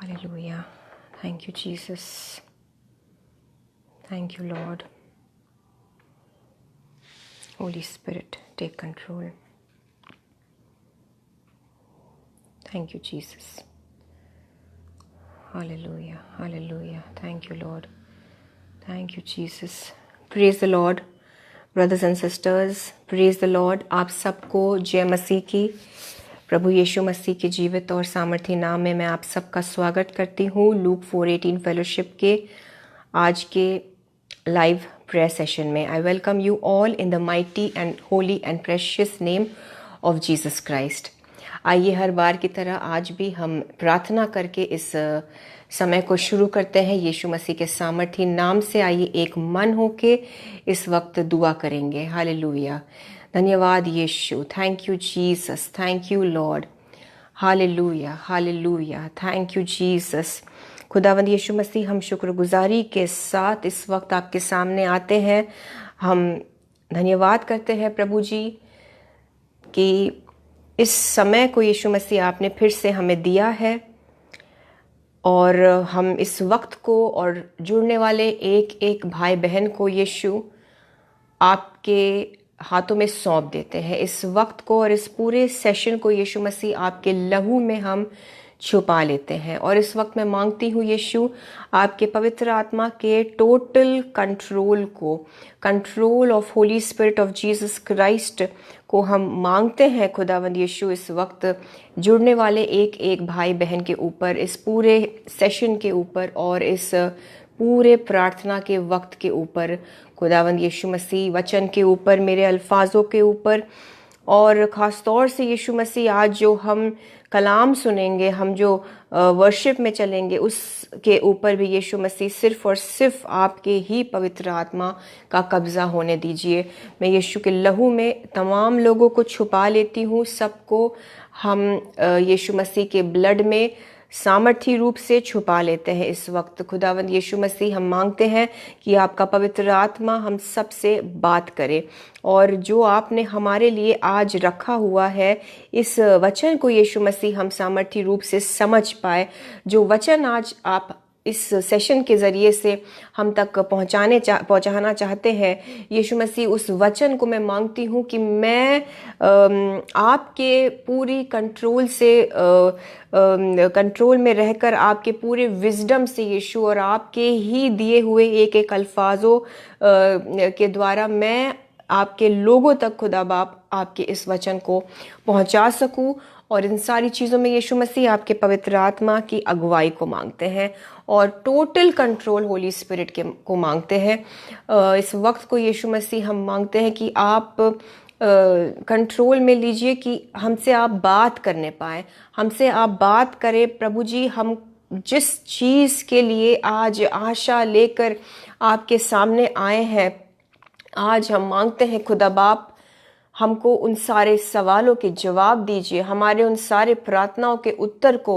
Hallelujah. Thank you, Jesus. Thank you, Lord. Holy Spirit, take control. Thank you, Jesus. Hallelujah. Hallelujah. Thank you, Lord. Thank you, Jesus. Praise the Lord. Brothers and sisters, praise the Lord. आप सबको जय मसीह की, प्रभु यीशु मसीह के जीवित और सामर्थी नाम में मैं आप सबका स्वागत करती हूँ लूक 4:18 फेलोशिप के आज के लाइव प्रेयर सेशन में. I welcome you all in the mighty and Holi and precious name of Jesus Christ. आइए हर बार की तरह आज भी हम प्रार्थना करके इस समय को शुरू करते हैं. यीशु मसीह के सामर्थी नाम से आइए एक मन होके इस वक्त दुआ करेंगे. हालेलुया. धन्यवाद Yeshu. Thank you Jesus. Thank you Lord. Hallelujah. Hallelujah. Thank you Jesus. खुदावंद यीशु मसीह, हम शुक्रगुजारी के साथ इस वक्त आपके सामने आते हैं. हम धन्यवाद करते हैं प्रभु जी कि इस समय को यीशु मसीह आपने फिर से हमें दिया है और हम इस वक्त को और जुड़ने वाले एक एक भाई बहन को यीशु आपके हाथों में सौंप देते हैं. इस वक्त को और इस पूरे सेशन को यीशु मसीह आपके लहू में हम छुपा लेते हैं. और इस वक्त मैं मांगती हूँ यीशु आपके पवित्र आत्मा के टोटल कंट्रोल को, control of Holi Spirit of Jesus Christ को हम मांगते हैं खुदावंद यीशु इस वक्त जुड़ने वाले एक एक भाई बहन के ऊपर, इस पूरे सेशन के ऊपर और इस पूरे प्रार्थना के वक्त के ऊपर. खुदावंद यीशु मसीह वचन के ऊपर, मेरे अल्फाजों के ऊपर और ख़ास तौर से यीशु मसीह आज जो हम कलाम सुनेंगे, हम जो वर्शिप में चलेंगे उसके ऊपर भी यीशु मसीह सिर्फ और सिर्फ आपके ही पवित्र आत्मा का कब्ज़ा होने दीजिए. मैं यीशु के लहू में तमाम लोगों को छुपा लेती हूँ. सबको हम यीशु मसीह के ब्लड में सामर्थी रूप से छुपा लेते हैं इस वक्त. खुदावंद यीशु मसीह, हम मांगते हैं कि आपका पवित्र आत्मा हम सब से बात करे और जो आपने हमारे लिए आज रखा हुआ है इस वचन को यीशु मसीह हम सामर्थी रूप से समझ पाए. जो वचन आज आप इस सेशन के ज़रिए से हम तक पहुंचाना चाहते हैं यीशु मसीह, उस वचन को मैं मांगती हूँ कि मैं आपके पूरी कंट्रोल से कंट्रोल में रहकर आपके पूरे विजडम से यीशु और आपके ही दिए हुए एक एक अल्फाजों के द्वारा मैं आपके लोगों तक खुदा बाप आपके इस वचन को पहुंचा सकूं. और इन सारी चीज़ों में यीशु मसीह आपके पवित्र आत्मा की अगुवाई को मांगते हैं और टोटल कंट्रोल होली स्पिरिट के को मांगते हैं. इस वक्त को यीशु मसीह हम मांगते हैं कि आप कंट्रोल में लीजिए, कि हमसे आप बात करने पाए, हमसे आप बात करें प्रभु जी. हम जिस चीज़ के लिए आज आशा लेकर आपके सामने आए हैं, आज हम मांगते हैं खुदा बाप हमको उन सारे सवालों के जवाब दीजिए. हमारे उन सारे प्रार्थनाओं के उत्तर को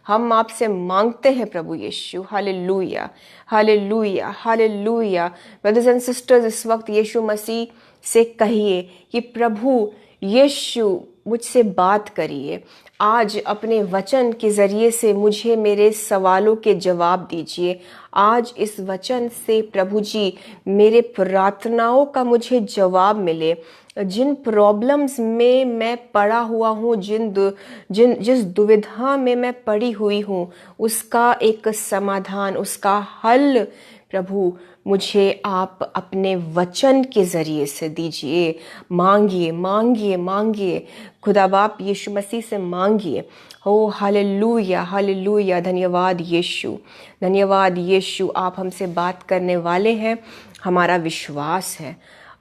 हम आपसे मांगते हैं प्रभु Yeshu. Hallelujah. Hallelujah. Hallelujah. Brothers and sisters, इस वक्त यीशु मसीह से कहिए कि प्रभु यीशु मुझसे बात करिए. आज अपने वचन के ज़रिए से मुझे मेरे सवालों के जवाब दीजिए. आज इस वचन से प्रभु जी मेरे प्रार्थनाओं का मुझे जवाब मिले. जिन प्रॉब्लम्स में मैं पड़ा हुआ हूँ, जिस दुविधा में मैं पड़ी हुई हूँ, उसका एक समाधान, उसका हल प्रभु मुझे आप अपने वचन के ज़रिए से दीजिए. मांगिए मांगिए मांगिए खुदा बाप यीशु मसीह से मांगिए. हो हालेलुया. हालेलुया. धन्यवाद यीशु. धन्यवाद यीशु. आप हमसे बात करने वाले हैं, हमारा विश्वास है.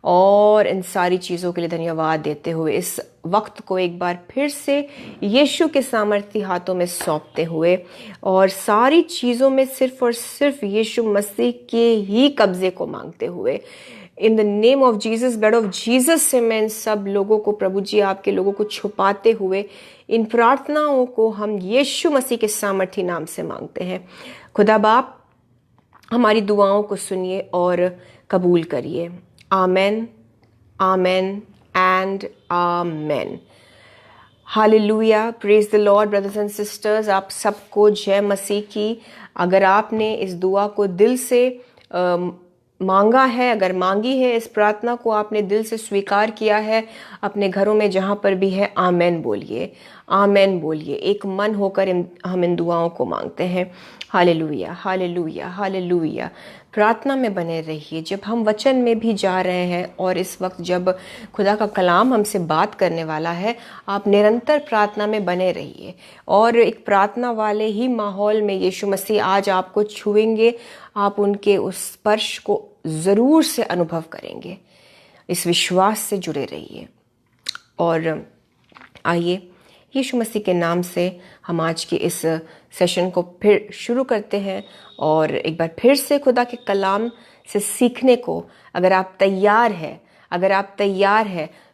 और इन सारी चीज़ों के लिए धन्यवाद देते हुए इस वक्त को एक बार फिर से यीशु के सामर्थी हाथों में सौंपते हुए और सारी चीज़ों में सिर्फ और सिर्फ यीशु मसीह के ही कब्जे को मांगते हुए, इन the name of Jesus, blood of Jesus से मैं इन सब लोगों को प्रभु जी आपके लोगों को छुपाते हुए इन प्रार्थनाओं को हम यीशु मसीह के सामर्थी नाम से मांगते हैं. खुदा बाप हमारी दुआओं को सुनिए और कबूल करिए. Amen. Amen and amen. Hallelujah, praise the Lord brothers and sisters, आप सबको जय मसीह की। अगर आपने इस दुआ को दिल से मांगा है, अगर मांगी है, इस प्रार्थना को आपने दिल से स्वीकार किया है, अपने घरों में जहाँ पर भी है आमेन बोलिए, आमेन बोलिए। एक मन होकर हम इन दुआओं को मांगते हैं। Hallelujah, hallelujah, hallelujah. प्रार्थना में बने रहिए। जब हम वचन में भी जा रहे हैं और इस वक्त जब खुदा का कलाम हमसे बात करने वाला है, आप निरंतर प्रार्थना में बने रहिए। और एक प्रार्थना वाले ही माहौल में यीशु मसीह आज आपको छुएंगे, आप उनके उस स्पर्श को ज़रूर से अनुभव करेंगे। इस विश्वास से जुड़े रहिए। और आइए यीशु मसीह के नाम से हम आज के इस सेशन को फिर शुरू करते हैं और एक बार फिर से खुदा के कलाम से सीखने को अगर आप तैयार हैं,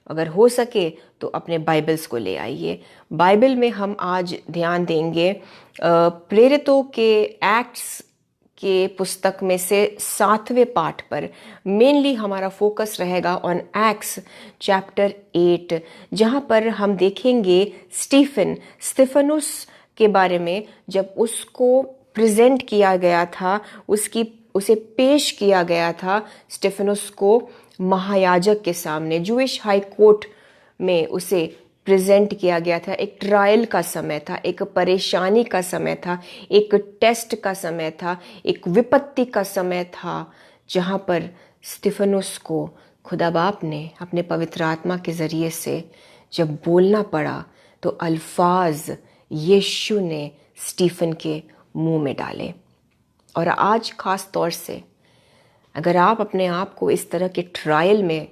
अगर हो सके तो अपने बाइबल्स को ले आइए। बाइबल में हम आज ध्यान देंगे प्रेरितों के एक्ट्स के पुस्तक में से 7वें पाठ पर। मेनली हमारा फोकस रहेगा ऑन एक्ट्स चैप्टर 8, जहाँ पर हम देखेंगे स्टिफनुस के बारे में। जब उसको प्रेजेंट किया गया था, उसे पेश किया गया था स्टिफनुस को महायाजक के सामने, जूइश हाई कोर्ट में उसे प्रेजेंट किया गया था। एक ट्रायल का समय था, एक परेशानी का समय था, एक टेस्ट का समय था, एक विपत्ति का समय था, जहाँ पर स्टिफनुस को खुदा बाप ने अपने पवित्र आत्मा के ज़रिए से जब बोलना पड़ा तो अल्फाज यीशु ने स्टीफन के मुंह में डाले। और आज ख़ास तौर से अगर आप अपने आप को इस तरह के ट्रायल में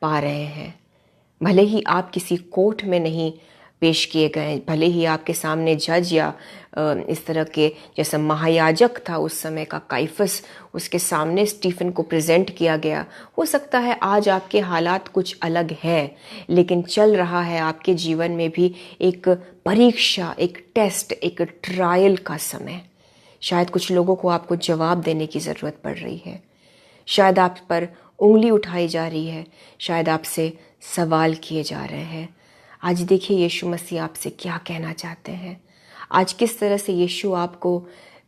पा रहे हैं, भले ही आप किसी कोर्ट में नहीं पेश किए गए, भले ही आपके सामने जज या इस तरह के जैसा महायाजक था उस समय का काइफस, उसके सामने स्टीफन को प्रेजेंट किया गया, हो सकता है आज आपके हालात कुछ अलग हैं, लेकिन चल रहा है आपके जीवन में भी एक परीक्षा, एक टेस्ट, एक ट्रायल का समय। शायद कुछ लोगों को आपको जवाब देने की ज़रूरत पड़ रही है, शायद आप पर उंगली उठाई जा रही है, शायद आपसे सवाल किए जा रहे हैं। आज देखिए यीशु मसीह आपसे क्या कहना चाहते हैं। आज किस तरह से यीशु आपको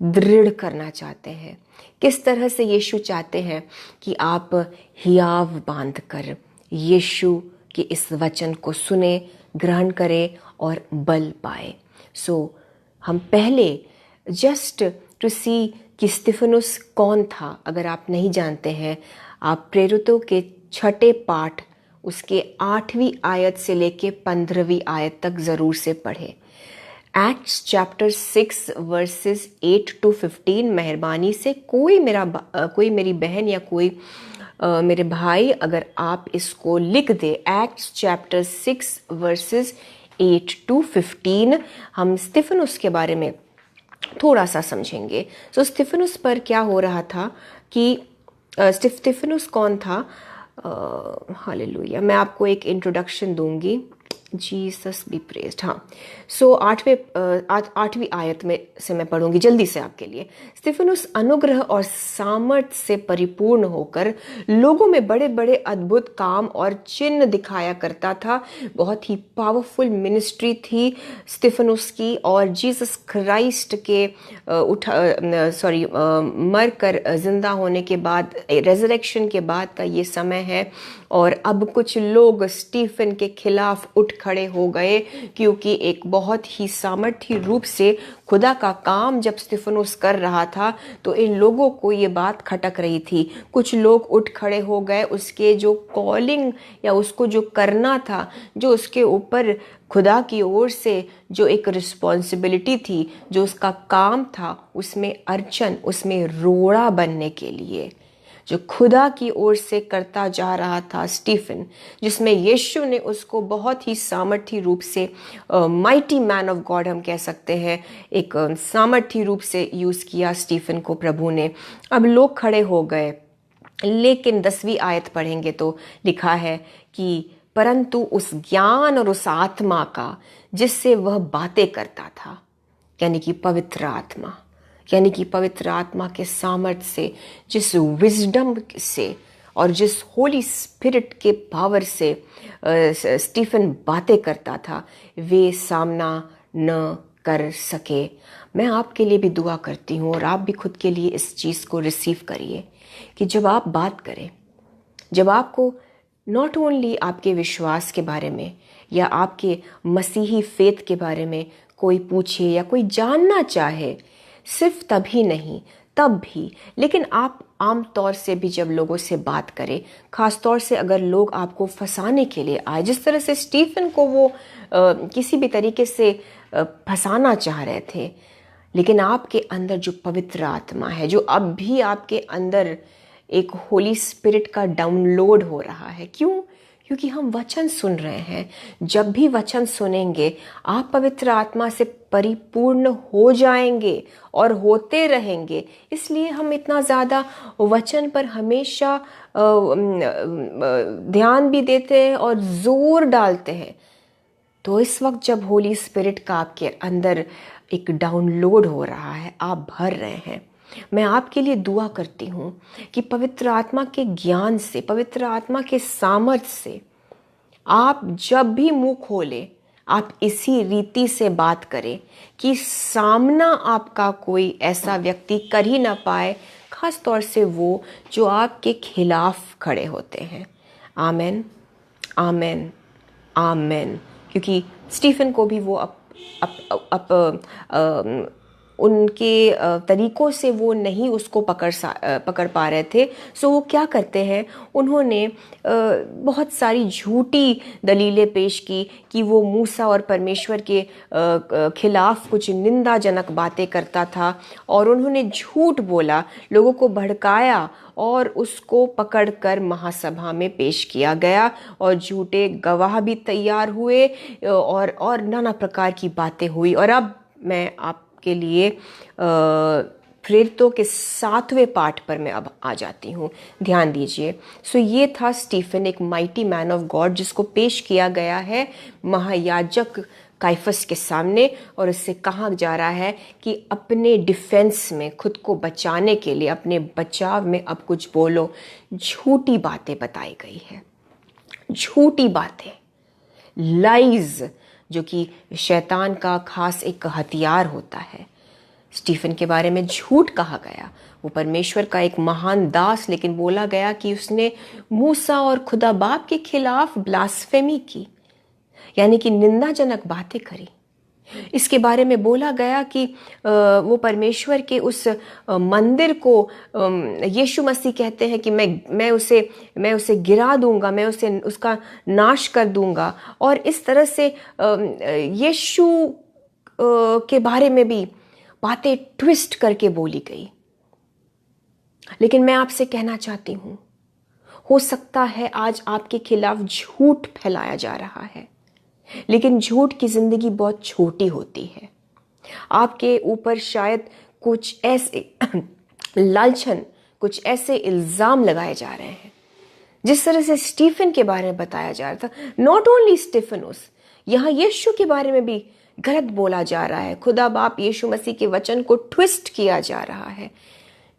दृढ़ करना चाहते हैं, किस तरह से यीशु चाहते हैं कि आप हियाव बांध कर यीशु के इस वचन को सुने, ग्रहण करें और बल पाए। हम पहले जस्ट टू सी कि स्तिफनुस कौन था, अगर आप नहीं जानते हैं, आप प्रेरितों के 6ठे पाठ उसके 8वीं आयत से लेके 15वीं आयत तक ज़रूर से पढ़े। Acts chapter 6 versus 8 to 15। मेहरबानी से कोई मेरी बहन या कोई मेरे भाई अगर आप इसको लिख दे, एक्ट्स चैप्टर 6 वर्सेस 8 to 15, हम स्तिफनुस के बारे में थोड़ा सा समझेंगे। स्तिफनुस पर क्या हो रहा था कि स्तिफनुस कौन था। हालेलुया, मैं आपको एक इंट्रोडक्शन दूंगी। Jesus B praised. हाँ, 8वीं आयत में से मैं पढ़ूंगी जल्दी से आपके लिए। स्तिफनुस अनुग्रह और सामर्थ्य से परिपूर्ण होकर लोगों में बड़े बड़े अद्भुत काम और चिन्ह दिखाया करता था। बहुत ही पावरफुल मिनिस्ट्री थी स्तिफनुस की। और जीसस क्राइस्ट के मर कर जिंदा होने के बाद, रेजरेक्शन के बाद का ये समय है। और अब कुछ लोग स्टीफन के खिलाफ उठ खड़े हो गए, क्योंकि एक बहुत ही सामर्थ्य रूप से खुदा का काम जब स्तिफनुस कर रहा था तो इन लोगों को ये बात खटक रही थी। कुछ लोग उठ खड़े हो गए, उसके जो कॉलिंग या उसको जो करना था, जो उसके ऊपर खुदा की ओर से जो एक रिस्पॉन्सिबिलिटी थी, जो उसका काम था, उसमें अर्चन, उसमें रोड़ा बनने के लिए जो खुदा की ओर से करता जा रहा था स्टीफन, जिसमें यीशु ने उसको बहुत ही सामर्थ्य रूप से, माइटी मैन ऑफ गॉड हम कह सकते हैं, एक सामर्थ्य रूप से यूज़ किया स्टीफन को प्रभु ने। अब लोग खड़े हो गए, लेकिन 10वीं आयत पढ़ेंगे तो लिखा है कि परंतु उस ज्ञान और उस आत्मा का जिससे वह बातें करता था, यानी कि पवित्र आत्मा के सामर्थ्य से, जिस विजडम से और जिस होली स्पिरिट के पावर से स्टीफन बातें करता था, वे सामना न कर सके। मैं आपके लिए भी दुआ करती हूँ और आप भी खुद के लिए इस चीज़ को रिसीव करिए कि जब आप बात करें, जब आपको नॉट ओनली आपके विश्वास के बारे में या आपके मसीही फेथ के बारे में कोई पूछे या कोई जानना चाहे, सिर्फ तभी नहीं तब भी, लेकिन आप आम तौर से भी जब लोगों से बात करें, ख़ास तौर से अगर लोग आपको फंसाने के लिए आए, जिस तरह से स्टीफन को वो किसी भी तरीके से फंसाना चाह रहे थे, लेकिन आपके अंदर जो पवित्र आत्मा है, जो अब भी आपके अंदर एक होली स्पिरिट का डाउनलोड हो रहा है। क्यों? क्योंकि हम वचन सुन रहे हैं। जब भी वचन सुनेंगे आप पवित्र आत्मा से परिपूर्ण हो जाएंगे और होते रहेंगे। इसलिए हम इतना ज़्यादा वचन पर हमेशा ध्यान भी देते हैं और जोर डालते हैं। तो इस वक्त जब होली स्पिरिट का आपके अंदर एक डाउनलोड हो रहा है, आप भर रहे हैं, मैं आपके लिए दुआ करती हूँ कि पवित्र आत्मा के ज्ञान से, पवित्र आत्मा के सामर्थ्य से आप जब भी मुंह खोले, आप इसी रीति से बात करें कि सामना आपका कोई ऐसा व्यक्ति कर ही ना पाए, खास तौर से वो जो आपके खिलाफ खड़े होते हैं। आमेन, आमेन, आमेन। क्योंकि स्टीफन को भी वो उनके तरीकों से वो नहीं उसको पकड़ पा रहे थे। सो वो क्या करते हैं, उन्होंने बहुत सारी झूठी दलीलें पेश की कि वो मूसा और परमेश्वर के खिलाफ कुछ निंदाजनक बातें करता था, और उन्होंने झूठ बोला, लोगों को भड़काया और उसको पकड़कर महासभा में पेश किया गया और झूठे गवाह भी तैयार हुए और नाना प्रकार की बातें हुई। और अब मैं आपके लिए प्रेरितों के 7वें पाठ पर मैं अब आ जाती हूँ। ध्यान दीजिए। सो ये था स्टीफन, एक माइटी मैन ऑफ गॉड, जिसको पेश किया गया है महायाजक काइफस के सामने, और उससे कहा जा रहा है कि अपने डिफेंस में, खुद को बचाने के लिए, अपने बचाव में अब कुछ बोलो। झूठी बातें बताई गई है, झूठी बातें, लाइज, जो कि शैतान का खास एक हथियार होता है। स्टीफन के बारे में झूठ कहा गया, वो परमेश्वर का एक महान दास, लेकिन बोला गया कि उसने मूसा और खुदा बाप के खिलाफ ब्लास्फेमी की, यानी कि निंदाजनक बातें करी। इसके बारे में बोला गया कि वो परमेश्वर के उस मंदिर को यीशु मसीह कहते हैं कि मैं उसे गिरा दूंगा, मैं उसका नाश कर दूंगा। और इस तरह से यीशु के बारे में भी बातें ट्विस्ट करके बोली गई। लेकिन मैं आपसे कहना चाहती हूँ, हो सकता है आज आपके खिलाफ झूठ फैलाया जा रहा है, लेकिन झूठ की जिंदगी बहुत छोटी होती है। आपके ऊपर शायद कुछ ऐसे लालचन, कुछ ऐसे इल्जाम लगाए जा रहे हैं, जिस तरह से स्टीफन के बारे में बताया जा रहा था। नॉट ओनली स्टीफनोस, यहाँ यीशु के बारे में भी गलत बोला जा रहा है। खुदा बाप यीशु मसीह के वचन को ट्विस्ट किया जा रहा है।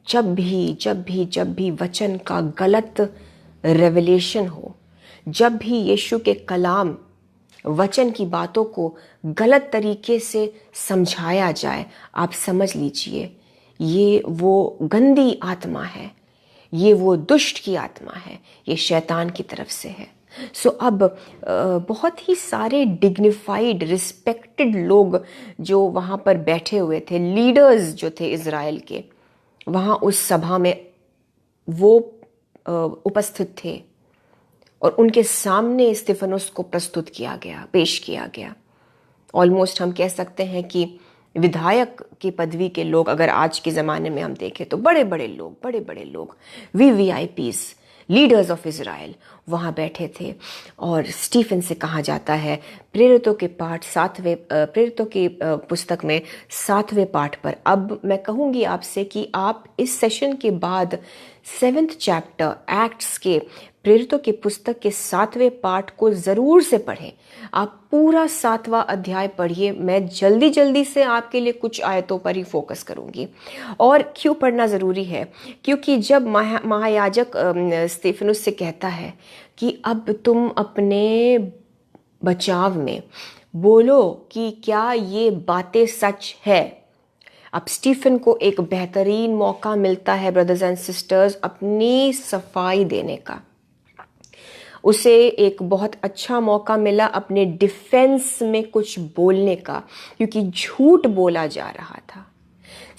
जब भी वचन का गलत रेवलेशन हो, जब भी यीशु के कलाम, वचन की बातों को गलत तरीके से समझाया जाए, आप समझ लीजिए ये वो गंदी आत्मा है, ये वो दुष्ट की आत्मा है, ये शैतान की तरफ से है। सो अब बहुत ही सारे डिग्निफाइड, रिस्पेक्टेड लोग जो वहाँ पर बैठे हुए थे, लीडर्स जो थे इज़राइल के, वहाँ उस सभा में वो उपस्थित थे, और उनके सामने स्तिफनुस को प्रस्तुत किया गया, पेश किया गया। ऑलमोस्ट हम कह सकते हैं कि विधायक की पदवी के लोग, अगर आज के ज़माने में हम देखें तो बड़े बड़े लोग, VVIPs, लीडर्स ऑफ इज़राइल, वहाँ बैठे थे और स्टीफन से कहा जाता है प्रेरितों के पाठ प्रेरितों की पुस्तक में 7वें पाठ पर। अब मैं कहूँगी आपसे कि आप इस सेशन के बाद 7th चैप्टर एक्ट्स के प्रेरितों की पुस्तक के 7वें पाठ को ज़रूर से पढ़ें। आप पूरा 7वां अध्याय पढ़िए। मैं जल्दी जल्दी से आपके लिए कुछ आयतों पर ही फोकस करूंगी। और क्यों पढ़ना ज़रूरी है? क्योंकि जब महायाजक स्तेफनुस से कहता है कि अब तुम अपने बचाव में बोलो कि क्या ये बातें सच है। अब स्टीफन को एक बेहतरीन मौका मिलता है ब्रदर्स एंड सिस्टर्स अपनी सफाई देने का। उसे एक बहुत अच्छा मौका मिला अपने डिफेंस में कुछ बोलने का, क्योंकि झूठ बोला जा रहा था।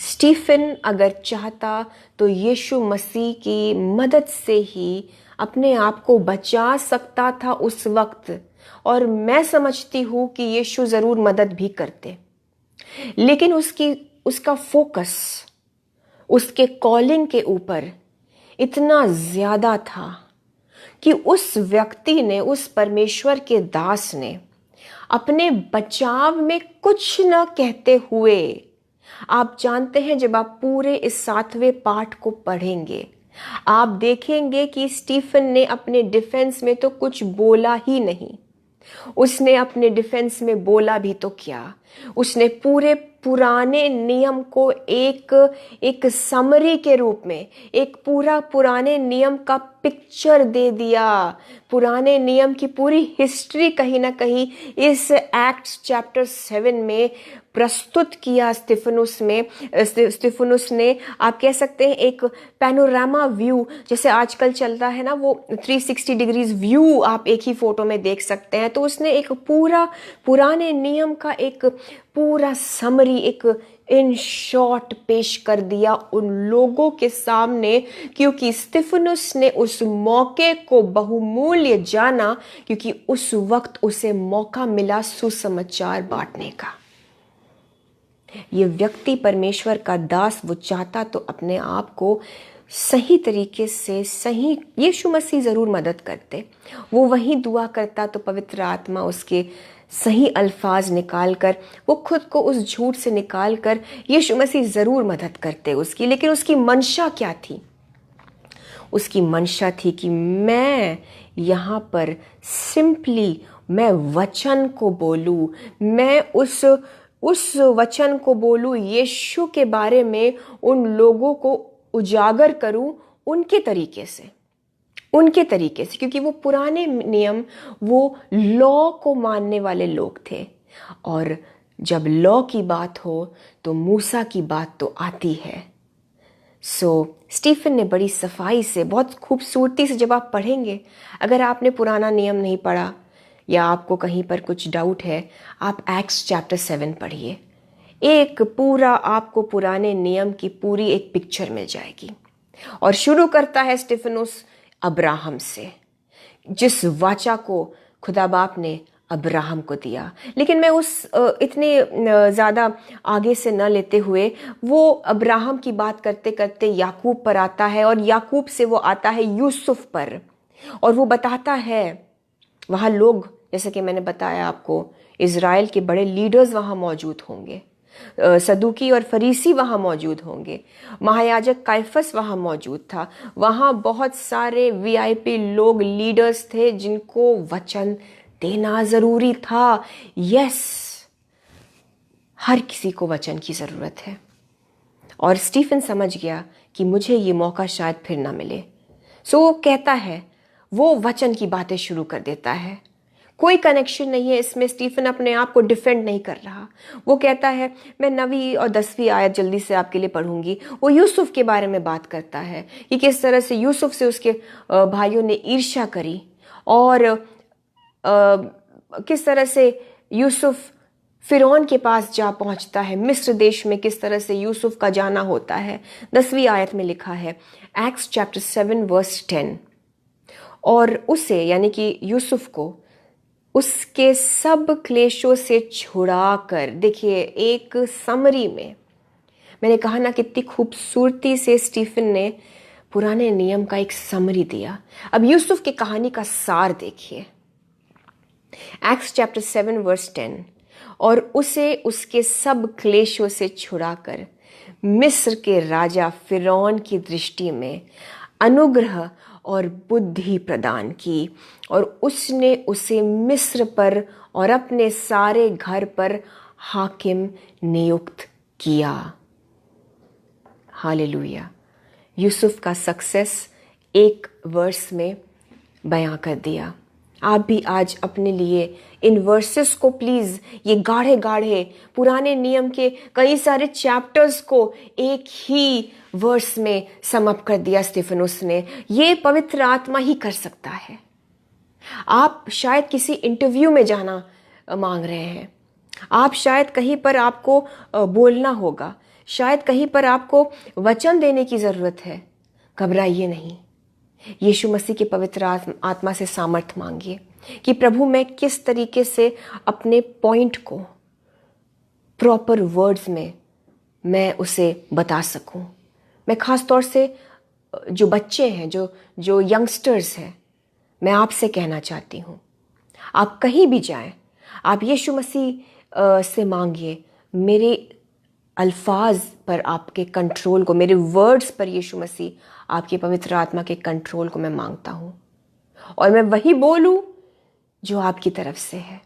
स्टीफन अगर चाहता तो यीशु मसीह की मदद से ही अपने आप को बचा सकता था उस वक्त, और मैं समझती हूं कि यीशु जरूर मदद भी करते, लेकिन उसका फोकस उसके कॉलिंग के ऊपर इतना ज्यादा था कि उस व्यक्ति ने, उस परमेश्वर के दास ने अपने बचाव में कुछ न कहते हुए, आप जानते हैं जब आप पूरे इस 7वें पाठ को पढ़ेंगे आप देखेंगे कि स्टीफन ने अपने डिफेंस में तो कुछ बोला ही नहीं। उसने अपने डिफेंस में बोला भी तो क्या, उसने पूरे पुराने नियम को एक समरी के रूप में, एक पूरा पुराने नियम का पिक्चर दे दिया। पुराने नियम की पूरी हिस्ट्री कहीं ना कहीं इस एक्ट्स चैप्टर 7 में प्रस्तुत किया स्तिफनुस ने। आप कह सकते हैं एक पैनोरामा व्यू, जैसे आजकल चलता है ना वो 360 डिग्रीज व्यू आप एक ही फोटो में देख सकते हैं। तो उसने एक पूरा पुराने नियम का एक पूरा समरी, एक इन शॉर्ट पेश कर दिया उन लोगों के सामने, क्योंकि स्तिफनुस ने उस मौके को बहुमूल्य जाना, क्योंकि उस वक्त उसे मौका मिला सुसमाचार बांटने का। ये व्यक्ति परमेश्वर का दास, वो चाहता तो अपने आप को सही तरीके से, सही, यीशु मसीह जरूर मदद करते, वो वही दुआ करता तो पवित्र आत्मा उसके सही अल्फाज निकाल कर, वो खुद को उस झूठ से निकाल कर यीशु मसीह जरूर मदद करते उसकी। लेकिन उसकी मंशा क्या थी? उसकी मंशा थी कि मैं यहाँ पर सिंपली मैं वचन को बोलूं, मैं उस वचन को बोलूं, यीशु के बारे में उन लोगों को उजागर करूं उनके तरीके से, क्योंकि वो पुराने नियम, वो लॉ को मानने वाले लोग थे। और जब लॉ की बात हो तो मूसा की बात तो आती है। स्टीफन ने बड़ी सफाई से, बहुत खूबसूरती से, जब आप पढ़ेंगे, अगर आपने पुराना नियम नहीं पढ़ा या आपको कहीं पर कुछ डाउट है, आप एक्ट्स चैप्टर 7 पढ़िए। एक पूरा आपको पुराने नियम की पूरी एक पिक्चर मिल जाएगी। और शुरू करता है स्टिफनुस अब्राहम से, जिस वाचा को खुदा बाप ने अब्राहम को दिया। लेकिन मैं उस इतने ज़्यादा आगे से न लेते हुए, वो अब्राहम की बात करते करते याकूब पर आता है, और याकूब से वो आता है यूसुफ पर, और वो बताता है वहाँ लोग, जैसे कि मैंने बताया आपको, इज़राइल के बड़े लीडर्स वहाँ मौजूद होंगे, सदूकी और फरीसी वहाँ मौजूद होंगे, महायाजक काइफस वहाँ मौजूद था, वहाँ बहुत सारे वीआईपी लोग, लीडर्स थे जिनको वचन देना ज़रूरी था। यस, हर किसी को वचन की ज़रूरत है। और स्टीफन समझ गया कि मुझे ये मौका शायद फिर ना मिले। वो कहता है, वो वचन की बातें शुरू कर देता है। कोई कनेक्शन नहीं है इसमें, स्टीफन अपने आप को डिफेंड नहीं कर रहा। वो कहता है, मैं 9वीं और 10वीं आयत जल्दी से आपके लिए पढ़ूंगी। वो यूसुफ के बारे में बात करता है कि किस तरह से यूसुफ से उसके भाइयों ने ईर्ष्या करी, और किस तरह से यूसुफ फिरौन के पास जा पहुंचता है, मिस्र देश में किस तरह से यूसुफ का जाना होता है। 10वीं आयत में लिखा है, एक्ट्स चैप्टर 7 वर्स 10, और उसे, यानी कि यूसुफ को, उसके सब क्लेशों से छुड़ाकर, देखिए एक समरी में मैंने कहा ना कितनी खूबसूरती से स्टीफन ने पुराने नियम का एक समरी दिया। अब यूसुफ की कहानी का सार देखिए, एक्ट्स चैप्टर 7 वर्स 10। और उसे उसके सब क्लेशों से छुड़ाकर मिस्र के राजा फिरौन की दृष्टि में अनुग्रह और बुद्धि प्रदान की, और उसने उसे मिस्र पर और अपने सारे घर पर हाकिम नियुक्त किया। हालेलुया। यूसुफ का सक्सेस एक वर्स में बयां कर दिया। आप भी आज अपने लिए इन वर्सेस को प्लीज, ये गाढ़े गाढ़े पुराने नियम के कई सारे चैप्टर्स को एक ही वर्स में समअप कर दिया स्टेफनुस ने। ये पवित्र आत्मा ही कर सकता है। आप शायद किसी इंटरव्यू में जाना मांग रहे हैं, आप शायद कहीं पर आपको बोलना होगा, शायद कहीं पर आपको वचन देने की जरूरत है। घबराइए नहीं, यीशु मसीह के पवित्र आत्मा से सामर्थ्य मांगिए कि प्रभु मैं किस तरीके से अपने पॉइंट को प्रॉपर वर्ड्स में मैं उसे बता सकूं। मैं खास तौर से जो बच्चे हैं, जो यंगस्टर्स हैं, मैं आपसे कहना चाहती हूं, आप कहीं भी जाएं, आप यीशु मसीह से मांगिए, मेरे अल्फाज पर आपके कंट्रोल को, मेरे वर्ड्स पर यीशु मसीह आपके पवित्र आत्मा के कंट्रोल को मैं मांगता हूं, और मैं वही बोलूं जो आपकी तरफ से है।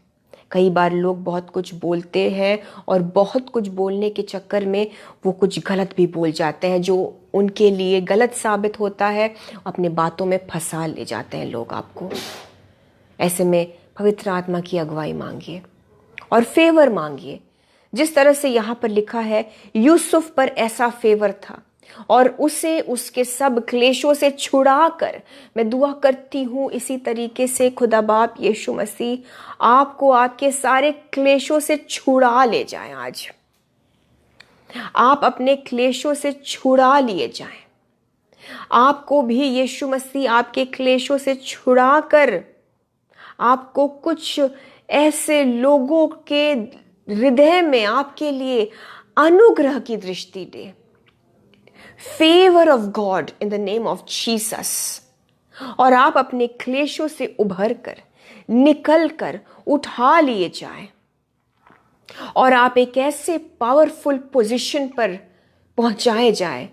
कई बार लोग बहुत कुछ बोलते हैं और बहुत कुछ बोलने के चक्कर में वो कुछ गलत भी बोल जाते हैं, जो उनके लिए गलत साबित होता है, अपने बातों में फंसा ले जाते हैं लोग आपको। ऐसे में पवित्र आत्मा की अगुवाई मांगिए और फेवर मांगिए। जिस तरह से यहाँ पर लिखा है, यूसुफ पर ऐसा फेवर था और उसे उसके सब क्लेशों से छुड़ाकर, मैं दुआ करती हूँ इसी तरीके से खुदा बाप यीशु मसीह आपको आपके सारे क्लेशों से छुड़ा ले जाए। आज आप अपने क्लेशों से छुड़ा लिए जाएं। आपको भी यीशु मसीह आपके क्लेशों से छुड़ाकर आपको कुछ ऐसे लोगों के हृदय में आपके लिए अनुग्रह की दृष्टि दे। Favour of God in the name of Jesus. और आप अपने क्लेशों से उभर कर, निकल कर उठा लिए जाएं, और आप एक ऐसे पावरफुल पोजीशन पर पहुंचाए जाए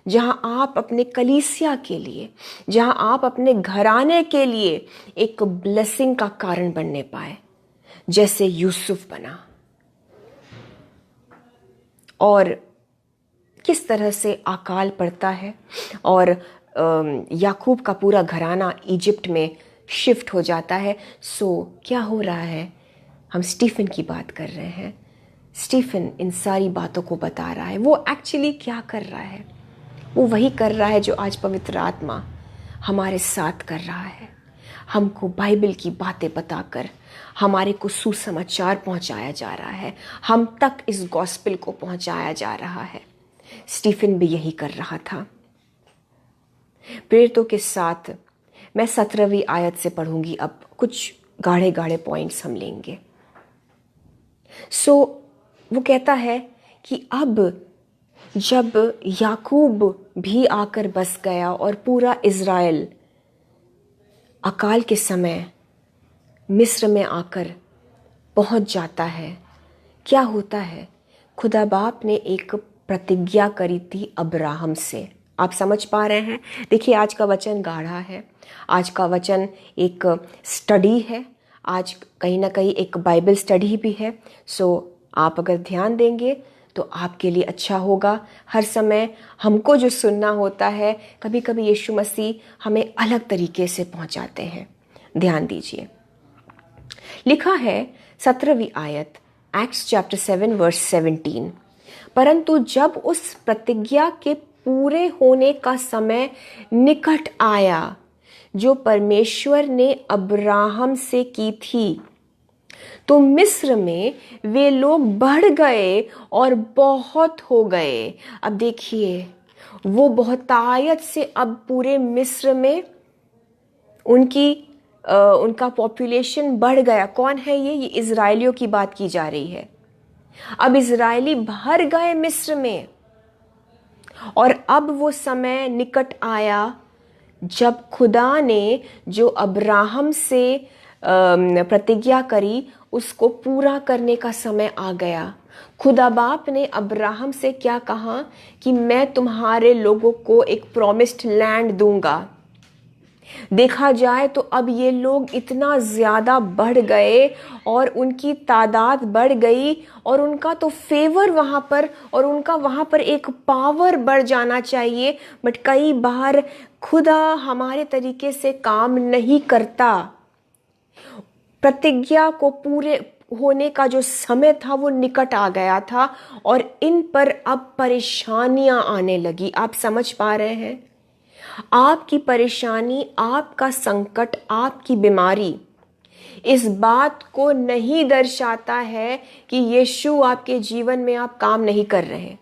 जहां आप अपने कलीसिया के लिए, जहां आप अपने घराने के लिए एक ब्लेसिंग का कारण बनने पाए, जैसे यूसुफ बना। और किस तरह से अकाल पड़ता है और याकूब का पूरा घराना इजिप्ट में शिफ्ट हो जाता है। सो क्या हो रहा है? हम स्टीफन की बात कर रहे हैं। स्टीफन इन सारी बातों को बता रहा है। वो एक्चुअली क्या कर रहा है? वो वही कर रहा है जो आज पवित्र आत्मा हमारे साथ कर रहा है। हमको बाइबल की बातें बताकर हमारे को सुसमाचार पहुंचाया जा रहा है, हम तक इस गॉस्पेल को पहुंचाया जा रहा है। स्टीफन भी यही कर रहा था। प्रेरितों के साथ मैं 17वीं आयत से पढ़ूंगी। अब कुछ गाढ़े गाढ़े पॉइंट्स हम लेंगे। वो कहता है कि अब जब याकूब भी आकर बस गया और पूरा इज़राइल अकाल के समय मिस्र में आकर पहुंच जाता है, क्या होता है? खुदा बाप ने एक प्रतिज्ञा करी थी अब्राहम से। आप समझ पा रहे हैं? देखिए, आज का वचन गाढ़ा है, आज का वचन एक स्टडी है, आज कहीं ना कहीं एक बाइबल स्टडी भी है। आप अगर ध्यान देंगे तो आपके लिए अच्छा होगा। हर समय हमको जो सुनना होता है, कभी कभी यीशु मसीह हमें अलग तरीके से पहुंचाते हैं। ध्यान दीजिए, लिखा है 17वीं आयत, एक्ट्स चैप्टर 7 वर्स 17। परंतु जब उस प्रतिज्ञा के पूरे होने का समय निकट आया जो परमेश्वर ने अब्राहम से की थी, तो मिस्र में वे लोग बढ़ गए और बहुत हो गए। अब देखिए, वो बहुतायत से अब पूरे मिस्र में उनका पॉपुलेशन बढ़ गया। कौन है ये इजराइलियों की बात की जा रही है। अब इजरायली भर गए मिस्र में, और अब वो समय निकट आया जब खुदा ने जो अब्राहम से प्रतिज्ञा करी उसको पूरा करने का समय आ गया। खुदा बाप ने अब्राहम से क्या कहा कि मैं तुम्हारे लोगों को एक प्रॉमिस्ड लैंड दूंगा। देखा जाए तो अब ये लोग इतना ज़्यादा बढ़ गए और उनकी तादाद बढ़ गई और उनका तो फेवर वहाँ पर और उनका वहाँ पर एक पावर बढ़ जाना चाहिए, बट कई बार खुदा हमारे तरीके से काम नहीं करता। प्रतिज्ञा को पूरे होने का जो समय था वो निकट आ गया था और इन पर अब परेशानियां आने लगी। आप समझ पा रहे हैं? आपकी परेशानी, आपका संकट, आपकी बीमारी इस बात को नहीं दर्शाता है कि यीशु आपके जीवन में आप काम नहीं कर रहे हैं।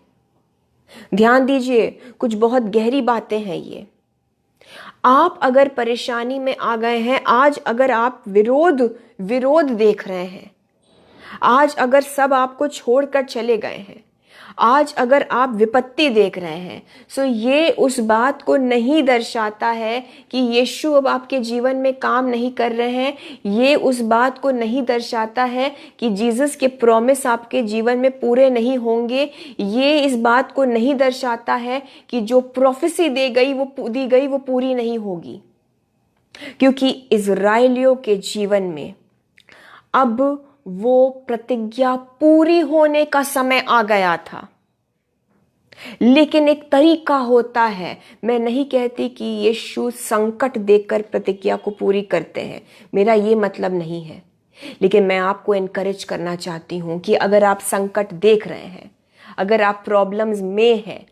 ध्यान दीजिए, कुछ बहुत गहरी बातें हैं ये। आप अगर परेशानी में आ गए हैं, आज अगर आप विरोध देख रहे हैं, आज अगर सब आपको छोड़कर चले गए हैं, आज अगर आप विपत्ति देख रहे हैं, सो ये उस बात को नहीं दर्शाता है कि यीशु अब आपके जीवन में काम नहीं कर रहे हैं। ये उस बात को नहीं दर्शाता है कि जीसस के प्रॉमिस आपके जीवन में पूरे नहीं होंगे। ये इस बात को नहीं दर्शाता है कि जो प्रोफेसी दी गई वो पूरी नहीं होगी, क्योंकि इज़राइलियों के जीवन में अब वो प्रतिज्ञा पूरी होने का समय आ गया था। लेकिन एक तरीका होता है। मैं नहीं कहती कि यीशु संकट देकर प्रतिज्ञा को पूरी करते हैं, मेरा ये मतलब नहीं है। लेकिन मैं आपको एनकरेज करना चाहती हूं कि अगर आप संकट देख रहे हैं, अगर आप प्रॉब्लम्स में हैं,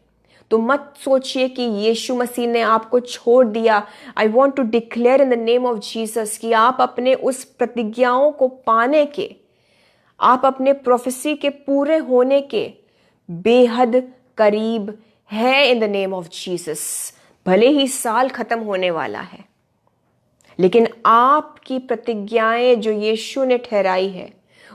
तो मत सोचिए कि यीशु मसीह ने आपको छोड़ दिया। I want to declare in the name of Jesus कि आप अपने उस प्रतिज्ञाओं को पाने के, आप अपने प्रोफेसी के पूरे होने के बेहद करीब है in the name of Jesus. भले ही साल खत्म होने वाला है, लेकिन आपकी प्रतिज्ञाएं जो यीशु ने ठहराई है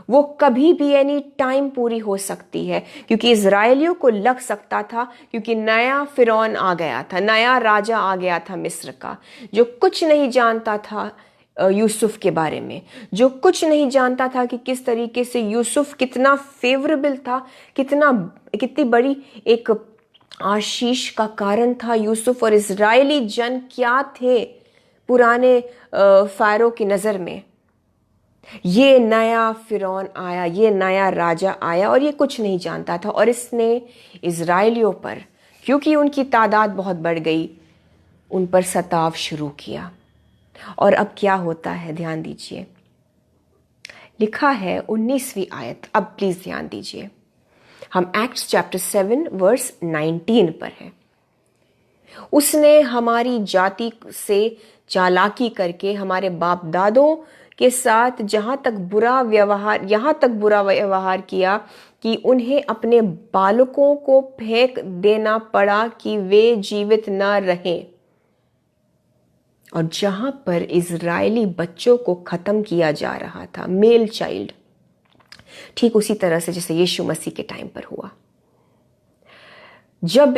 वो कभी भी एनी टाइम पूरी हो सकती है। क्योंकि इज़राइलियों को लग सकता था, क्योंकि नया फिरौन आ गया था, नया राजा आ गया था मिस्र का, जो कुछ नहीं जानता था यूसुफ के बारे में, जो कुछ नहीं जानता था कि किस तरीके से यूसुफ कितना फेवरेबल था, कितनी बड़ी एक आशीष का कारण था यूसुफ। और इज़राइली जन क्या थे पुराने फायरो की नज़र में। ये नया फिरौन आया, ये नया राजा आया और ये कुछ नहीं जानता था, और इसने इज़राइलियों पर, क्योंकि उनकी तादाद बहुत बढ़ गई, उन पर सताव शुरू किया। और अब क्या होता है, ध्यान दीजिए, लिखा है 19वीं आयत। अब प्लीज ध्यान दीजिए, हम एक्ट्स चैप्टर 7 वर्स 19 पर है। उसने हमारी जाति से चालाकी करके हमारे बाप दादों के साथ यहाँ तक बुरा व्यवहार किया कि उन्हें अपने बालकों को फेंक देना पड़ा कि वे जीवित न रहें। और जहां पर इजरायली बच्चों को खत्म किया जा रहा था, मेल चाइल्ड, ठीक उसी तरह से जैसे यीशु मसीह के टाइम पर हुआ, जब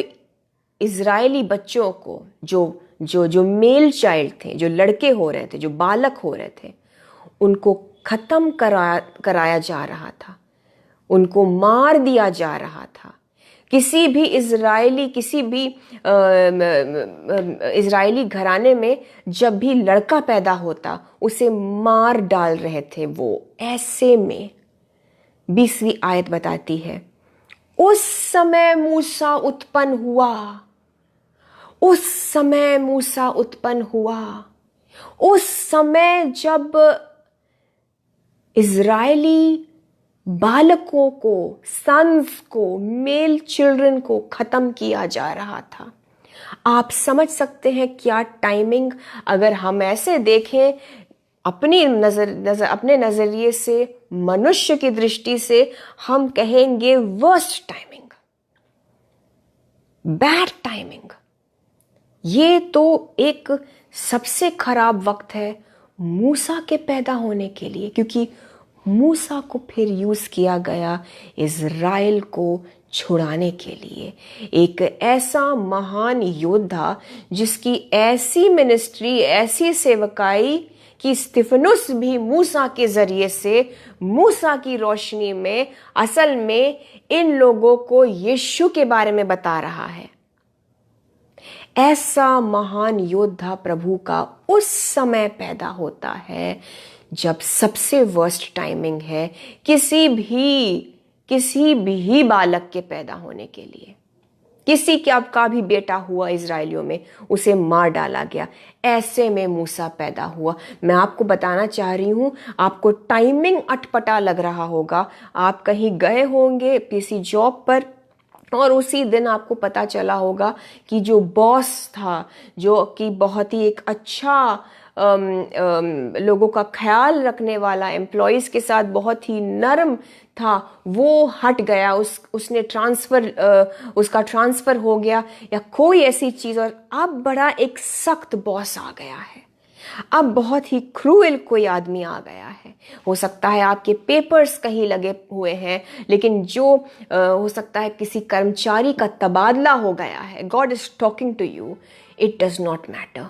इजरायली बच्चों को जो मेल चाइल्ड थे, जो लड़के हो रहे थे, जो बालक हो रहे थे, उनको खत्म कराया जा रहा था, उनको मार दिया जा रहा था। किसी भी इजरायली घराने में जब भी लड़का पैदा होता उसे मार डाल रहे थे वो। ऐसे में 20वीं आयत बताती है, उस समय मूसा उत्पन्न हुआ, उस समय मूसा उत्पन्न हुआ, उस समय जब इजरायली बालकों को, सन्स को, मेल चिल्ड्रन को खत्म किया जा रहा था। आप समझ सकते हैं क्या टाइमिंग। अगर हम ऐसे देखें अपने नजरिए से, मनुष्य की दृष्टि से, हम कहेंगे वर्स्ट टाइमिंग, बैड टाइमिंग। ये तो एक सबसे खराब वक्त है मूसा के पैदा होने के लिए, क्योंकि मूसा को फिर यूज किया गया इज़राइल को छुड़ाने के लिए, एक ऐसा महान योद्धा जिसकी ऐसी मिनिस्ट्री, ऐसी सेवकाई कि स्तिफनुस भी मूसा के जरिए से, मूसा की रोशनी में असल में इन लोगों को यीशु के बारे में बता रहा है। ऐसा महान योद्धा प्रभु का उस समय पैदा होता है जब सबसे वर्स्ट टाइमिंग है किसी भी बालक के पैदा होने के लिए। किसी का भी बेटा हुआ इजराइलियों में, उसे मार डाला गया। ऐसे में मूसा पैदा हुआ। मैं आपको बताना चाह रही हूं, आपको टाइमिंग अटपटा लग रहा होगा। आप कहीं गए होंगे किसी जॉब पर और उसी दिन आपको पता चला होगा कि जो बॉस था, जो कि बहुत ही एक अच्छा लोगों का ख्याल रखने वाला, एम्प्लॉयज़ के साथ बहुत ही नरम था, वो हट गया, उसका ट्रांसफ़र हो गया या कोई ऐसी चीज़, और अब बड़ा एक सख्त बॉस आ गया है। अब बहुत ही क्रूएल कोई आदमी आ गया है। हो सकता है आपके पेपर्स कहीं लगे हुए हैं, लेकिन जो हो सकता है किसी कर्मचारी का तबादला हो गया है। God is talking to you, it does not matter.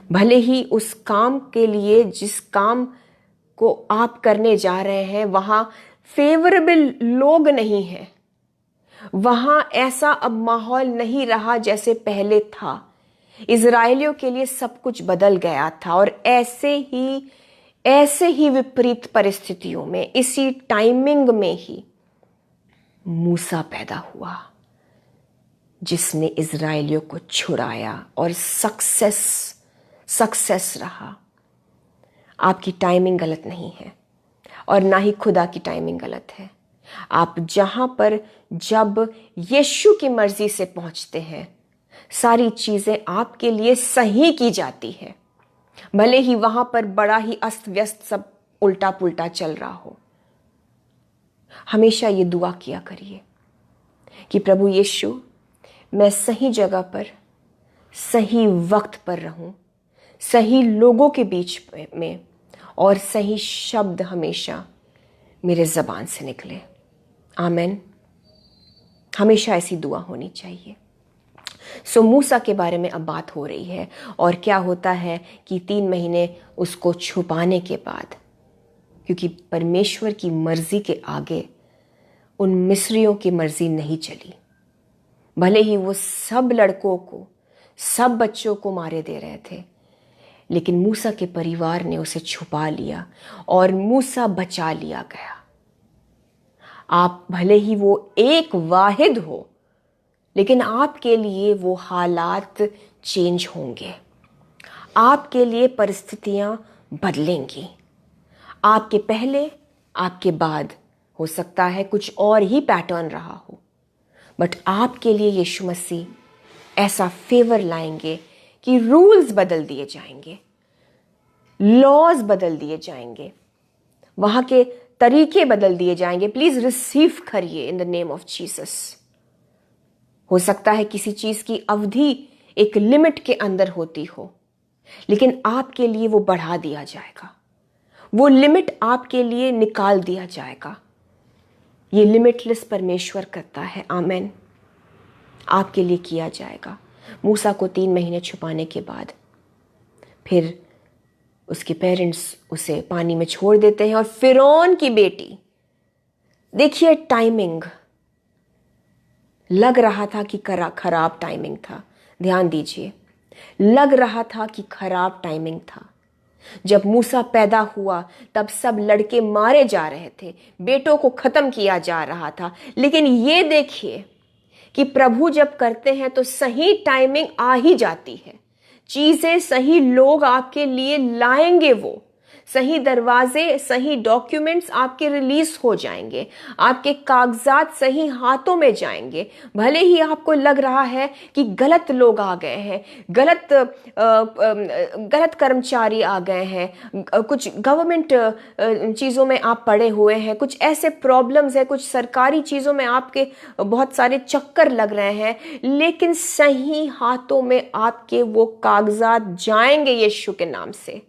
भले ही उस काम के लिए, जिस काम को आप करने जा रहे हैं, वहां फेवरेबल लोग नहीं हैं, वहां ऐसा अब माहौल नहीं रहा जैसे पहले था। इजराइलियों के लिए सब कुछ बदल गया था और ऐसे ही विपरीत परिस्थितियों में, इसी टाइमिंग में ही मूसा पैदा हुआ, जिसने इजराइलियों को छुड़ाया और सक्सेस रहा। आपकी टाइमिंग गलत नहीं है और ना ही खुदा की टाइमिंग गलत है। आप जहां पर जब यीशु की मर्जी से पहुंचते हैं, सारी चीजें आपके लिए सही की जाती है, भले ही वहां पर बड़ा ही अस्त व्यस्त सब उल्टा पुल्टा चल रहा हो। हमेशा ये दुआ किया करिए कि प्रभु यीशु, मैं सही जगह पर सही वक्त पर रहूं, सही लोगों के बीच में, और सही शब्द हमेशा मेरे ज़बान से निकले। आमीन। हमेशा ऐसी दुआ होनी चाहिए। सो मूसा के बारे में अब बात हो रही है, और क्या होता है कि 3 महीने उसको छुपाने के बाद, क्योंकि परमेश्वर की मर्जी के आगे उन मिस्रियों की मर्जी नहीं चली। भले ही वो सब लड़कों को, सब बच्चों को मारे दे रहे थे, लेकिन मूसा के परिवार ने उसे छुपा लिया और मूसा बचा लिया गया। आप भले ही वो एक वाहिद हो, लेकिन आपके लिए वो हालात चेंज होंगे, आपके लिए परिस्थितियां बदलेंगी। आपके पहले, आपके बाद हो सकता है कुछ और ही पैटर्न रहा हो, बट आपके लिए यीशु मसीह ऐसा फेवर लाएंगे कि रूल्स बदल दिए जाएंगे, लॉज बदल दिए जाएंगे, वहां के तरीके बदल दिए जाएंगे। प्लीज रिसीव करिए इन द नेम ऑफ जीसस। हो सकता है किसी चीज की अवधि एक लिमिट के अंदर होती हो, लेकिन आपके लिए वो बढ़ा दिया जाएगा, वो लिमिट आपके लिए निकाल दिया जाएगा। ये लिमिटलेस परमेश्वर करता है। आमेन। आपके लिए किया जाएगा। मूसा को 3 महीने छुपाने के बाद फिर उसके पेरेंट्स उसे पानी में छोड़ देते हैं, और फिरौन की बेटी, देखिए टाइमिंग, लग रहा था कि खराब टाइमिंग था। ध्यान दीजिए, लग रहा था कि खराब टाइमिंग था। जब मूसा पैदा हुआ तब सब लड़के मारे जा रहे थे, बेटों को खत्म किया जा रहा था। लेकिन ये देखिए कि प्रभु जब करते हैं तो सही टाइमिंग आ ही जाती है। चीजें, सही लोग आपके लिए लाएंगे, वो सही दरवाजे, सही डॉक्यूमेंट्स आपके रिलीज हो जाएंगे, आपके कागजात सही हाथों में जाएंगे। भले ही आपको लग रहा है कि गलत लोग आ गए हैं, गलत कर्मचारी आ गए हैं, कुछ गवर्नमेंट चीज़ों में आप पड़े हुए हैं, कुछ ऐसे प्रॉब्लम्स है, कुछ सरकारी चीज़ों में आपके बहुत सारे चक्कर लग रहे हैं, लेकिन सही हाथों में आपके वो कागजात जाएंगे यीशु के नाम से,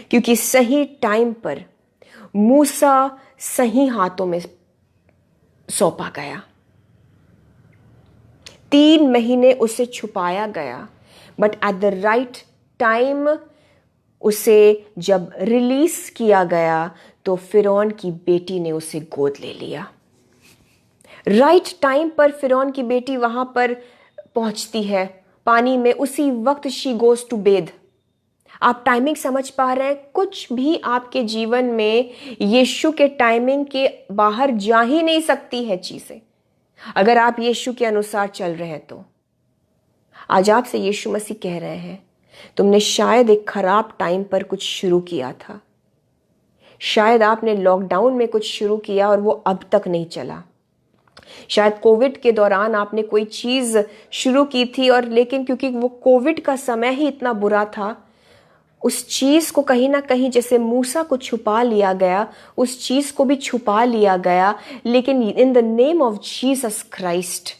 क्योंकि सही टाइम पर मूसा सही हाथों में सौंपा गया। 3 महीने उसे छुपाया गया, but at the right time उसे जब रिलीज किया गया तो फिरौन की बेटी ने उसे गोद ले लिया। राइट टाइम पर फिरौन की बेटी वहां पर पहुंचती है पानी में, उसी वक्त शी गोज टू बेद। आप टाइमिंग समझ पा रहे हैं? कुछ भी आपके जीवन में यीशु के टाइमिंग के बाहर जा ही नहीं सकती है चीजें, अगर आप यीशु के अनुसार चल रहे हैं तो। आज आपसे यीशु मसीह कह रहे हैं, तुमने शायद एक खराब टाइम पर कुछ शुरू किया था। शायद आपने लॉकडाउन में कुछ शुरू किया और वो अब तक नहीं चला। शायद कोविड के दौरान आपने कोई चीज शुरू की थी, और लेकिन क्योंकि वो कोविड का समय ही इतना बुरा था, उस चीज को कहीं ना कहीं जैसे मूसा को छुपा लिया गया, उस चीज को भी छुपा लिया गया। लेकिन इन the name of Jesus Christ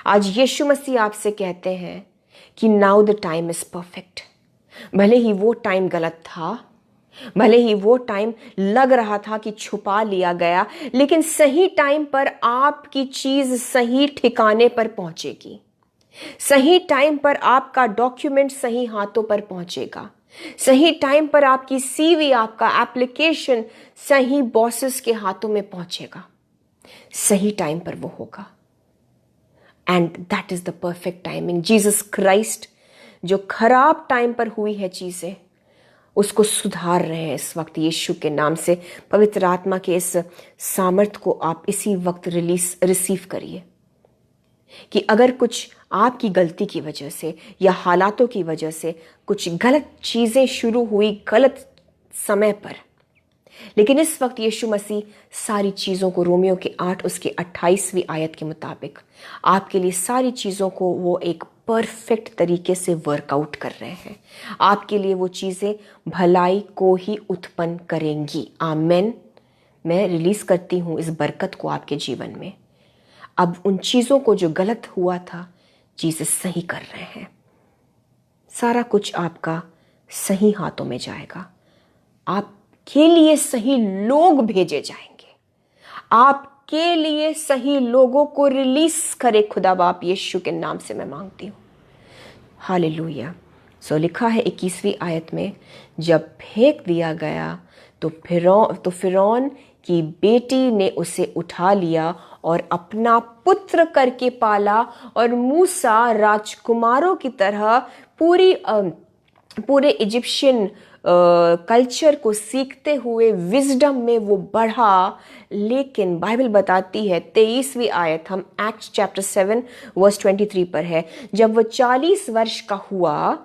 आज यीशु मसीह आपसे कहते हैं कि now the time is perfect. भले ही वो टाइम गलत था, भले ही वो टाइम लग रहा था कि छुपा लिया गया, लेकिन सही टाइम पर आपकी चीज सही ठिकाने पर पहुंचेगी। सही टाइम पर आपका डॉक्यूमेंट सही हाथों पर पहुंचेगा। सही टाइम पर आपकी सीवी, आपका एप्लीकेशन सही बॉसेस के हाथों में पहुंचेगा। सही टाइम पर वो होगा, and that is the perfect timing. Jesus Christ जो खराब टाइम पर हुई है चीजें, उसको सुधार रहे हैं इस वक्त यीशु के नाम से। पवित्र आत्मा के इस सामर्थ को आप इसी वक्त रिसीव करिए कि अगर कुछ आपकी गलती की वजह से या हालातों की वजह से कुछ गलत चीजें शुरू हुई गलत समय पर, लेकिन इस वक्त यीशु मसीह सारी चीजों को रोमियो के 8 उसके 28वीं आयत के मुताबिक आपके लिए सारी चीजों को वो एक परफेक्ट तरीके से वर्कआउट कर रहे हैं। आपके लिए वो चीजें भलाई को ही उत्पन्न करेंगी। आमेन। मैं रिलीज करती हूं इस बरकत को आपके जीवन में। अब उन चीजों को जो गलत हुआ था, जीसस सही कर रहे हैं। सारा कुछ आपका सही हाथों में जाएगा। आपके लिए सही लोग भेजे जाएंगे। आपके लिए सही लोगों को रिलीज करे खुदा बाप यीशु के नाम से मैं मांगती हूँ। हालेलुया। सो लिखा है 21वीं आयत में, जब फेंक दिया गया तो फिरौन की बेटी ने उसे उठा लिया और अपना पुत्र करके पाला, और मूसा राजकुमारों की तरह पूरे इजिप्शियन कल्चर को सीखते हुए विजडम में वो बढ़ा। लेकिन बाइबल बताती है 23वीं आयत, हम एक्ट्स चैप्टर 7 वर्स 23 पर है, जब वो 40 वर्ष का हुआ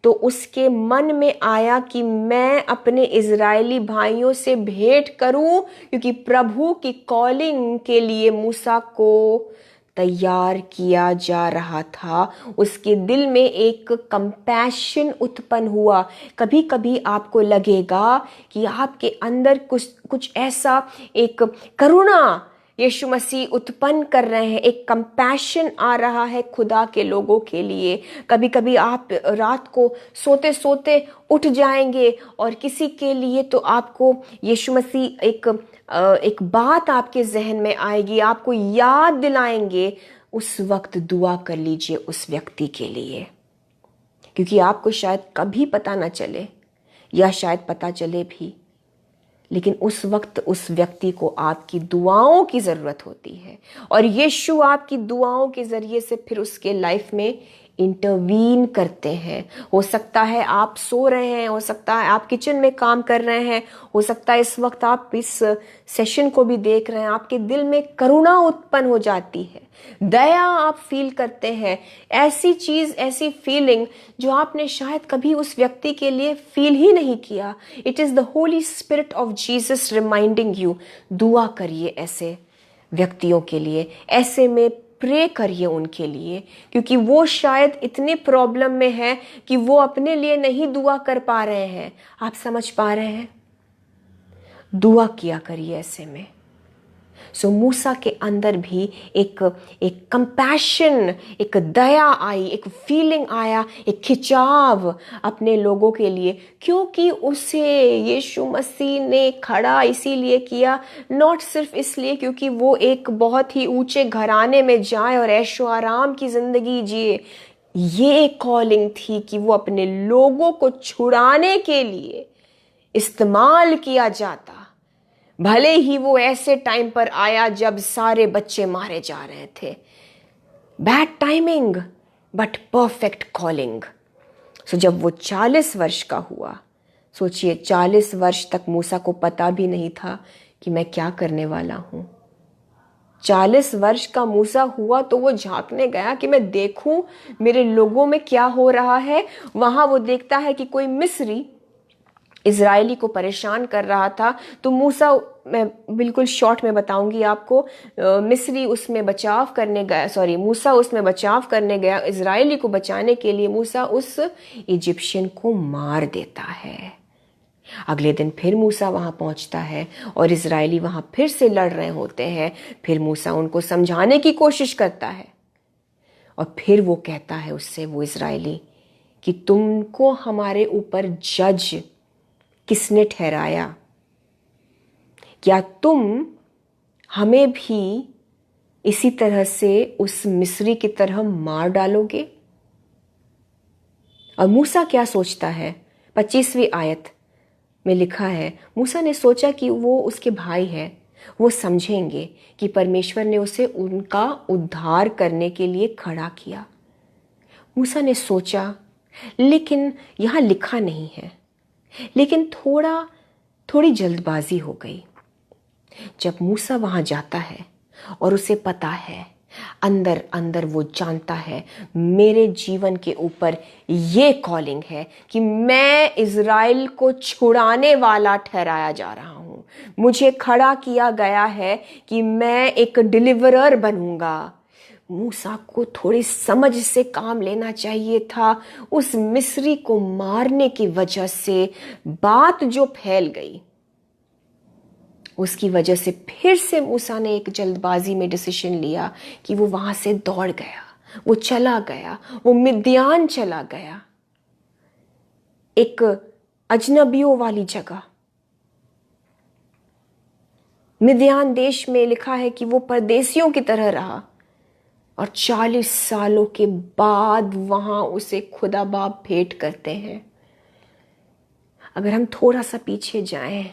तो उसके मन में आया कि मैं अपने इजरायली भाइयों से भेंट करूं, क्योंकि प्रभु की कॉलिंग के लिए मूसा को तैयार किया जा रहा था। उसके दिल में एक कंपैशन उत्पन्न हुआ। कभी कभी आपको लगेगा कि आपके अंदर कुछ ऐसा एक करुणा यीशु मसीह उत्पन्न कर रहे हैं, एक कंपैशन आ रहा है खुदा के लोगों के लिए। कभी कभी आप रात को सोते सोते उठ जाएंगे और किसी के लिए तो आपको यीशु मसीह एक बात आपके जहन में आएगी, आपको याद दिलाएंगे। उस वक्त दुआ कर लीजिए उस व्यक्ति के लिए, क्योंकि आपको शायद कभी पता ना चले या शायद पता चले भी, लेकिन उस वक्त उस व्यक्ति को आपकी दुआओं की ज़रूरत होती है, और यीशु आपकी दुआओं के ज़रिए से फिर उसके लाइफ में इंटरवीन करते हैं। हो सकता है आप सो रहे हैं, हो सकता है आप किचन में काम कर रहे हैं, हो सकता है इस वक्त आप इस सेशन को भी देख रहे हैं, आपके दिल में करुणा उत्पन्न हो जाती है, दया आप फील करते हैं, ऐसी चीज, ऐसी फीलिंग जो आपने शायद कभी उस व्यक्ति के लिए फील ही नहीं किया। It is the Holy Spirit of Jesus reminding you. दुआ करिए ऐसे व्यक्तियों के लिए, ऐसे में प्रे करिए उनके लिए, क्योंकि वो शायद इतने प्रॉब्लम में है कि वो अपने लिए नहीं दुआ कर पा रहे हैं। आप समझ पा रहे हैं? दुआ किया करिए ऐसे में। सो मूसा के अंदर भी एक कंपैशन, एक दया आई, एक फीलिंग आया, एक खिंचाव अपने लोगों के लिए, क्योंकि उसे यीशु मसीह ने खड़ा इसीलिए किया, नॉट सिर्फ इसलिए क्योंकि वो एक बहुत ही ऊंचे घराने में जाए और ऐशो आराम की जिंदगी जिए। ये कॉलिंग थी कि वो अपने लोगों को छुड़ाने के लिए इस्तेमाल किया जाता, भले ही वो ऐसे टाइम पर आया जब सारे बच्चे मारे जा रहे थे। Bad timing but perfect calling. So जब वो 40 वर्ष का हुआ, सोचिए 40 वर्ष तक मूसा को पता भी नहीं था कि मैं क्या करने वाला हूं। 40 वर्ष का मूसा हुआ तो वो झांकने गया कि मैं देखूं मेरे लोगों में क्या हो रहा है। वहां वो देखता है कि कोई मिस्री इजरायली को परेशान कर रहा था। तो मूसा, मैं बिल्कुल शॉर्ट में बताऊंगी आपको, मिस्री उसमें बचाव करने गया, सॉरी मूसा उसमें बचाव करने गया, इजरायली को बचाने के लिए मूसा उस इजिप्शियन को मार देता है। अगले दिन फिर मूसा वहां पहुंचता है और इजरायली वहां फिर से लड़ रहे होते हैं। फिर मूसा उनको समझाने की कोशिश करता है और फिर वो कहता है उससे, वो इजरायली, कि तुमको हमारे ऊपर जज किसने ठहराया? क्या तुम हमें भी इसी तरह से उस मिस्री की तरह मार डालोगे? और मूसा क्या सोचता है? 25वीं आयत में लिखा है, मूसा ने सोचा कि वो उसके भाई है, वो समझेंगे कि परमेश्वर ने उसे उनका उद्धार करने के लिए खड़ा किया। मूसा ने सोचा, लेकिन यहां लिखा नहीं है, लेकिन थोड़ी जल्दबाजी हो गई। जब मूसा वहां जाता है और उसे पता है, अंदर अंदर वो जानता है मेरे जीवन के ऊपर ये कॉलिंग है कि मैं इज़राइल को छुड़ाने वाला ठहराया जा रहा हूं। मुझे खड़ा किया गया है कि मैं एक डिलीवरर बनूंगा। मूसा को थोड़ी समझ से काम लेना चाहिए था। उस मिस्री को मारने की वजह से बात जो फैल गई, उसकी वजह से फिर से मूसा ने एक जल्दबाजी में डिसीजन लिया कि वो वहां से दौड़ गया, वो चला गया, वो मिद्यान चला गया, एक अजनबियों वाली जगह। मिद्यान देश में लिखा है कि वो परदेसियों की तरह रहा और 40 सालों के बाद वहां उसे खुदा बाप भेंट करते हैं। अगर हम थोड़ा सा पीछे जाएं,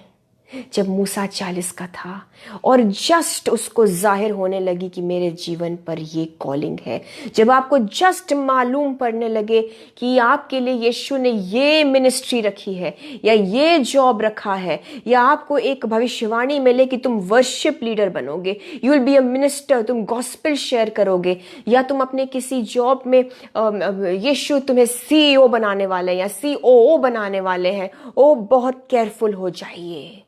जब मूसा 40 का था और जस्ट उसको जाहिर होने लगी कि मेरे जीवन पर ये कॉलिंग है, जब आपको जस्ट मालूम पड़ने लगे कि आपके लिए यीशु ने ये मिनिस्ट्री रखी है या ये जॉब रखा है, या आपको एक भविष्यवाणी मिले कि तुम वर्शिप लीडर बनोगे, you will be a minister, तुम गॉस्पेल शेयर करोगे, या तुम अपने किसी जॉब में यीशु तुम्हें CEO बनाने वाले हैं या COO बनाने वाले हैं, ओ बहुत केयरफुल हो जाइए।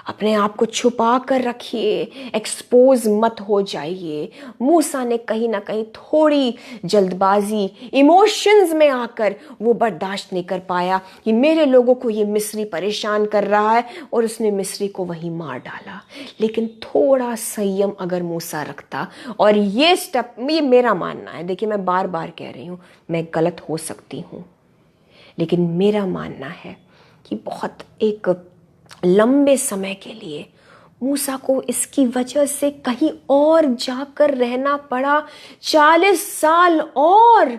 अपने आप को छुपा कर रखिए, एक्सपोज मत हो जाइए। मूसा ने कहीं ना कहीं थोड़ी जल्दबाजी, इमोशंस में आकर वो बर्दाश्त नहीं कर पाया कि मेरे लोगों को ये मिस्री परेशान कर रहा है, और उसने मिस्री को वहीं मार डाला। लेकिन थोड़ा संयम अगर मूसा रखता, और ये स्टेप, ये मेरा मानना है, देखिए मैं बार बार कह रही हूँ, मैं गलत हो सकती हूँ, लेकिन मेरा मानना है कि बहुत एक लंबे समय के लिए मूसा को इसकी वजह से कहीं और जाकर रहना पड़ा, 40 साल। और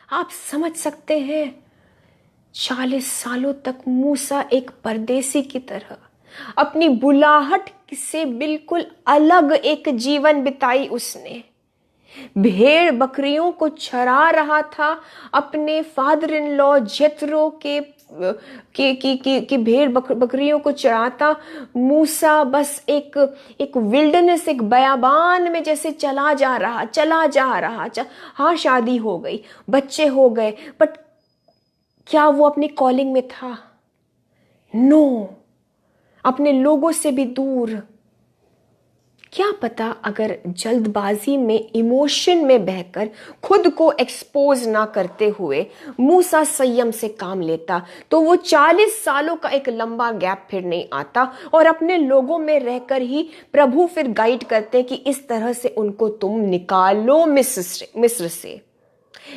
आप समझ सकते हैं, 40 सालों तक मूसा एक परदेसी की तरह अपनी बुलाहट से बिल्कुल अलग एक जीवन बिताई उसने। भेड़ बकरियों को चरा रहा था, अपने फादर इन लॉ जेथरो की भेड़ बकरियों को चराता मूसा बस एक विल्डरनेस, एक बयाबान में जैसे चला जा रहा। हाँ, शादी हो गई, बच्चे हो गए, बट क्या वो अपनी कॉलिंग में था? नो, अपने लोगों से भी दूर। क्या पता अगर जल्दबाजी में, इमोशन में बहकर खुद को एक्सपोज ना करते हुए मूसा संयम से काम लेता तो वो 40 सालों का एक लंबा गैप फिर नहीं आता और अपने लोगों में रहकर ही प्रभु फिर गाइड करते कि इस तरह से उनको तुम निकालो मिस्र से।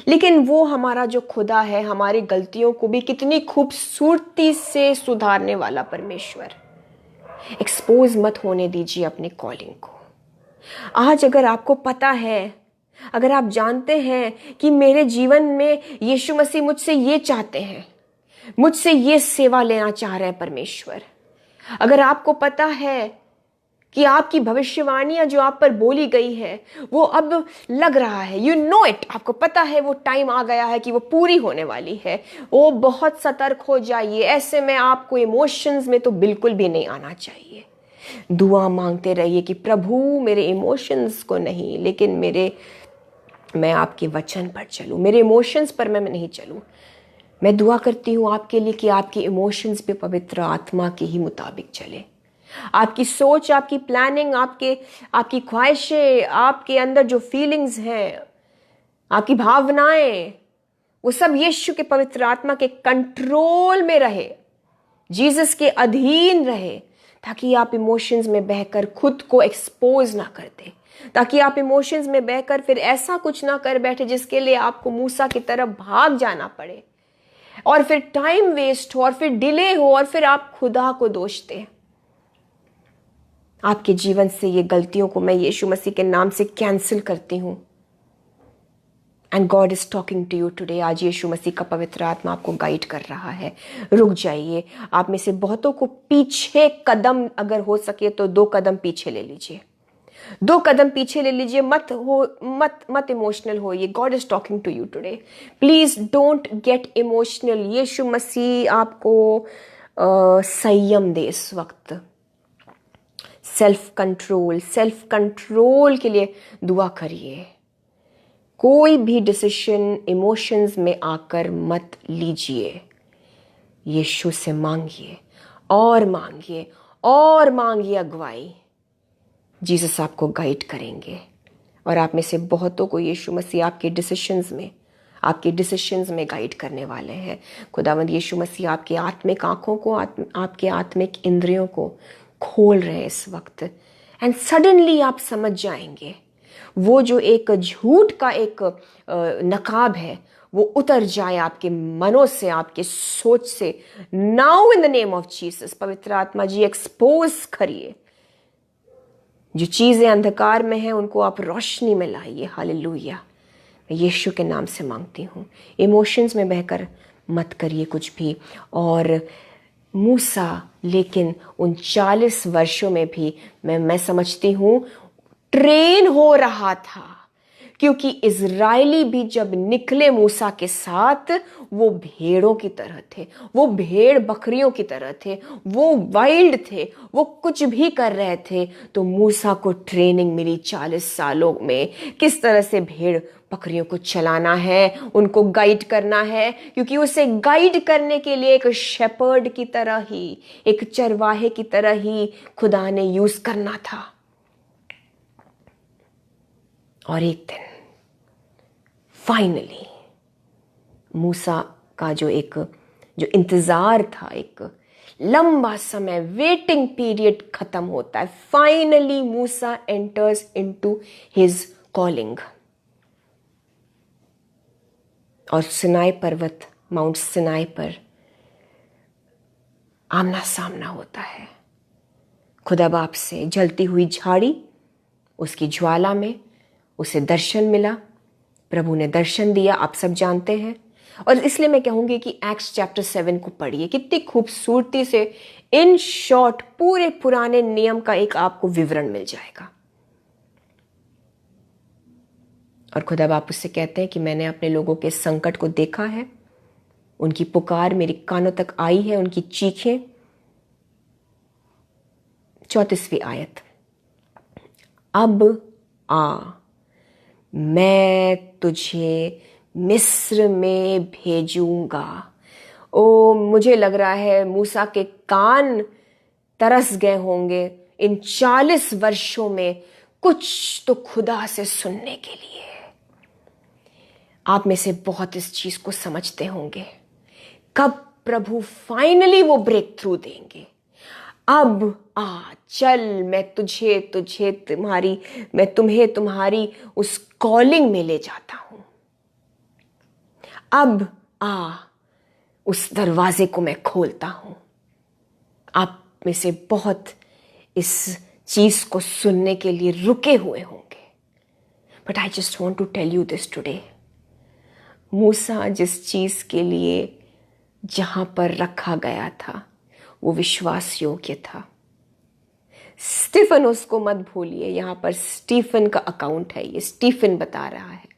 लेकिन वो हमारा जो खुदा है, हमारी गलतियों को भी कितनी खूबसूरती से सुधारने वाला परमेश्वर। एक्सपोज मत होने दीजिए अपने कॉलिंग को। आज अगर आपको पता है, अगर आप जानते हैं कि मेरे जीवन में यीशु मसीह मुझसे ये चाहते हैं, मुझसे ये सेवा लेना चाह रहे हैं परमेश्वर, अगर आपको पता है कि आपकी भविष्यवाणियां जो आप पर बोली गई है वो अब लग रहा है, यू नो इट, आपको पता है वो टाइम आ गया है कि वो पूरी होने वाली है, वो बहुत सतर्क हो जाइए। ऐसे में आपको इमोशंस में तो बिल्कुल भी नहीं आना चाहिए। दुआ मांगते रहिए कि प्रभु मेरे इमोशंस को नहीं, लेकिन मैं आपके वचन पर चलूं, मेरे इमोशंस पर मैं नहीं चलूं। मैं दुआ करती हूं आपके लिए कि आपके इमोशंस भी पवित्र आत्मा के ही मुताबिक चले। आपकी सोच, आपकी प्लानिंग, आपकी ख्वाहिशें, आपके अंदर जो फीलिंग्स हैं, आपकी भावनाएं, वो सब यीशु के पवित्र आत्मा के कंट्रोल में रहे, जीसस के अधीन रहे, ताकि आप इमोशंस में बहकर खुद को एक्सपोज ना कर दे, ताकि आप इमोशंस में बहकर फिर ऐसा कुछ ना कर बैठे जिसके लिए आपको मूसा की तरफ भाग जाना पड़े और फिर टाइम वेस्ट हो और फिर डिले हो और फिर आप खुदा को दोष दें। आपके जीवन से ये गलतियों को मैं यीशु मसीह के नाम से कैंसिल करती हूं। And God is talking to you today. आज यीशु मसीह का पवित्र आत्मा आपको गाइड कर रहा है। रुक जाइए। आप में से बहुतों को पीछे कदम अगर हो सके तो 2 कदम पीछे ले लीजिए, 2 कदम पीछे ले लीजिए। मत इमोशनल होइए। God is talking to you today. Please don't get emotional. Yeshu Masih आपको संयम दे इस वक्त। सेल्फ कंट्रोल के लिए दुआ करिए। कोई भी डिसीजन इमोशंस में आकर मत लीजिए। यीशु से मांगिए और मांगिए और मांगिए अगुवाई। जीसस आपको गाइड करेंगे और आप में से बहुतों को यीशु मसीह आपके डिसीजंस में गाइड करने वाले हैं। खुदावंद यीशु मसीह आपकी आत्मिक आंखों को, आपके आत्मिक इंद्रियों को खोल रहे हैं इस वक्त। एंड सडनली आप समझ जाएंगे वो जो एक झूठ का एक नकाब है वो उतर जाए आपके मनों से, आपके सोच से। Now in the name of Jesus, पवित्र आत्मा जी एक्सपोज करिए। जो चीजें अंधकार में हैं उनको आप रोशनी में लाइए। हालेलुया। मैं यीशु के नाम से मांगती हूँ। इमोशंस में बहकर मत करिए कुछ भी। और मूसा लेकिन उन 40 वर्षों में भी मैं समझती हूँ ट्रेन हो रहा था, क्योंकि इजरायली भी जब निकले मूसा के साथ वो भेड़ों की तरह थे, वो भेड़ बकरियों की तरह थे, वो वाइल्ड थे, वो कुछ भी कर रहे थे। तो मूसा को ट्रेनिंग मिली 40 सालों में किस तरह से भेड़ बकरियों को चलाना है, उनको गाइड करना है, क्योंकि उसे गाइड करने के लिए एक शेपर्ड की तरह ही, एक चरवाहे की तरह ही खुदा ने यूज करना था। और एक दिन फाइनली मूसा का जो इंतजार था, एक लंबा समय वेटिंग पीरियड खत्म होता है। फाइनली मूसा एंटर्स इनटू हिज कॉलिंग। और सिनाई पर्वत, माउंट सिनाई पर आमना सामना होता है खुदा बाप से। जलती हुई झाड़ी, उसकी ज्वाला में उसे दर्शन मिला। प्रभु ने दर्शन दिया, आप सब जानते हैं। और इसलिए मैं कहूंगी कि एक्ट्स चैप्टर 7 को पढ़िए। कितनी खूबसूरती से इन शॉर्ट पूरे पुराने नियम का एक आपको विवरण मिल जाएगा। और खुदा बाप उससे कहते हैं कि मैंने अपने लोगों के संकट को देखा है, उनकी पुकार मेरी कानों तक आई है, उनकी चीखें। 34वीं आयत, अब आ, मैं तुझे मिस्र में भेजूंगा। ओ, मुझे लग रहा है मूसा के कान तरस गए होंगे इन 40 वर्षों में कुछ तो खुदा से सुनने के लिए। आप में से बहुत इस चीज को समझते होंगे, कब प्रभु फाइनली वो ब्रेक थ्रू देंगे। अब आ चल, मैं तुम्हें तुम्हारी उस कॉलिंग में ले जाता हूं। अब आ, उस दरवाजे को मैं खोलता हूं। आप में से बहुत इस चीज को सुनने के लिए रुके हुए होंगे। But I just want to tell you this today, Musa जिस चीज के लिए जहां पर रखा गया था वो विश्वास योग्य था। स्टीफन उसको मत भूलिए, यहां पर स्टीफन का अकाउंट है, ये स्टीफन बता रहा है।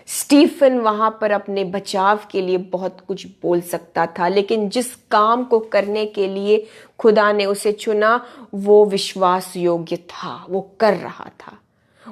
स्टीफन वहां पर अपने बचाव के लिए बहुत कुछ बोल सकता था, लेकिन जिस काम को करने के लिए खुदा ने उसे चुना वो विश्वास योग्य था, वो कर रहा था।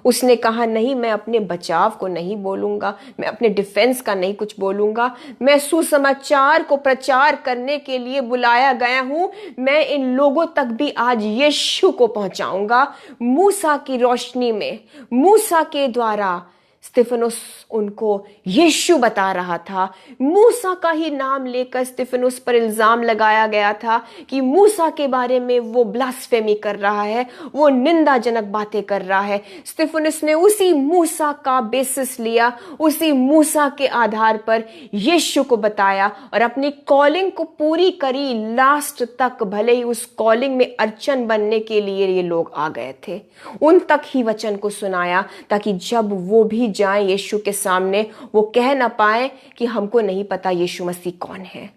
उसने कहा नहीं, मैं अपने बचाव को नहीं बोलूंगा, मैं अपने डिफेंस का नहीं कुछ बोलूंगा, मैं सुसमाचार को प्रचार करने के लिए बुलाया गया हूं। मैं इन लोगों तक भी आज यीशु को पहुंचाऊंगा। मूसा की रोशनी में, मूसा के द्वारा स्तिफनुस उनको यीशु बता रहा था। मूसा का ही नाम लेकर स्तिफनुस पर इल्जाम लगाया गया था कि मूसा के बारे में वो ब्लास्फेमी कर रहा है, वो निंदाजनक बातें कर रहा है। स्तिफनुस ने उसी मूसा का बेसिस लिया, उसी मूसा के आधार पर यीशु को बताया और अपनी कॉलिंग को पूरी करी लास्ट तक। भले ही उस कॉलिंग में अर्चन बनने के लिए ये लोग आ गए थे, उन तक ही वचन को सुनाया ताकि जब वो भी जाएं यीशु के सामने वो कह ना पाए कि हमको नहीं पता यीशु मसीह कौन है।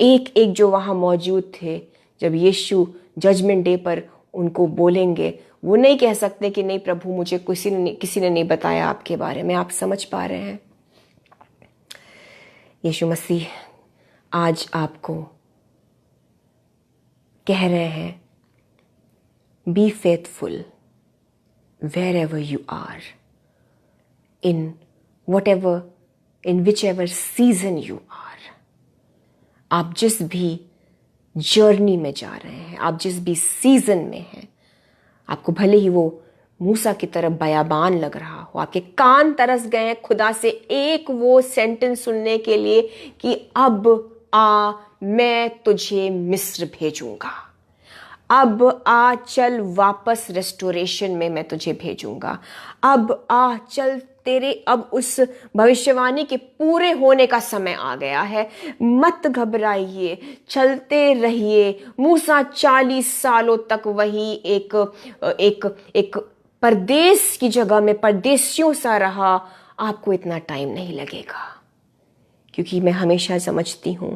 एक एक जो वहां मौजूद थे, जब यीशु जजमेंट डे पर उनको बोलेंगे, वो नहीं कह सकते कि नहीं प्रभु मुझे किसी ने नहीं बताया आपके बारे में। आप समझ पा रहे हैं? यीशु मसीह आज आपको कह रहे हैं, be faithful wherever you are, in whichever season you are। आप जिस भी जर्नी में जा रहे हैं, आप जिस भी सीजन में हैं, आपको भले ही वो मूसा की तरफ बयाबान लग रहा हो, आपके कान तरस गए हैं खुदा से एक वो सेंटेंस सुनने के लिए कि अब आ, मैं तुझे मिस्र भेजूंगा, अब आ चल वापस रेस्टोरेशन में मैं तुझे भेजूंगा, अब आ चल तेरे अब उस भविष्यवाणी के पूरे होने का समय आ गया है, मत घबराइए, चलते रहिए। मूसा 40 सालों तक वही एक परदेश की जगह में परदेशियों सा रहा। आपको इतना टाइम नहीं लगेगा, क्योंकि मैं हमेशा समझती हूं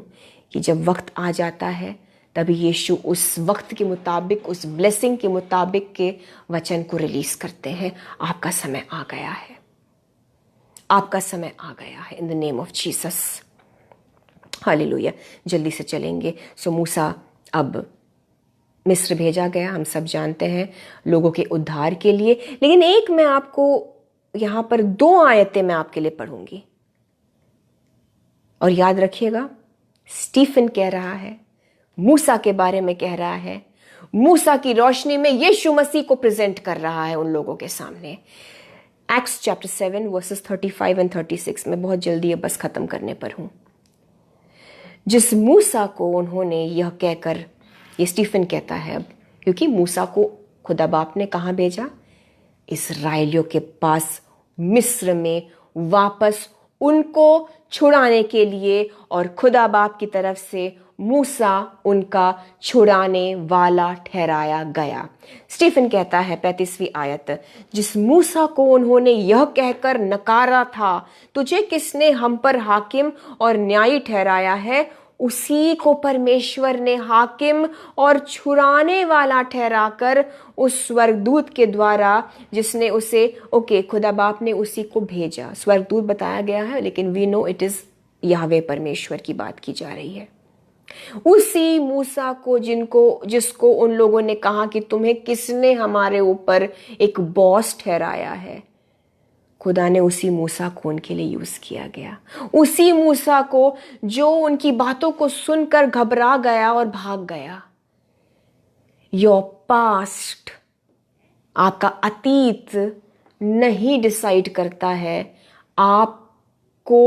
कि जब वक्त आ जाता है तभी यीशु उस वक्त के मुताबिक, उस ब्लेसिंग के मुताबिक के वचन को रिलीज करते हैं। आपका समय आ गया है, आपका समय आ गया है, in the name of Jesus, hallelujah. जल्दी से चलेंगे। सो मूसा अब मिस्र भेजा गया, हम सब जानते हैं, लोगों के उद्धार के लिए। लेकिन एक मैं आपको यहां पर 2 आयतें मैं आपके लिए पढ़ूंगी, और याद रखिएगा, स्टीफन कह रहा है, मूसा के बारे में कह रहा है, मूसा की रोशनी में यीशु मसीह को प्रेजेंट कर रहा है उन लोगों के सामने। एक्ट्स चैप्टर 7 वर्सेस 35 एंड 36 में बहुत जल्दी ये बस खत्म करने पर हूं। जिस मूसा को उन्होंने यह कहकर, ये स्टीफन कहता है अब, क्योंकि मूसा को खुदा बाप ने कहां भेजा? इस्राएलियों के पास, मिस्र में वापस उनको छुड़ाने के लिए, और खुदा बाप की तरफ से मूसा उनका छुड़ाने वाला ठहराया गया। स्टीफन कहता है 35वीं आयत, जिस मूसा को उन्होंने यह कहकर नकारा था, तुझे किसने हम पर हाकिम और न्यायी ठहराया है, उसी को परमेश्वर ने हाकिम और छुड़ाने वाला ठहराकर उस स्वर्गदूत के द्वारा, जिसने उसे, खुदा बाप ने उसी को भेजा। स्वर्गदूत बताया गया है, लेकिन we know it is Yahweh परमेश्वर की बात की जा रही है। उसी मूसा को जिसको उन लोगों ने कहा कि तुम्हें किसने हमारे ऊपर एक बॉस ठहराया है, खुदा ने उसी मूसा को उनके लिए यूज किया गया। उसी मूसा को जो उनकी बातों को सुनकर घबरा गया और भाग गया। योर पास्ट, आपका अतीत नहीं डिसाइड करता है आपको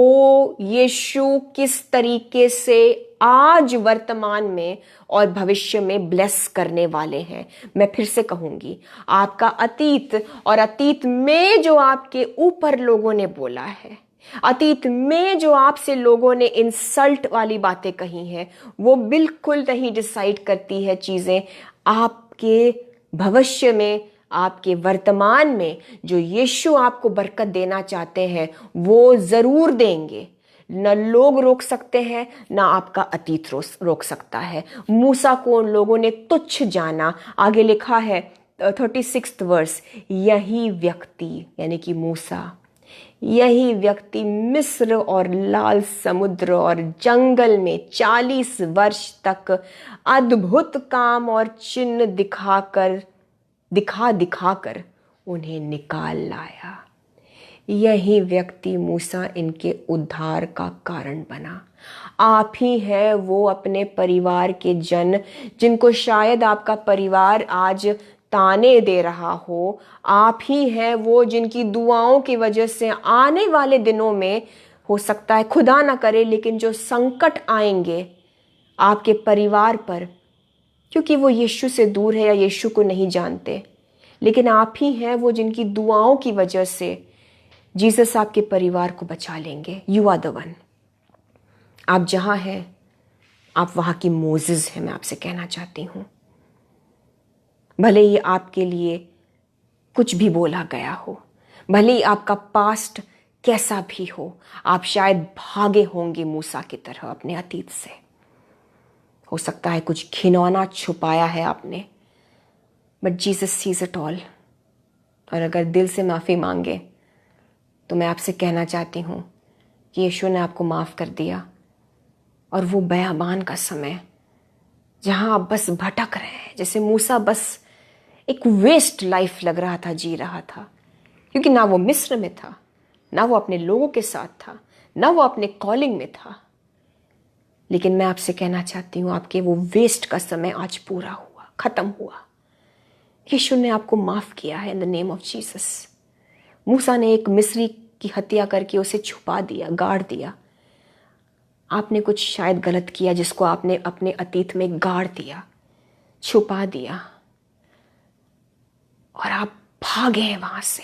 यीशु किस तरीके से आज वर्तमान में और भविष्य में ब्लेस करने वाले हैं। मैं फिर से कहूंगी, आपका अतीत और अतीत में जो आपके ऊपर लोगों ने बोला है, अतीत में जो आपसे लोगों ने इंसल्ट वाली बातें कही हैं, वो बिल्कुल नहीं डिसाइड करती है चीजें आपके भविष्य में। आपके वर्तमान में जो यीशु आपको बरकत देना चाहते हैं वो जरूर देंगे। न लोग रोक सकते हैं, न आपका अतीत रोक सकता है। मूसा को उन लोगों ने तुच्छ जाना। आगे लिखा है 36 वर्ष, यही व्यक्ति यानी कि मूसा, यही व्यक्ति मिस्र और लाल समुद्र और जंगल में 40 वर्ष तक अद्भुत काम और चिन्ह दिखा दिखाकर उन्हें निकाल लाया। यही व्यक्ति मूसा इनके उद्धार का कारण बना। आप ही हैं वो अपने परिवार के जन जिनको शायद आपका परिवार आज ताने दे रहा हो। आप ही हैं वो जिनकी दुआओं की वजह से आने वाले दिनों में हो सकता है, खुदा ना करे, लेकिन जो संकट आएंगे आपके परिवार पर, क्योंकि वो यीशु से दूर है या यीशु को नहीं जानते, लेकिन आप ही हैं वो जिनकी दुआओं की वजह से जीसस आपके परिवार को बचा लेंगे। You are the one. आप जहां हैं, आप वहां की मोजेस हैं। मैं आपसे कहना चाहती हूं, भले ही आपके लिए कुछ भी बोला गया हो, भले ही आपका पास्ट कैसा भी हो, आप शायद भागे होंगे मूसा की तरह अपने अतीत से। हो सकता है कुछ घिनौना छुपाया है आपने, but Jesus sees it all. और अगर दिल से माफ़ी मांगे तो मैं आपसे कहना चाहती हूँ कि यीशु ने आपको माफ़ कर दिया। और वो बयाबान का समय जहाँ आप बस भटक रहे हैं, जैसे मूसा बस एक वेस्ट लाइफ लग रहा था, जी रहा था, क्योंकि ना वो मिस्र में था, ना वो अपने लोगों के साथ था, ना वो अपने कॉलिंग में था। लेकिन मैं आपसे कहना चाहती हूँ, आपके वो वेस्ट का समय आज पूरा हुआ, खत्म हुआ। यीशु ने आपको माफ किया है in the name of Jesus. Musa ने एक मिस्री की हत्या करके उसे छुपा दिया, गाड़ दिया। आपने कुछ शायद गलत किया जिसको आपने अपने अतीत में गाड़ दिया, छुपा दिया, और आप भागे हैं वहां से।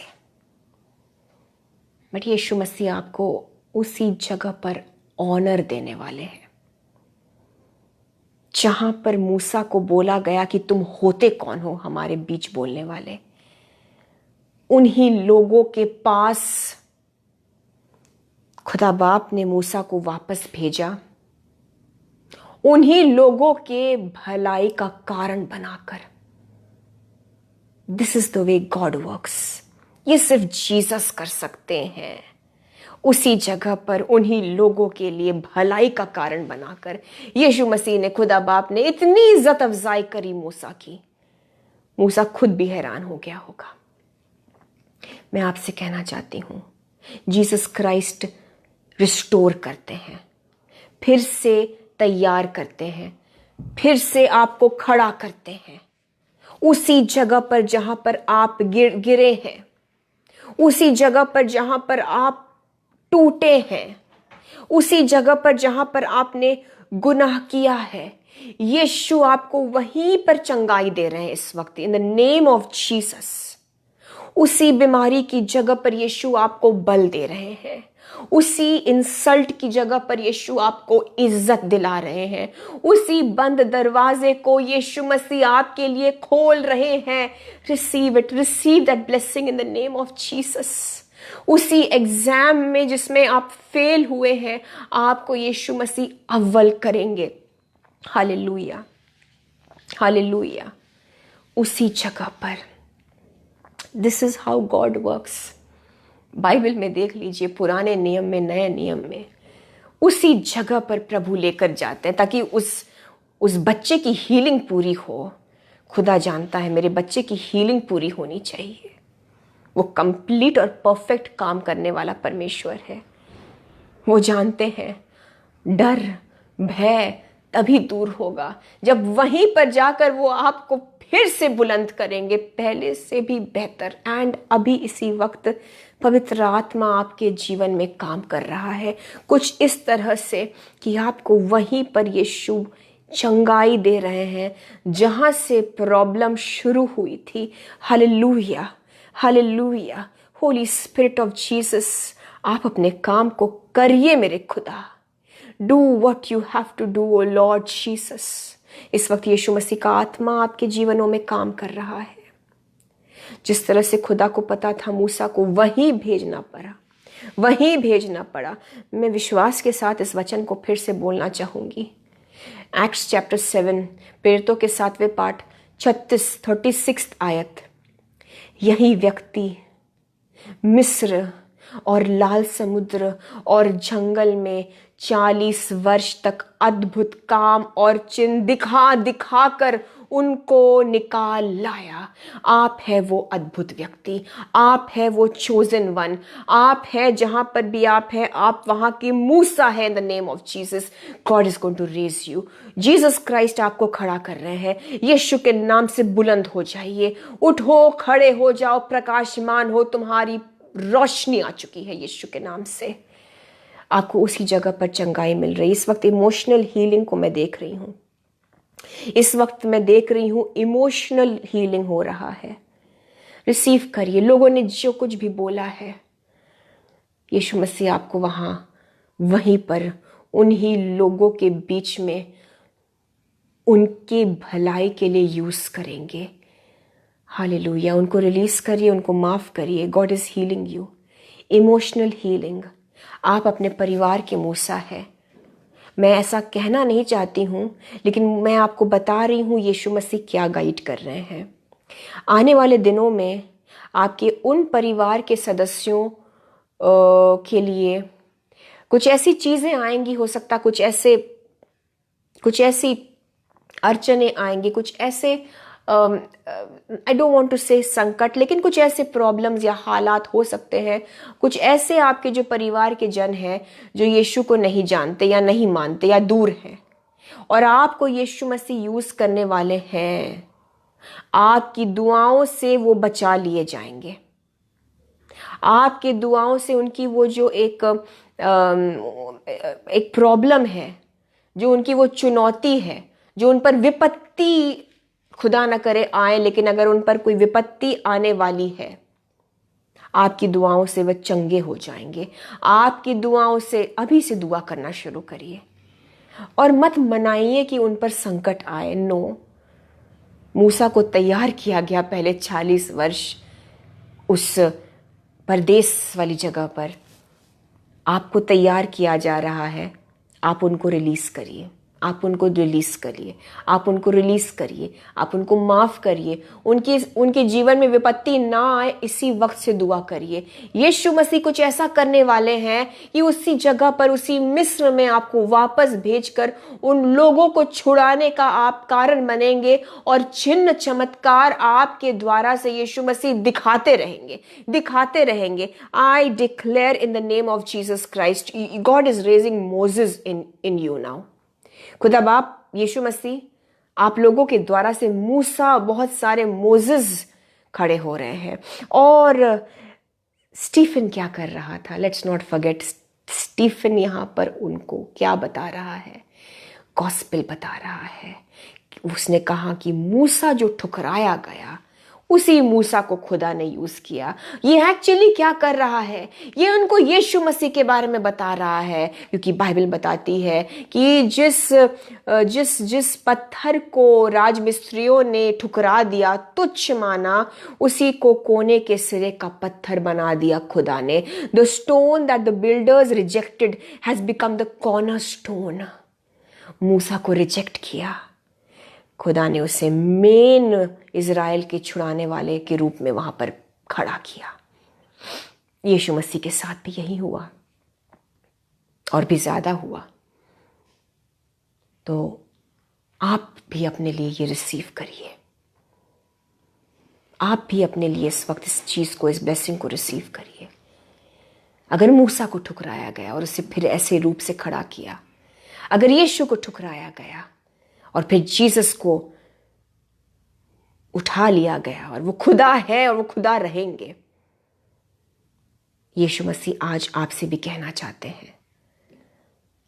बट यीशु मसीह आपको उसी जगह पर ऑनर देने वाले हैं जहां पर मूसा को बोला गया कि तुम होते कौन हो हमारे बीच बोलने वाले। उन्हीं लोगों के पास खुदा बाप ने मूसा को वापस भेजा, उन्हीं लोगों के भलाई का कारण बनाकर। This is the way God works. ये सिर्फ जीसस कर सकते हैं। उसी जगह पर उन्हीं लोगों के लिए भलाई का कारण बनाकर यीशु मसीह ने, खुदा बाप ने इतनी इज्जत अफजाई करी मूसा की, मूसा खुद भी हैरान हो गया होगा। मैं आपसे कहना चाहती हूं, जीसस क्राइस्ट रिस्टोर करते हैं, फिर से तैयार करते हैं, फिर से आपको खड़ा करते हैं उसी जगह पर जहां पर आप गिरे हैं, उसी जगह पर जहां पर आप टूटे हैं, उसी जगह पर जहां पर आपने गुनाह किया है। यीशु आपको वहीं पर चंगाई दे रहे हैं इस वक्त इन द नेम ऑफ जीसस। उसी बीमारी की जगह पर यीशु आपको बल दे रहे हैं, उसी इंसल्ट की जगह पर यीशु आपको इज्जत दिला रहे हैं, उसी बंद दरवाजे को यीशु मसीह आपके लिए खोल रहे हैं। Receive it, receive that blessing in the name of Jesus. उसी एग्जाम में जिसमें आप फेल हुए हैं, आपको यीशु मसीह अव्वल करेंगे। Hallelujah, hallelujah. उसी जगह पर this is how God works. Bible में देख लीजिए, पुराने नियम में, नए नियम में, उसी जगह पर प्रभु लेकर जाते हैं ताकि उस बच्चे की हीलिंग पूरी हो। खुदा जानता है मेरे बच्चे की हीलिंग पूरी होनी चाहिए। वो कंप्लीट और परफेक्ट काम करने वाला परमेश्वर है। वो जानते हैं डर, भय तभी दूर होगा जब वहीं पर जाकर वो आपको फिर से बुलंद करेंगे, पहले से भी बेहतर। एंड अभी इसी वक्त पवित्र आत्मा आपके जीवन में काम कर रहा है कुछ इस तरह से कि आपको वहीं पर यीशु चंगाई दे रहे हैं जहां से प्रॉब्लम शुरू हुई थी। Hallelujah, hallelujah. Holy Spirit of Jesus, आप अपने काम को करिए मेरे खुदा। Do what you have to do O Lord Jesus. इस वक्त यीशु मसीह का आत्मा आपके जीवनों में काम कर रहा है। जिस तरह से खुदा को पता था मूसा को वहीं भेजना पड़ा, वहीं भेजना पड़ा। मैं विश्वास के साथ इस वचन को फिर से बोलना चाहूंगी। एक्ट्स चैप्टर 7 प्रेरितों के 7वें पाठ 36 आयत। यही व्यक्ति मिस्र और लाल समुद्र और जंगल में 40 वर्ष तक अद्भुत काम और चिन्ह दिखा दिखा कर उनको निकाल लाया। आप है वो अद्भुत व्यक्ति, आप है वो चोजन वन, आप है जहां पर भी आप है, आप वहां की मूसा है। In the name of Jesus, God is going to raise you. Jesus Christ आपको खड़ा कर रहे हैं। यीशु के नाम से बुलंद हो जाइए, उठो, खड़े हो जाओ, प्रकाशमान हो, तुम्हारी रोशनी आ चुकी है यीशु के नाम से। आपको उसी जगह पर चंगाई मिल रही। इस वक्त इमोशनल हीलिंग को मैं देख रही हूं, इस वक्त मैं देख रही हूं इमोशनल हीलिंग हो रहा है। रिसीव करिए। लोगों ने जो कुछ भी बोला है, यीशु मसीह आपको वहीं पर उन्हीं लोगों के बीच में उनके भलाई के लिए यूज करेंगे। हालेलुया। उनको रिलीज करिए, उनको माफ करिए। God is healing you. Emotional healing. आप अपने परिवार के मूसा है। मैं ऐसा कहना नहीं चाहती हूं, लेकिन मैं आपको बता रही हूं यीशु मसीह क्या गाइड कर रहे हैं। आने वाले दिनों में आपके उन परिवार के सदस्यों के लिए कुछ ऐसी चीजें आएंगी, हो सकता कुछ ऐसी अड़चने आएंगी, कुछ ऐसे आई डोंट वांट टू से संकट, लेकिन कुछ ऐसे प्रॉब्लम्स या हालात हो सकते हैं। कुछ ऐसे आपके जो परिवार के जन हैं जो यीशु को नहीं जानते या नहीं मानते या दूर हैं, और आपको यीशु मसीह यूज करने वाले हैं। आपकी दुआओं से वो बचा लिए जाएंगे। आपकी दुआओं से उनकी वो जो एक प्रॉब्लम है, जो उनकी वो चुनौती है, जो उन पर विपत्ति खुदा न करे आए, लेकिन अगर उन पर कोई विपत्ति आने वाली है, आपकी दुआओं से वह चंगे हो जाएंगे। आपकी दुआओं से अभी से दुआ करना शुरू करिए और मत मनाइए कि उन पर संकट आए। नो, मूसा को तैयार किया गया पहले 40 वर्ष उस परदेश वाली जगह पर। आपको तैयार किया जा रहा है। आप उनको रिलीज करिए, आप उनको रिलीज करिए, आप उनको रिलीज करिए, आप उनको माफ करिए। उनके जीवन में विपत्ति ना आए, इसी वक्त से दुआ करिए। यीशु मसीह कुछ ऐसा करने वाले हैं कि उसी जगह पर, उसी मिस्र में आपको वापस भेजकर उन लोगों को छुड़ाने का आप कारण बनेंगे, और चिन्ह चमत्कार आपके द्वारा से यीशु मसीह दिखाते रहेंगे। I declare in the name of Jesus Christ, God is raising Moses in you now. खुदा बाप यीशु मसीह, आप लोगों के द्वारा से मूसा, बहुत सारे मोसेस खड़े हो रहे हैं। और स्टीफन क्या कर रहा था? लेट्स नॉट फॉरगेट, स्टीफन यहां पर उनको क्या बता रहा है? गॉस्पेल बता रहा है। उसने कहा कि मूसा जो ठुकराया गया, उसी मूसा को खुदा ने यूज किया। ये एक्चुअली क्या कर रहा है? ये उनको यीशु मसीह के बारे में बता रहा है, क्योंकि बाइबल बताती है कि जिस पत्थर को राजमिस्त्रियों ने ठुकरा दिया, तुच्छ माना, उसी को कोने के सिरे का पत्थर बना दिया खुदा ने। The stone that the builders rejected has become the corner stone. Musa को रिजेक्ट किया, खुदा ने उसे मेन इजराइल के छुड़ाने वाले के रूप में वहां पर खड़ा किया। यीशु मसीह के साथ भी यही हुआ और भी ज्यादा हुआ। तो आप भी अपने लिए ये रिसीव करिए। आप भी अपने लिए इस वक्त इस चीज को, इस ब्लेसिंग को रिसीव करिए। अगर मूसा को ठुकराया गया और उसे फिर ऐसे रूप से खड़ा किया, अगर यीशु को ठुकराया गया और फिर जीसस को उठा लिया गया और वो खुदा है और वो खुदा रहेंगे। यीशु मसीह आज आपसे भी कहना चाहते हैं,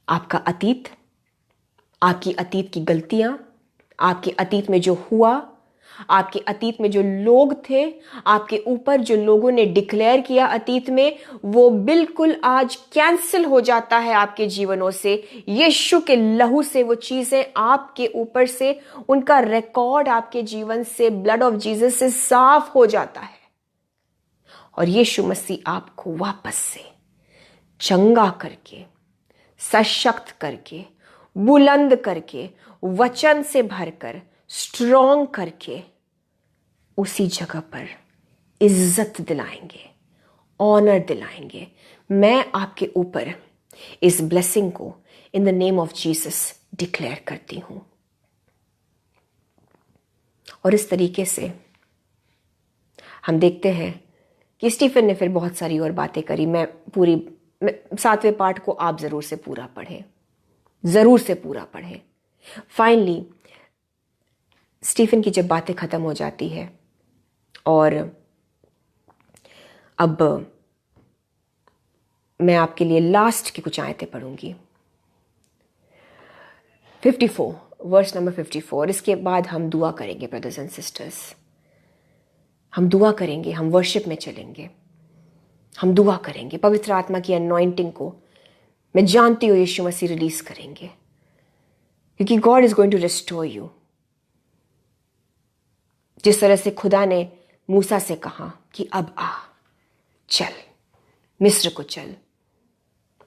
आपका अतीत, आपकी अतीत की गलतियां, आपके अतीत में जो हुआ, आपके अतीत में जो लोग थे, आपके ऊपर जो लोगों ने डिक्लेयर किया अतीत में, वो बिल्कुल आज कैंसिल हो जाता है आपके जीवनों से। यीशु के लहू से वो चीजें आपके ऊपर से, उनका रिकॉर्ड आपके जीवन से, ब्लड ऑफ जीसस से साफ हो जाता है। और यीशु मसीह आपको वापस से चंगा करके, सशक्त करके, बुलंद करके, वचन से भरकर, स्ट्रॉन्ग करके उसी जगह पर इज्जत दिलाएंगे, ऑनर दिलाएंगे। मैं आपके ऊपर इस ब्लेसिंग को इन the name of Jesus declare करती हूं। और इस तरीके से हम देखते हैं कि स्टीफन ने फिर बहुत सारी और बातें करी। मैं 7वें पार्ट को आप जरूर से पूरा पढ़ें, जरूर से पूरा पढ़ें। फाइनली स्टीफन की जब बातें खत्म हो जाती है और अब मैं आपके लिए लास्ट की कुछ आयतें पढ़ूंगी। 54 वर्स नंबर 54। इसके बाद हम दुआ करेंगे ब्रदर्स एंड सिस्टर्स, हम दुआ करेंगे, हम वर्शिप में चलेंगे, हम दुआ करेंगे। पवित्र आत्मा की अनॉइंटिंग को मैं जानती हूँ यीशु मसीह रिलीज करेंगे, क्योंकि God is going to restore you. जिस तरह से खुदा ने मूसा से कहा कि अब आ, चल, मिस्र को चल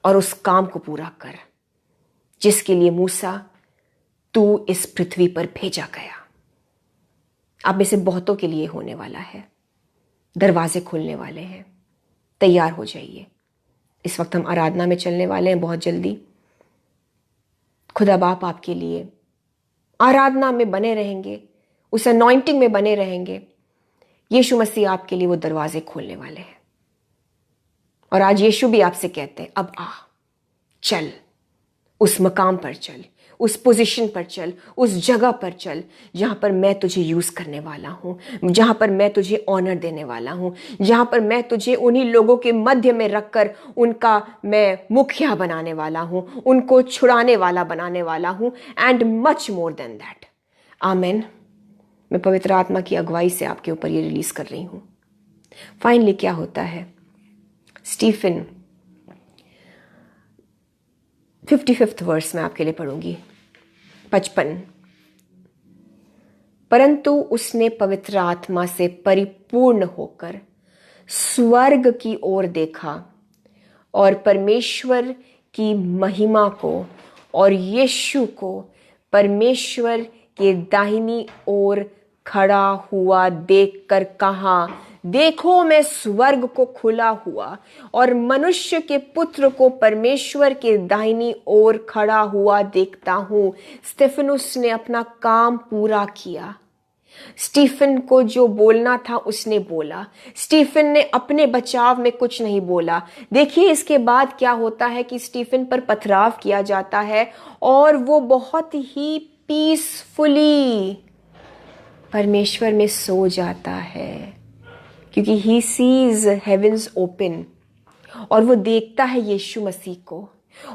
और उस काम को पूरा कर जिसके लिए मूसा तू इस पृथ्वी पर भेजा गया। अब में से बहुतों के लिए होने वाला है, दरवाजे खुलने वाले हैं, तैयार हो जाइए। इस वक्त हम आराधना में चलने वाले हैं बहुत जल्दी। खुदा बाप आपके लिए आराधना में बने रहेंगे, उस अनॉइंटिंग में बने रहेंगे। यीशु मसीह आपके लिए वो दरवाजे खोलने वाले हैं। और आज यीशु भी आपसे कहते हैं, अब आ, चल, उस मकाम पर चल, उस पोजीशन पर चल, उस जगह पर चल जहां पर मैं तुझे यूज करने वाला हूं, जहां पर मैं तुझे ऑनर देने वाला हूं, जहां पर मैं तुझे उन्हीं लोगों के मध्य में रखकर उनका मैं मुखिया बनाने वाला हूं, उनको छुड़ाने वाला बनाने वाला हूं, and much more than that. Amen. मैं पवित्र आत्मा की अगुवाई से आपके ऊपर ये रिलीज कर रही हूं। फाइनली क्या होता है, स्टीफन 55th वर्स में आपके लिए पढ़ूंगी, 55। परंतु उसने पवित्र आत्मा से परिपूर्ण होकर स्वर्ग की ओर देखा और परमेश्वर की महिमा को और यीशु को परमेश्वर के दाहिनी ओर खड़ा हुआ देखकर कहा, देखो मैं स्वर्ग को खुला हुआ और मनुष्य के पुत्र को परमेश्वर के दाहिनी ओर खड़ा हुआ देखता हूं। स्तिफनुस ने अपना काम पूरा किया। स्टीफन को जो बोलना था उसने बोला। स्टीफन ने अपने बचाव में कुछ नहीं बोला। देखिए इसके बाद क्या होता है कि स्टीफन पर पथराव किया जाता है और वो बहुत ही पीसफुली परमेश्वर में सो जाता है, क्योंकि ही सीज हेवेंस ओपन और वो देखता है यीशु मसीह को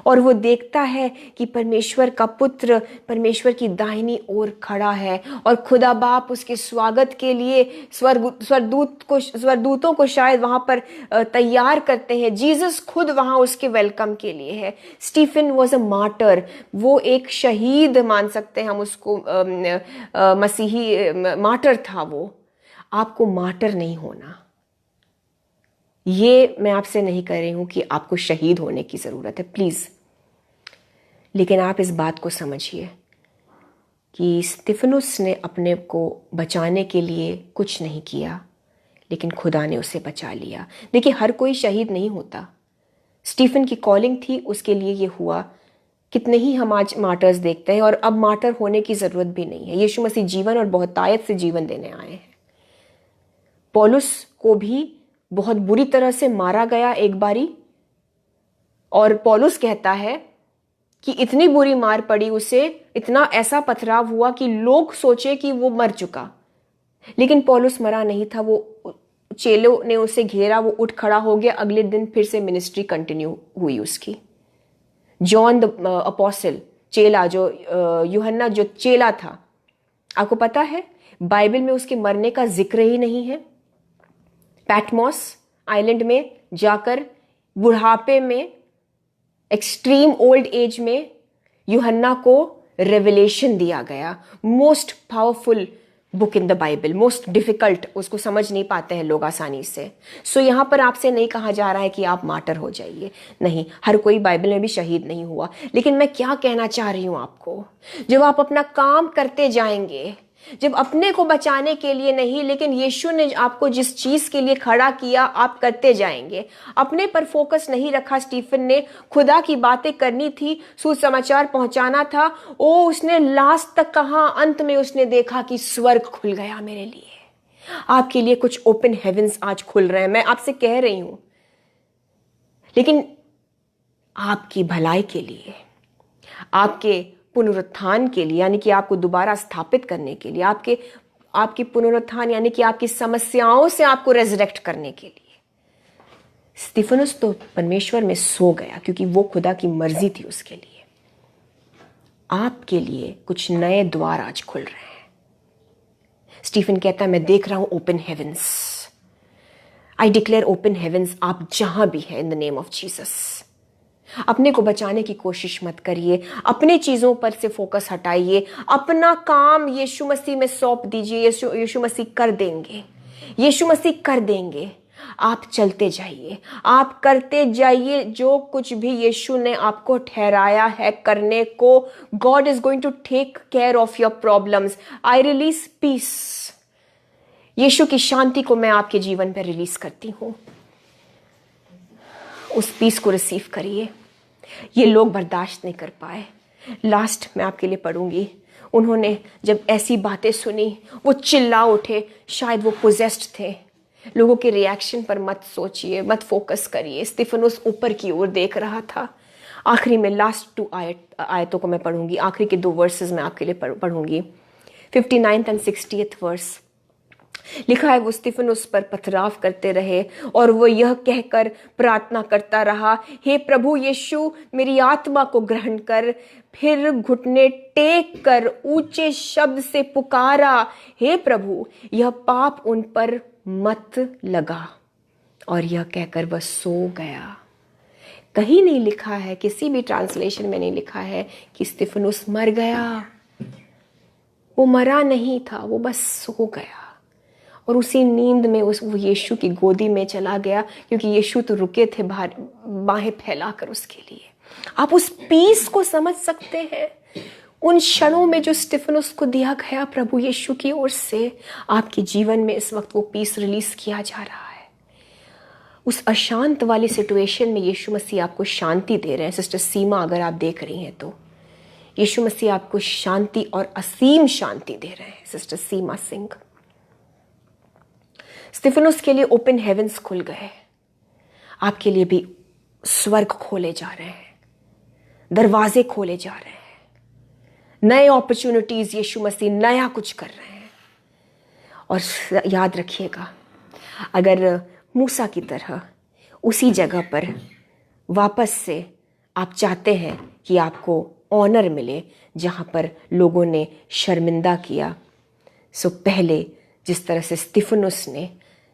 और वो देखता है कि परमेश्वर का पुत्र परमेश्वर की दाहिनी ओर खड़ा है और खुदा बाप उसके स्वागत के लिए स्वरदूतों को शायद वहां पर तैयार करते हैं। जीसस खुद वहां उसके वेलकम के लिए है। स्टीफन वॉज अ मार्टर, वो एक शहीद मान सकते हैं हम उसको, मसीही मार्टर था वो। आपको मार्टर नहीं होना, ये मैं आपसे नहीं कह रही हूं कि आपको शहीद होने की जरूरत है, प्लीज, लेकिन आप इस बात को समझिए कि स्तिफनुस ने अपने को बचाने के लिए कुछ नहीं किया, लेकिन खुदा ने उसे बचा लिया। देखिए हर कोई शहीद नहीं होता। स्टीफन की कॉलिंग थी, उसके लिए ये हुआ। कितने ही हम आज मार्टर्स देखते हैं और अब मार्टर होने की जरूरत भी नहीं है। यीशु मसीह जीवन और बहुतायत से जीवन देने आए हैं। पौलुस को भी बहुत बुरी तरह से मारा गया एक बारी, और पौलुस कहता है कि इतनी बुरी मार पड़ी उसे, इतना ऐसा पथराव हुआ कि लोग सोचे कि वो मर चुका लेकिन पौलुस मरा नहीं था। वो चेलों ने उसे घेरा, वो उठ खड़ा हो गया। अगले दिन फिर से मिनिस्ट्री कंटिन्यू हुई उसकी। जॉन द अपोस्टल, चेला, जो यूहन्ना जो चेला था, आपको पता है बाइबल में उसके मरने का जिक्र ही नहीं है। पैटमोस आइलैंड में जाकर बुढ़ापे में, एक्सट्रीम ओल्ड एज में यूहन्ना को रेवलेशन दिया गया। Most powerful book in the Bible, most difficult, उसको समझ नहीं पाते हैं लोग आसानी से। सो यहां पर आपसे नहीं कहा जा रहा है कि आप मार्टर हो जाइए, नहीं, हर कोई बाइबल में भी शहीद नहीं हुआ। लेकिन मैं क्या कहना चाह रही हूं आपको, जब आप अपना काम करते जाएंगे, जब अपने को बचाने के लिए नहीं, लेकिन यीशु ने आपको जिस चीज के लिए खड़ा किया आप करते जाएंगे। अपने पर फोकस नहीं रखा स्टीफन ने, खुदा की बातें करनी थी, सुसमाचार पहुंचाना था। उसने लास्ट तक कहा, अंत में उसने देखा कि स्वर्ग खुल गया मेरे लिए। आपके लिए कुछ ओपन हेवेंस आज खुल रहे हैं, मैं आपसे कह रही हूं, लेकिन आपकी भलाई के लिए, आपके पुनरुत्थान के लिए, यानी कि आपको दोबारा स्थापित करने के लिए, आपकी पुनरुत्थान यानी कि आपकी समस्याओं से आपको रेजरेक्ट करने के लिए। स्तिफनुस तो परमेश्वर में सो गया क्योंकि वो खुदा की मर्जी थी उसके लिए। आपके लिए कुछ नए द्वार आज खुल रहे हैं। स्टीफन कहता है, मैं देख रहा हूं open heavens. I declare open heavens, आप जहां भी हैं, in the name of Jesus. अपने को बचाने की कोशिश मत करिए, अपने चीजों पर से फोकस हटाइए, अपना काम यीशु मसीह में सौंप दीजिए। यीशु मसीह कर देंगे, यीशु मसीह कर देंगे। आप चलते जाइए, आप करते जाइए जो कुछ भी यीशु ने आपको ठहराया है करने को। God is going to take care of your problems. I release peace. Yeshu की शांति को मैं आपके जीवन पर रिलीज करती हूं। उस पीस को रिसीव करिए। ये लोग बर्दाश्त नहीं कर पाए। लास्ट मैं आपके लिए पढ़ूंगी, उन्होंने जब ऐसी बातें सुनी वो चिल्ला उठे। शायद वो पोजेस्ड थे। लोगों के रिएक्शन पर मत सोचिए, मत फोकस करिए। स्तिफनुस ऊपर की ओर देख रहा था। आखिरी में लास्ट 2 आयतों को मैं पढ़ूंगी, आखिरी के 2 वर्सेस मैं आपके लिए पढ़ूंगी। 59th and 60th वर्स लिखा है, वो स्तिफनुस पर पथराव करते रहे और वो यह कहकर प्रार्थना करता रहा, हे प्रभु यीशु, मेरी आत्मा को ग्रहण कर। फिर घुटने टेक कर ऊंचे शब्द से पुकारा, हे प्रभु, यह पाप उन पर मत लगा। और यह कहकर वह सो गया। कहीं नहीं लिखा है, किसी भी ट्रांसलेशन में नहीं लिखा है कि स्तिफनुस मर गया। वो मरा नहीं था, वो बस सो गया और उसी नींद में वो यीशु की गोदी में चला गया, क्योंकि यीशु तो रुके थे बाहर, बाहें फैलाकर उसके लिए। आप उस पीस को समझ सकते हैं उन क्षणों में जो स्तिफनुस को दिया गया प्रभु यीशु की ओर से। आपके जीवन में इस वक्त वो पीस रिलीज किया जा रहा है। उस अशांत वाली सिचुएशन में यीशु मसीह आपको शांति दे रहे हैं। सिस्टर सीमा, अगर आप देख रही हैं तो यीशु मसीह आपको शांति और असीम शांति दे रहे हैं। सिस्टर सीमा सिंह, स्तिफनुस के लिए ओपन हेवेंस खुल गए, आपके लिए भी स्वर्ग खोले जा रहे हैं, दरवाजे खोले जा रहे हैं, नए अपॉर्चुनिटीज यीशु मसीह नया कुछ कर रहे हैं। और याद रखिएगा, अगर मूसा की तरह उसी जगह पर वापस से आप चाहते हैं कि आपको ऑनर मिले जहां पर लोगों ने शर्मिंदा किया, सो पहले जिस तरह से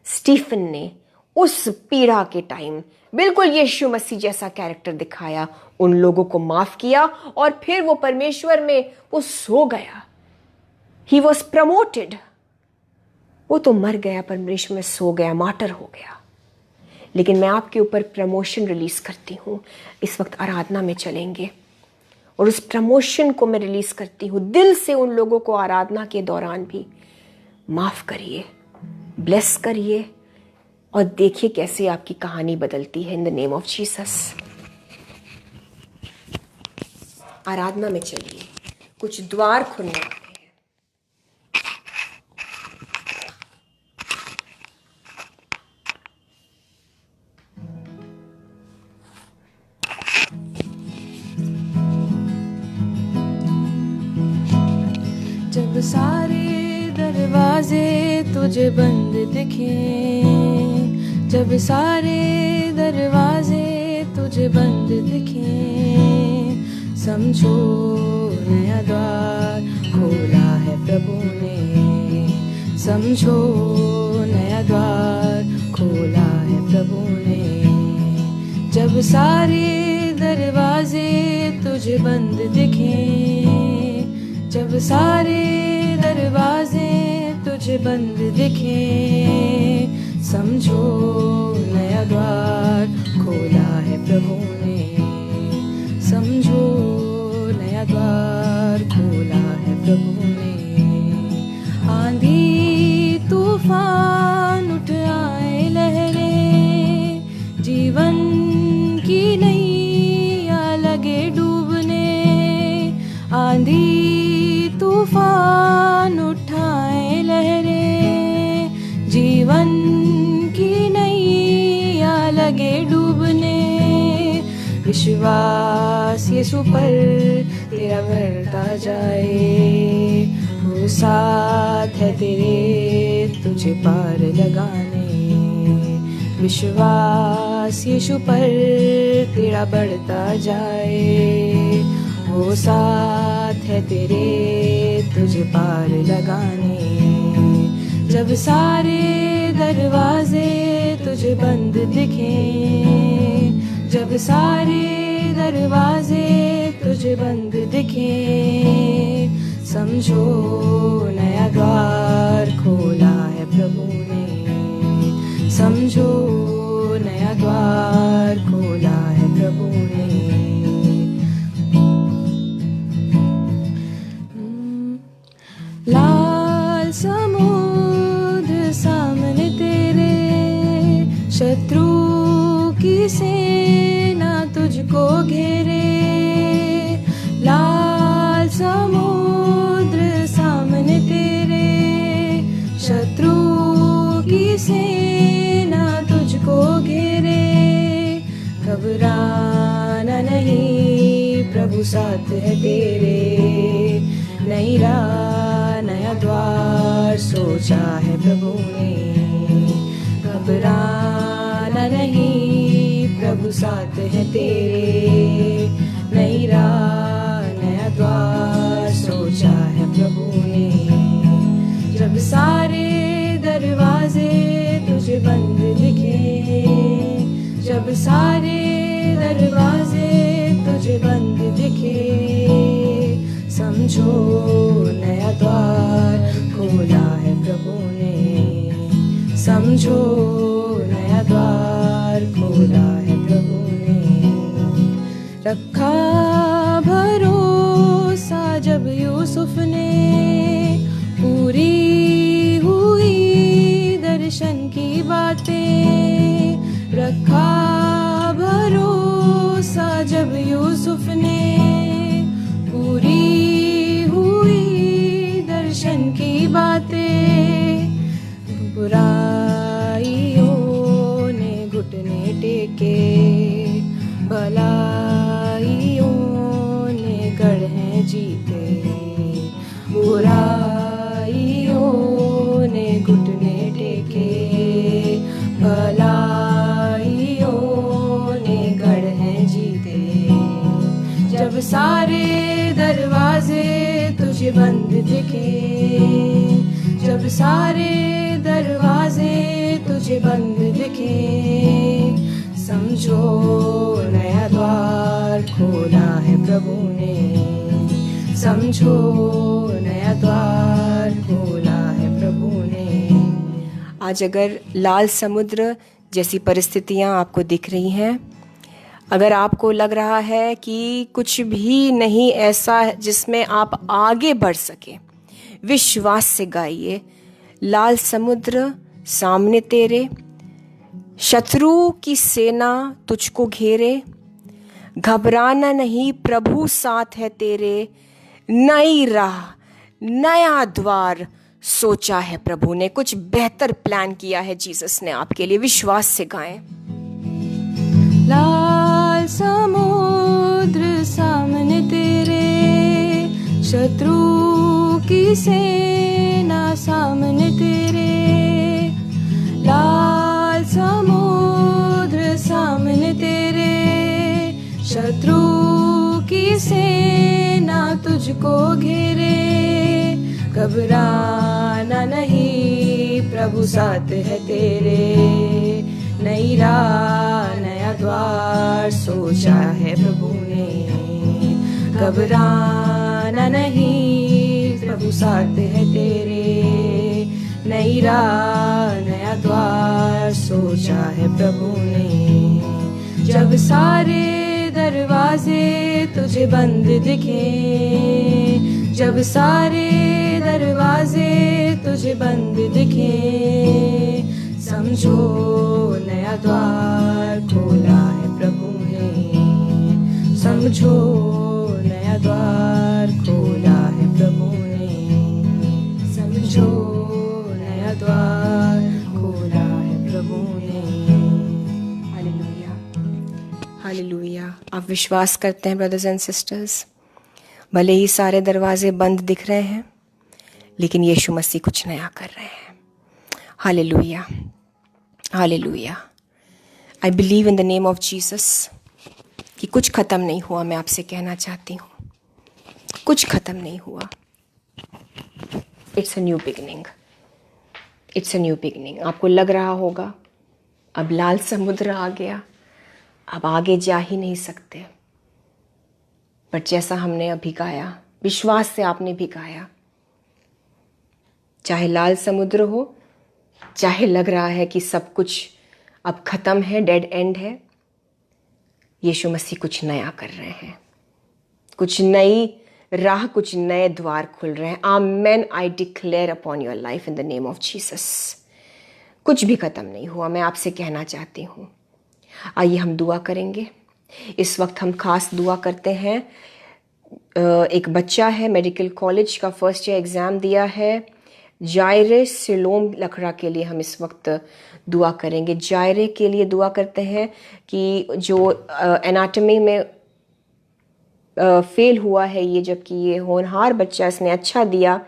स्टीफन ने उस पीड़ा के टाइम बिल्कुल यीशु मसीह जैसा कैरेक्टर दिखाया, उन लोगों को माफ किया और फिर वो परमेश्वर में वो सो गया। He was promoted. वो तो मर गया, परमेश्वर में सो गया, मार्टर हो गया। लेकिन मैं आपके ऊपर प्रमोशन रिलीज करती हूं। इस वक्त आराधना में चलेंगे और उस प्रमोशन को मैं रिलीज करती हूं। दिल से उन लोगों को आराधना के दौरान भी माफ करिए, ब्लेस करिए और देखिए कैसे आपकी कहानी बदलती है। In the name of Jesus आराधना में चलिए, कुछ द्वार खुलने वाले हैं। जब सारे दरवाजे तुझे बंद दिखे, जब सारे दरवाजे तुझे बंद दिखे, समझो नया द्वार खोला है प्रभु ने, समझो नया द्वार खोला है प्रभु ने। जब सारे दरवाजे तुझे बंद दिखे, जब सारे दरवाजे तुझे बंद दिखे, समझो नया द्वार खोला है प्रभु ने, समझो नया द्वार खोला है प्रभु ने। आंधी तूफान उठ आए लहरें, जीवन की नैया लगे डूबने, आंधी तूफान उठाए लहरें, जीवन की नैया लगे डूबने, विश्वास यीशु पर तेरा बढ़ता जाए, वो साथ है तेरे तुझे पार लगाने, विश्वास यीशु पर तेरा बढ़ता जाए, वो साथ है तेरे तुझे पार लगाने। जब सारे दरवाजे तुझे बंद दिखे, जब सारे दरवाजे तुझे बंद दिखे, समझो नया द्वार खोला है प्रभु ने, समझो नया द्वार खोला है प्रभु ने। लाल समुद्र सामने तेरे, शत्रु की सेना तुझको घेरे, लाल समुद्र सामने तेरे, शत्रु की सेना तुझको घेरे, घबराना नहीं प्रभु साथ है तेरे, नई राह नया द्वार सोचा है प्रभु ने, घबराना नहीं प्रभु साथ है तेरे, नई राह नया द्वार सोचा है प्रभु ने। जब सारे दरवाजे तुझे बंद दिखे, जब सारे दरवाजे तुझे बंद दिखे, समझो नया द्वार खोला है प्रभु ने, समझो नया द्वार खोला है प्रभु ने। रखा भरोसा जब यूसुफ ने, पूरी हुई दर्शन की बातें, रखा भरोसा जब यूसुफ ने, पूरी हुई दर्शन की बातें, बुराइयों ने घुटने टेके, भलाइयों ने गढ़े जीते, बुराइयों ने घुटने टेके, भलाइयों ने गढ़े जीते। जब सारे दरवाजे तुझे बंद दिखे, जब सारे दरवाजे तुझे बंद दिखे, समझो नया द्वार खोला है प्रभु ने, समझो नया द्वार खोला है प्रभु ने। आज अगर लाल समुद्र जैसी परिस्थितियां आपको दिख रही हैं, अगर आपको लग रहा है कि कुछ भी नहीं ऐसा जिसमें आप आगे बढ़ सके, विश्वास से गाइए, लाल समुद्र सामने तेरे, शत्रु की सेना तुझको घेरे, घबराना नहीं प्रभु साथ है तेरे, नई राह नया द्वार सोचा है प्रभु ने, कुछ बेहतर प्लान किया है जीसस ने आपके लिए। विश्वास से गाएं। लाल समुद्र सामने तेरे, शत्रु की सेना सामने तेरे, शत्रु की सेना तुझको घेरे, घबराना नहीं, प्रभु साथ है तेरे। नई राह नया द्वार सोचा है प्रभु ने, घबराना नहीं, प्रभु साथ है तेरे। नई राह नया द्वार सोचा है प्रभु ने। जब सारे दरवाजे तुझे बंद दिखे, जब सारे दरवाजे तुझे बंद दिखे, समझो नया द्वार खोला है प्रभु ने। समझो नया द्वार खोला है प्रभु ने। समझो नया द्वार खोला है प्रभु ने। Hallelujah, hallelujah. आप विश्वास करते हैं ब्रदर्स एंड सिस्टर्स, भले ही सारे दरवाजे बंद दिख रहे हैं, लेकिन यीशु मसीह कुछ नया कर रहे हैं। Hallelujah, hallelujah. I believe in the name of Jesus कि कुछ ख़त्म नहीं हुआ। मैं आपसे कहना चाहती हूँ, कुछ ख़त्म नहीं हुआ। It's a new beginning, it's a new beginning. आपको लग रहा होगा अब लाल समुद्र आ गया, अब आगे जा ही नहीं सकते, बट जैसा हमने अभी गाया, विश्वास से आपने भी गाया, चाहे लाल समुद्र हो, चाहे लग रहा है कि सब कुछ अब ख़त्म है, डेड एंड है, यीशु मसीह कुछ नया कर रहे हैं। कुछ नई राह, कुछ नए द्वार खुल रहे हैं। Amen. I declare upon your life in the name of Jesus. कुछ भी ख़त्म नहीं हुआ, मैं आपसे कहना चाहती हूँ। आइए हम दुआ करेंगे। इस वक्त हम खास दुआ करते हैं। एक बच्चा है, मेडिकल कॉलेज का फर्स्ट ईयर एग्ज़ाम दिया है, जायरे सिलोम लखड़ा के लिए हम इस वक्त दुआ करेंगे। जायरे के लिए दुआ करते हैं कि जो एनाटॉमी में फेल हुआ है ये, जबकि ये होनहार बच्चा, इसने अच्छा दिया,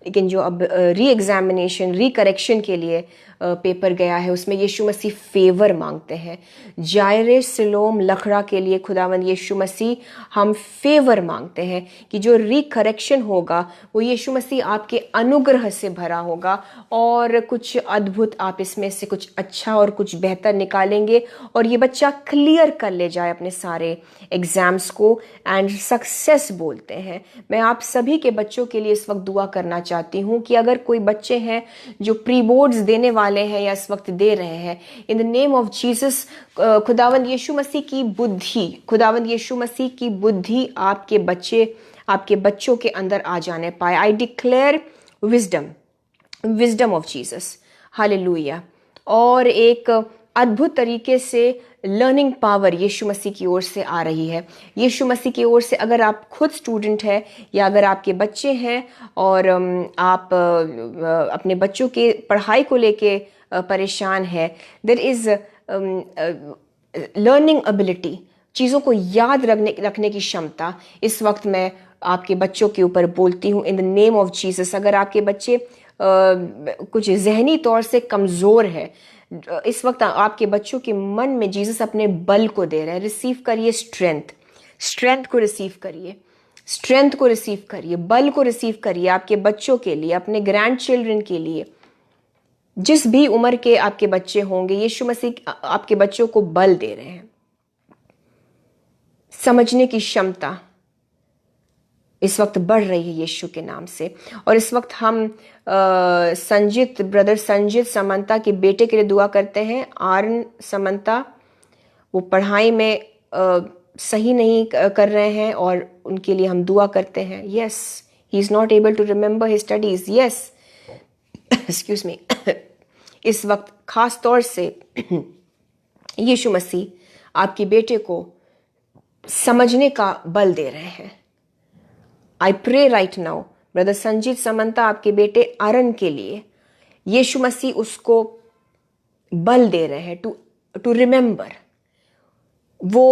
लेकिन जो अब री एग्जामिनेशन, री करेक्शन के लिए पेपर गया है, उसमें यीशु मसीह फेवर मांगते हैं। जायरे सिलोम लखड़ा के लिए खुदावंद यीशु मसीह हम फेवर मांगते हैं कि जो री करेक्शन होगा वो यीशु मसीह आपके अनुग्रह से भरा होगा और कुछ अद्भुत आप इसमें से कुछ अच्छा और कुछ बेहतर निकालेंगे और ये बच्चा क्लियर कर ले जाए अपने सारे एग्ज़ाम्स को एंड सक्सेस बोलते हैं। मैं आप सभी के बच्चों के लिए इस वक्त दुआ करना चाहती हूँ कि अगर कोई बच्चे हैं जो प्री बोर्ड्स देने वाले हैं या इस वक्त दे रहे हैं, in the name of Jesus खुदावंद यीशु मसीह की बुद्धि, खुदावंद यीशु मसीह की बुद्धि आपके बच्चों के अंदर आ जाने पाए। I declare wisdom of Jesus. Hallelujah. और एक अद्भुत तरीके से लर्निंग पावर यीशु मसीह की ओर से आ रही है। यीशु मसीह की ओर से अगर आप खुद स्टूडेंट हैं या अगर आपके बच्चे हैं और आप अपने बच्चों के पढ़ाई को लेके परेशान है, देयर इज़ लर्निंग एबिलिटी, चीज़ों को याद रखने की क्षमता इस वक्त मैं आपके बच्चों के ऊपर बोलती हूँ in the name of Jesus. अगर आपके बच्चे कुछ जहनी तौर से कमज़ोर है, इस वक्त आपके बच्चों के मन में जीसस अपने बल को दे रहे हैं। रिसीव करिए स्ट्रेंथ को रिसीव करिए, स्ट्रेंथ को रिसीव करिए, बल को रिसीव करिए आपके बच्चों के लिए, अपने ग्रैंड चिल्ड्रन के लिए, जिस भी उम्र के आपके बच्चे होंगे, यीशु मसीह आपके बच्चों को बल दे रहे हैं। समझने की क्षमता इस वक्त बढ़ रही है यीशु के नाम से। और इस वक्त हम ब्रदर संजीत समंता के बेटे के लिए दुआ करते हैं। आर्न समंता, वो पढ़ाई में सही नहीं कर रहे हैं और उनके लिए हम दुआ करते हैं। Yes, he is not able to remember his studies. Yes, excuse me. इस वक्त खास तौर से यीशु मसीह आपके बेटे को समझने का बल दे रहे हैं। I pray right now brother Sanjeet Samanta, आपके बेटे अरन के लिए यीशु मसीह उसको बल दे रहे हैं टू रिमेंबर। वो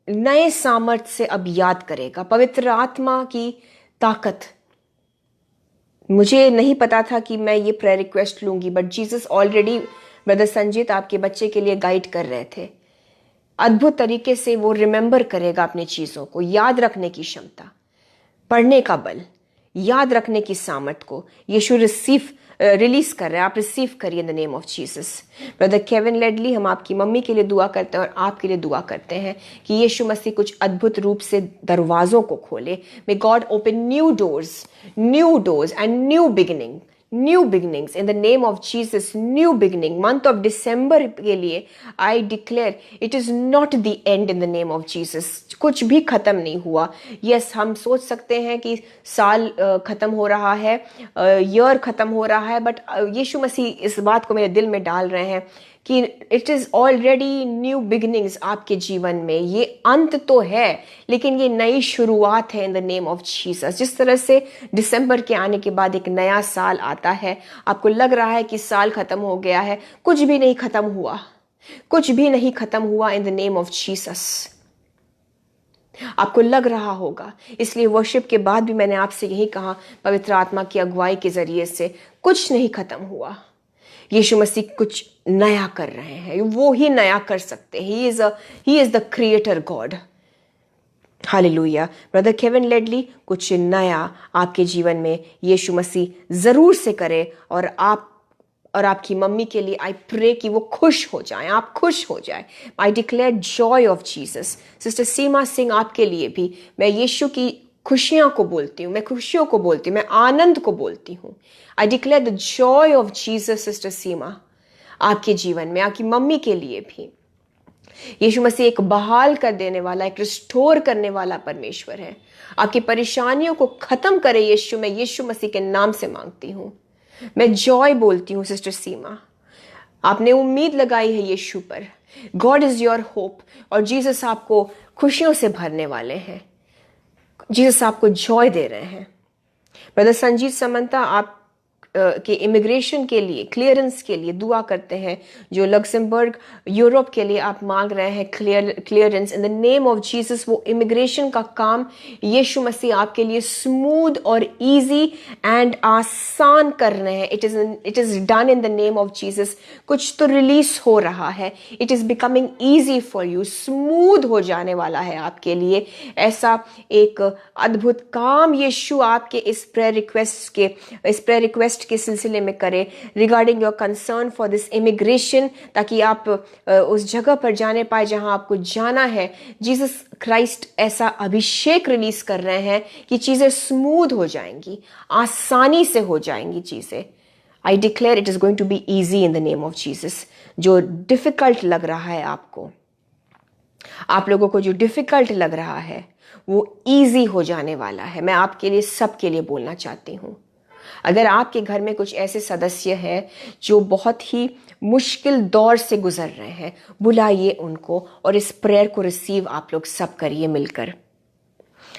नए सामर्थ्य से अब याद करेगा। पवित्र आत्मा की ताकत, मुझे नहीं पता था कि मैं ये प्रेयर रिक्वेस्ट लूंगी, but Jesus already brother Sanjeet आपके बच्चे के लिए गाइड कर रहे थे। अद्भुत तरीके से वो रिमेंबर करेगा अपनी चीज़ों को, याद रखने की क्षमता, पढ़ने का बल, याद रखने की सामर्थ को यीशु रिलीज कर रहे हैं। आप रिसीव करिए इन the name of Jesus. Brother Kevin Ledley, हम आपकी मम्मी के लिए दुआ करते हैं और आपके लिए दुआ करते हैं कि यीशु मसीह कुछ अद्भुत रूप से दरवाजों को खोले। May God open new doors and new beginnings in the name of Jesus. New beginning month of December के लिए आई declare it is not the and in the name of Jesus. कुछ भी खत्म नहीं हुआ। यस, हम सोच सकते हैं कि साल खत्म हो रहा है, ईयर खत्म हो रहा है, बट यीशु मसीह इस बात को मेरे दिल में डाल रहे हैं कि it is already knew beginnings आपके जीवन में। ये अंत तो है, लेकिन ये नई शुरुआत है in the name of Jesus. जिस तरह से दिसंबर के आने के बाद एक नया साल आता है, आपको लग रहा है कि साल खत्म हो गया है, कुछ भी नहीं खत्म हुआ, कुछ भी नहीं खत्म हुआ इन द नेम ऑफ जीसस। आपको लग रहा होगा, इसलिए वर्शिप के बाद भी मैंने आपसे यही कहा, पवित्र आत्मा की अगुवाई के जरिए से कुछ नहीं खत्म हुआ। यीशु मसीह कुछ नया कर रहे हैं, वो ही नया कर सकते हैं। He is the creator God. Hallelujah. Brother Kevin Ledley, कुछ नया आपके जीवन में यीशु मसीह जरूर से करे और आपकी मम्मी के लिए आई प्रे कि वो खुश हो जाएं, आप खुश हो जाएं। I declare joy of Jesus. Sister Seema Singh, आपके लिए भी मैं यीशु की खुशियों को बोलती हूँ, मैं खुशियों को बोलती हूँ, मैं आनंद को बोलती हूँ। I declare the joy of Jesus sister Seema आपके जीवन में, आपकी मम्मी के लिए भी। यीशु मसीह एक बहाल कर देने वाला, एक रिस्टोर करने वाला परमेश्वर है। आपकी परेशानियों को खत्म करे यीशु, मैं यीशु मसीह के नाम से मांगती हूँ। मैं जॉय बोलती हूँ सिस्टर सीमा। आपने उम्मीद लगाई है यीशु पर। गॉड इज योर होप, और जीसस आपको खुशियों से भरने वाले हैं। जीसस आपको जॉय दे रहे हैं। ब्रदर संजीत समंता, आप के इमिग्रेशन के लिए, क्लियरेंस के लिए दुआ करते हैं। जो लक्समबर्ग, यूरोप के लिए आप मांग रहे हैं clearance, in the name of Jesus वो इमिग्रेशन का काम यीशु मसीह आपके लिए स्मूथ और इजी एंड आसान कर रहे हैं। It is done in the name of Jesus. कुछ तो रिलीज हो रहा है। It is becoming easy for you, smooth हो जाने वाला है आपके लिए। ऐसा एक अद्भुत काम यीशु आपके इस प्रेयर रिक्वेस्ट के सिलसिले में करें regarding your concern for this immigration, ताकि आप उस जगह पर जाने पाए जहां आपको जाना है। जीसस क्राइस्ट ऐसा अभिषेक रिलीज कर रहे हैं कि चीजें स्मूथ हो जाएंगी, आसानी से हो जाएंगी चीजें। I declare it is going to be easy in the name of Jesus. जो डिफिकल्ट लग रहा है आपको, आप लोगों को जो डिफिकल्ट लग रहा है, वो इजी हो जाने वाला है। मैं आपके लिए, सबके लिए बोलना चाहती हूँ। अगर आपके घर में कुछ ऐसे सदस्य हैं जो बहुत ही मुश्किल दौर से गुजर रहे हैं, बुलाइए उनको और इस प्रेयर को रिसीव आप लोग सब करिए मिलकर।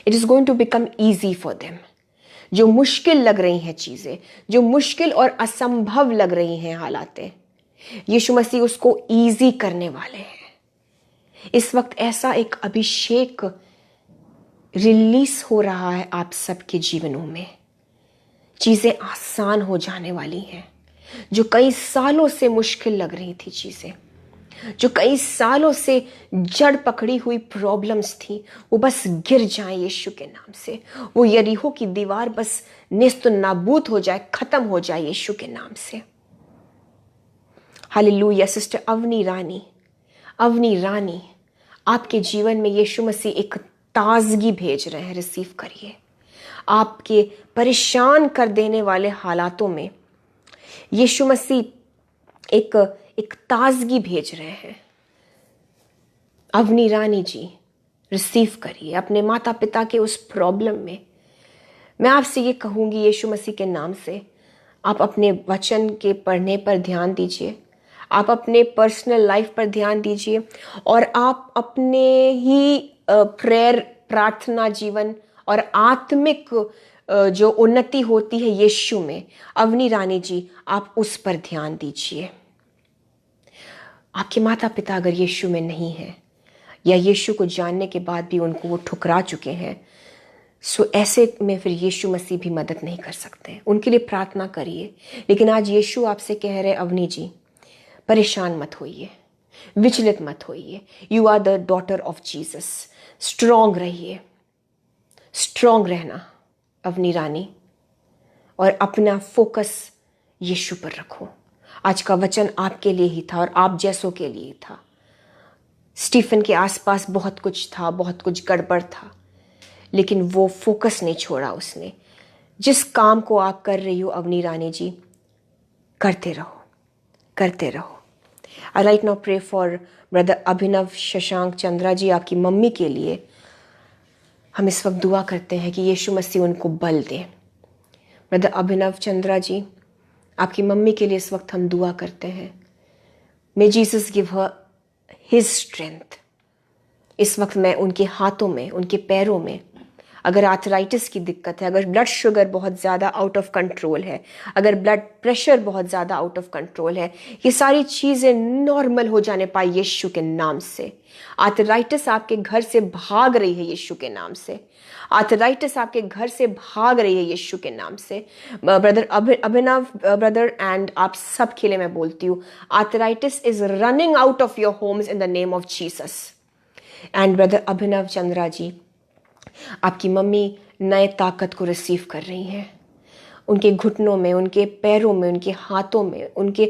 It is going to become easy for them. जो मुश्किल लग रही हैं चीजें, जो मुश्किल और असंभव लग रही हैं हालातें, यीशु मसीह उसको ईजी करने वाले हैं। इस वक्त ऐसा एक अभिषेक रिलीज हो रहा है आप सबके जीवनों में। चीजें आसान हो जाने वाली हैं। जो कई सालों से मुश्किल लग रही थी चीजें, जो कई सालों से जड़ पकड़ी हुई प्रॉब्लम्स थी, वो बस गिर जाएं यीशु के नाम से। वो यरीहो की दीवार बस नेस्त नाबूद हो जाए, खत्म हो जाए यीशु के नाम से। हालेलुया। सिस्टर अवनी रानी, आपके जीवन में यीशु मसीह एक ताजगी भेज रहे हैं, रिसीव करिए। आपके परेशान कर देने वाले हालातों में यीशु मसीह एक ताजगी भेज रहे हैं। अवनी रानी जी, रिसीव करिए अपने माता पिता के उस प्रॉब्लम में। मैं आपसे ये कहूंगी यीशु मसीह के नाम से, आप अपने वचन के पढ़ने पर ध्यान दीजिए, आप अपने पर्सनल लाइफ पर ध्यान दीजिए, और आप अपने ही प्रेयर, प्रार्थना जीवन और आत्मिक जो उन्नति होती है यीशु में, अवनी रानी जी, आप उस पर ध्यान दीजिए। आपके माता पिता अगर यीशु में नहीं है, या यीशु को जानने के बाद भी उनको वो ठुकरा चुके हैं, सो ऐसे में फिर यीशु मसीह भी मदद नहीं कर सकते। उनके लिए प्रार्थना करिए। लेकिन आज यीशु आपसे कह रहे, अवनी जी, परेशान मत होइए। विचलित मत होइए। You are the daughter of Jesus. Strong रहिए, स्ट्रांग रहना अवनी रानी, और अपना फोकस यीशु पर रखो। आज का वचन आपके लिए ही था और आप जैसों के लिए ही था। स्टीफन के आसपास बहुत कुछ था, बहुत कुछ गड़बड़ था, लेकिन वो फोकस नहीं छोड़ा उसने। जिस काम को आप कर रही हो अवनी रानी जी, करते रहो, करते रहो। I right now pray for brother Abhinav Shashank Chandra ji, आपकी मम्मी के लिए हम इस वक्त दुआ करते हैं कि यीशु मसीह उनको बल दे। ब्रदर अभिनव चंद्रा जी, आपकी मम्मी के लिए इस वक्त हम दुआ करते हैं। May Jesus give her his strength. इस वक्त मैं उनके हाथों में, उनके पैरों में, अगर आर्थराइटिस की दिक्कत है, अगर ब्लड शुगर बहुत ज़्यादा आउट ऑफ कंट्रोल है, अगर ब्लड प्रेशर बहुत ज़्यादा आउट ऑफ कंट्रोल है, ये सारी चीज़ें नॉर्मल हो जाने पाए यीशु के नाम से। आर्थराइटिस आपके घर से भाग रही है यीशु के नाम से। आर्थराइटिस आपके घर से भाग रही है यीशु के नाम से। ब्रदर अभिनव ब्रदर एंड आप सब के लिए मैं बोलती हूँ, arthritis is running out of your homes in the name of Jesus. And brother Abhinav Chandra ji, आपकी मम्मी नए ताकत को रिसीव कर रही हैं। उनके घुटनों में, उनके पैरों में, उनके हाथों में, उनके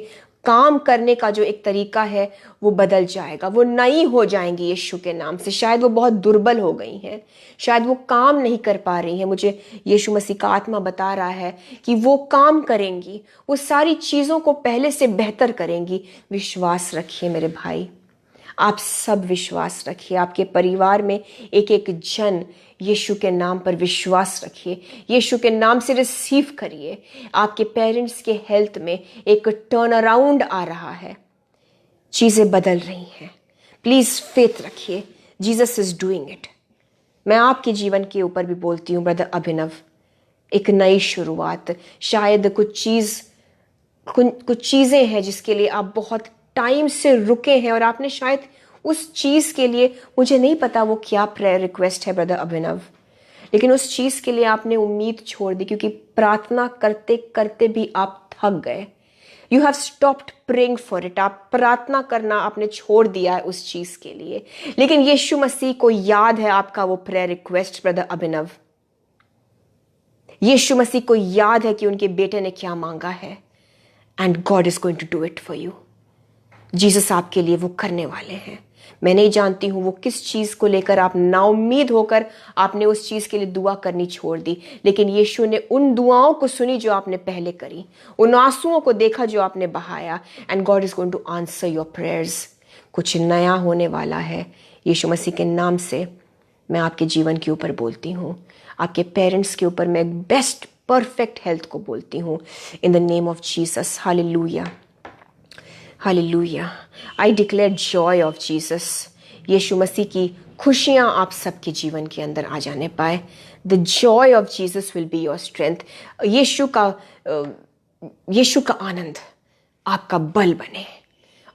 काम करने का जो एक तरीका है वो बदल जाएगा। वो नई हो जाएंगी यीशु के नाम से। शायद वो बहुत दुर्बल हो गई हैं, शायद वो काम नहीं कर पा रही हैं। मुझे यीशु मसीह का आत्मा बता रहा है कि वो काम करेंगी, वो सारी चीज़ों को पहले से बेहतर करेंगी। विश्वास रखिए मेरे भाई, आप सब विश्वास रखिए। आपके परिवार में एक एक जन यीशु के नाम पर विश्वास रखिए, यीशु के नाम से रिसीव करिए। आपके पेरेंट्स के हेल्थ में एक टर्न अराउंड आ रहा है, चीज़ें बदल रही हैं। प्लीज़ फेथ रखिए, जीसस इज डूइंग इट। मैं आपके जीवन के ऊपर भी बोलती हूँ ब्रदर अभिनव, एक नई शुरुआत। शायद कुछ चीज़ें हैं जिसके लिए आप बहुत टाइम से रुके हैं और आपने शायद उस चीज़ के लिए, मुझे नहीं पता वो क्या प्रेयर रिक्वेस्ट है ब्रदर अभिनव, लेकिन उस चीज़ के लिए आपने उम्मीद छोड़ दी क्योंकि प्रार्थना करते करते भी आप थक गए। You have stopped praying for it. आप प्रार्थना करना आपने छोड़ दिया है उस चीज़ के लिए। लेकिन यीशु मसीह को याद है आपका वो प्रेयर रिक्वेस्ट ब्रदर अभिनव। यीशु मसीह को याद है कि उनके बेटे ने क्या मांगा है, and God is going to do it for you. Jesus आपके लिए वो करने वाले हैं। मैं नहीं जानती हूँ वो किस चीज़ को लेकर आप नाउम्मीद होकर आपने उस चीज़ के लिए दुआ करनी छोड़ दी, लेकिन यीशु ने उन दुआओं को सुनी जो आपने पहले करी, उन आंसुओं को देखा जो आपने बहाया, and God is going to answer your prayers. कुछ नया होने वाला है यीशु मसीह के नाम से। मैं आपके जीवन के ऊपर बोलती हूँ, आपके पेरेंट्स के ऊपर मैं बेस्ट परफेक्ट हेल्थ को बोलती हूँ in the name of Jesus. Hallelujah, hallelujah. I declare joy of Jesus. यीशु मसीह की खुशियाँ आप सबके जीवन के अंदर आ जाने पाए। The joy of Jesus will be your strength. यीशु का आनंद आपका बल बने,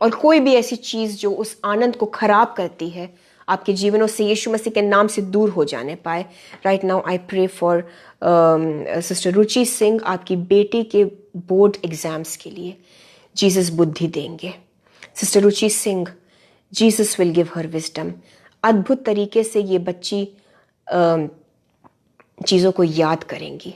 और कोई भी ऐसी चीज़ जो उस आनंद को खराब करती है आपके जीवनों से यीशु मसीह के नाम से दूर हो जाने पाए। Right now I pray for sister Ruchi Singh, आपकी बेटी के बोर्ड एग्जाम्स के लिए जीसस बुद्धि देंगे। Sister Ruchi Singh, Jesus will give her wisdom. अद्भुत तरीके से ये बच्ची चीज़ों को याद करेंगी।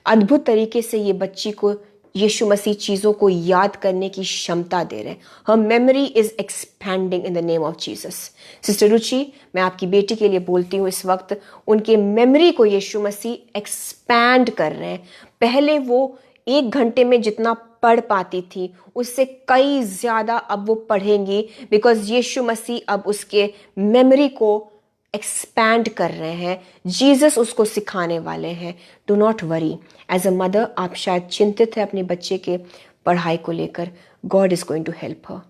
अद्भुत तरीके से ये बच्ची को यीशु मसीह चीज़ों को याद करने की क्षमता दे रहे हैं। Her memory is expanding in the name of Jesus. Sister Ruchi, मैं आपकी बेटी के लिए बोलती हूँ, इस वक्त उनके मेमोरी को यीशु मसीह एक्सपैंड कर रहे हैं। पहले वो 1 घंटे में जितना पढ़ पाती थी उससे कई ज़्यादा अब वो पढ़ेंगी, बिकॉज यीशु मसीह अब उसके मेमोरी को एक्सपैंड कर रहे हैं। जीसस उसको सिखाने वाले हैं। Do not worry. As a mother आप शायद चिंतित है अपने बच्चे के पढ़ाई को लेकर। God is going to help her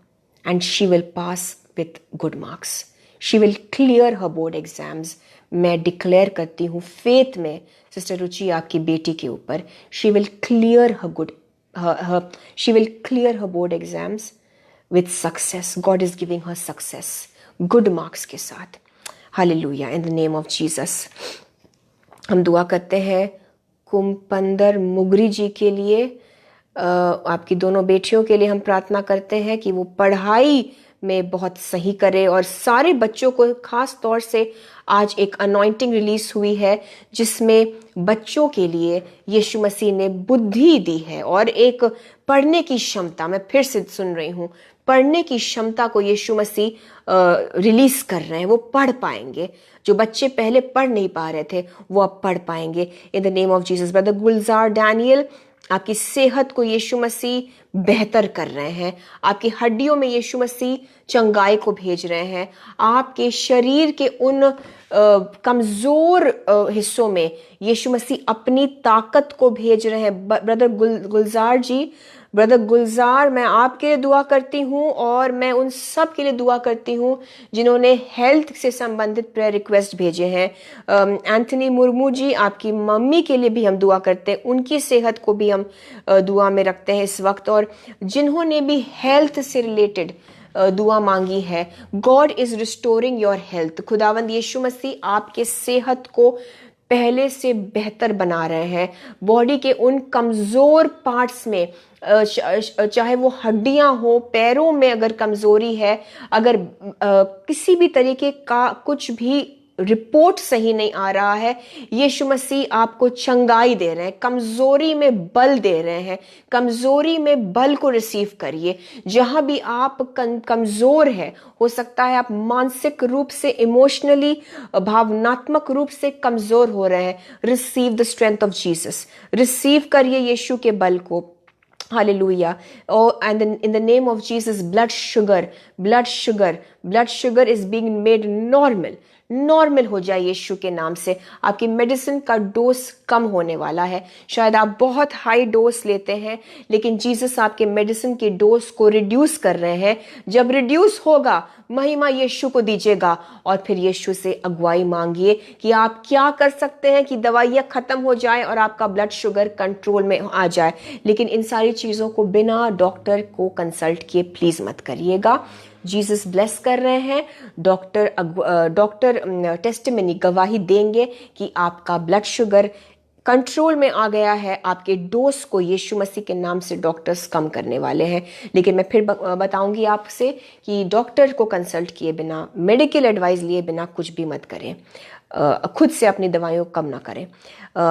and she will pass with good marks. She will clear her board exams. मैं डिक्लेयर करती हूँ फेथ में सिस्टर रुचि आपकी बेटी के ऊपर, she will clear her board exams with success. God is giving her success, good marks के साथ। Hallelujah, in the name of Jesus. हम दुआ करते हैं कुमपंदर मुगरी जी के लिए, आपकी दोनों बेटियों के लिए हम प्रार्थना करते हैं कि वो पढ़ाई में बहुत सही करे, और सारे बच्चों को खास तौर से आज एक अनॉइंटिंग रिलीज हुई है जिसमें बच्चों के लिए यीशु मसीह ने बुद्धि दी है और एक पढ़ने की क्षमता, मैं फिर से सुन रही हूँ, पढ़ने की क्षमता को यीशु मसीह रिलीज कर रहे हैं। वो पढ़ पाएंगे, जो बच्चे पहले पढ़ नहीं पा रहे थे वो अब पढ़ पाएंगे इन the name of Jesus. Brother Gulzar Daniel, आपकी सेहत को यीशु मसीह बेहतर कर रहे हैं, आपकी हड्डियों में यीशु मसीह चंगाई को भेज रहे हैं, आपके शरीर के उन कमजोर हिस्सों में यीशु मसीह अपनी ताकत को भेज रहे हैं। ब्रदर गुलजार जी, ब्रदर गुलजार, मैं आपके लिए दुआ करती हूँ और मैं उन सब के लिए दुआ करती हूँ जिन्होंने हेल्थ से संबंधित प्रेयर रिक्वेस्ट भेजे हैं। एंथनी मुर्मू जी, आपकी मम्मी के लिए भी हम दुआ करते हैं, उनकी सेहत को भी हम दुआ में रखते हैं इस वक्त। और जिन्होंने भी हेल्थ से रिलेटेड दुआ मांगी है, God is restoring your health. खुदावंद यीशु मसीह आपके सेहत को पहले से बेहतर बना रहे हैं। बॉडी के उन कमजोर पार्ट्स में, चाहे वो हड्डियां हो, पैरों में अगर कमजोरी है, अगर किसी भी तरीके का कुछ भी रिपोर्ट सही नहीं आ रहा है, यीशु मसीह आपको चंगाई दे रहे हैं, कमजोरी में बल दे रहे हैं। कमजोरी में बल को रिसीव करिए। जहां भी आप कमजोर है, हो सकता है आप मानसिक रूप से, इमोशनली, भावनात्मक रूप से कमजोर हो रहे हैं, receive the strength of Jesus. Receive करिए यीशु के बल को। Hallelujah. Oh, and in the name of Jesus, blood sugar is being made normal हो जाए यीशु के नाम से। आपकी मेडिसिन का डोज कम होने वाला है। शायद आप बहुत हाई डोज लेते हैं, लेकिन जीसस आपके मेडिसिन के डोज को रिड्यूस कर रहे हैं। जब रिड्यूस होगा, महिमा यीशु को दीजिएगा और फिर यीशु से अगुवाई मांगिए कि आप क्या कर सकते हैं कि दवाइयाँ खत्म हो जाए और आपका ब्लड शुगर कंट्रोल में आ जाए। लेकिन इन सारी चीज़ों को बिना डॉक्टर को कंसल्ट किए प्लीज़ मत करिएगा। जीसस ब्लेस कर रहे हैं। डॉक्टर टेस्टिमनी, गवाही देंगे कि आपका ब्लड शुगर कंट्रोल में आ गया है। आपके डोज को यीशु मसीह के नाम से डॉक्टर्स कम करने वाले हैं। लेकिन मैं फिर बताऊंगी आपसे कि डॉक्टर को कंसल्ट किए बिना, मेडिकल एडवाइस लिए बिना कुछ भी मत करें। खुद से अपनी दवाइयों को कम ना करें।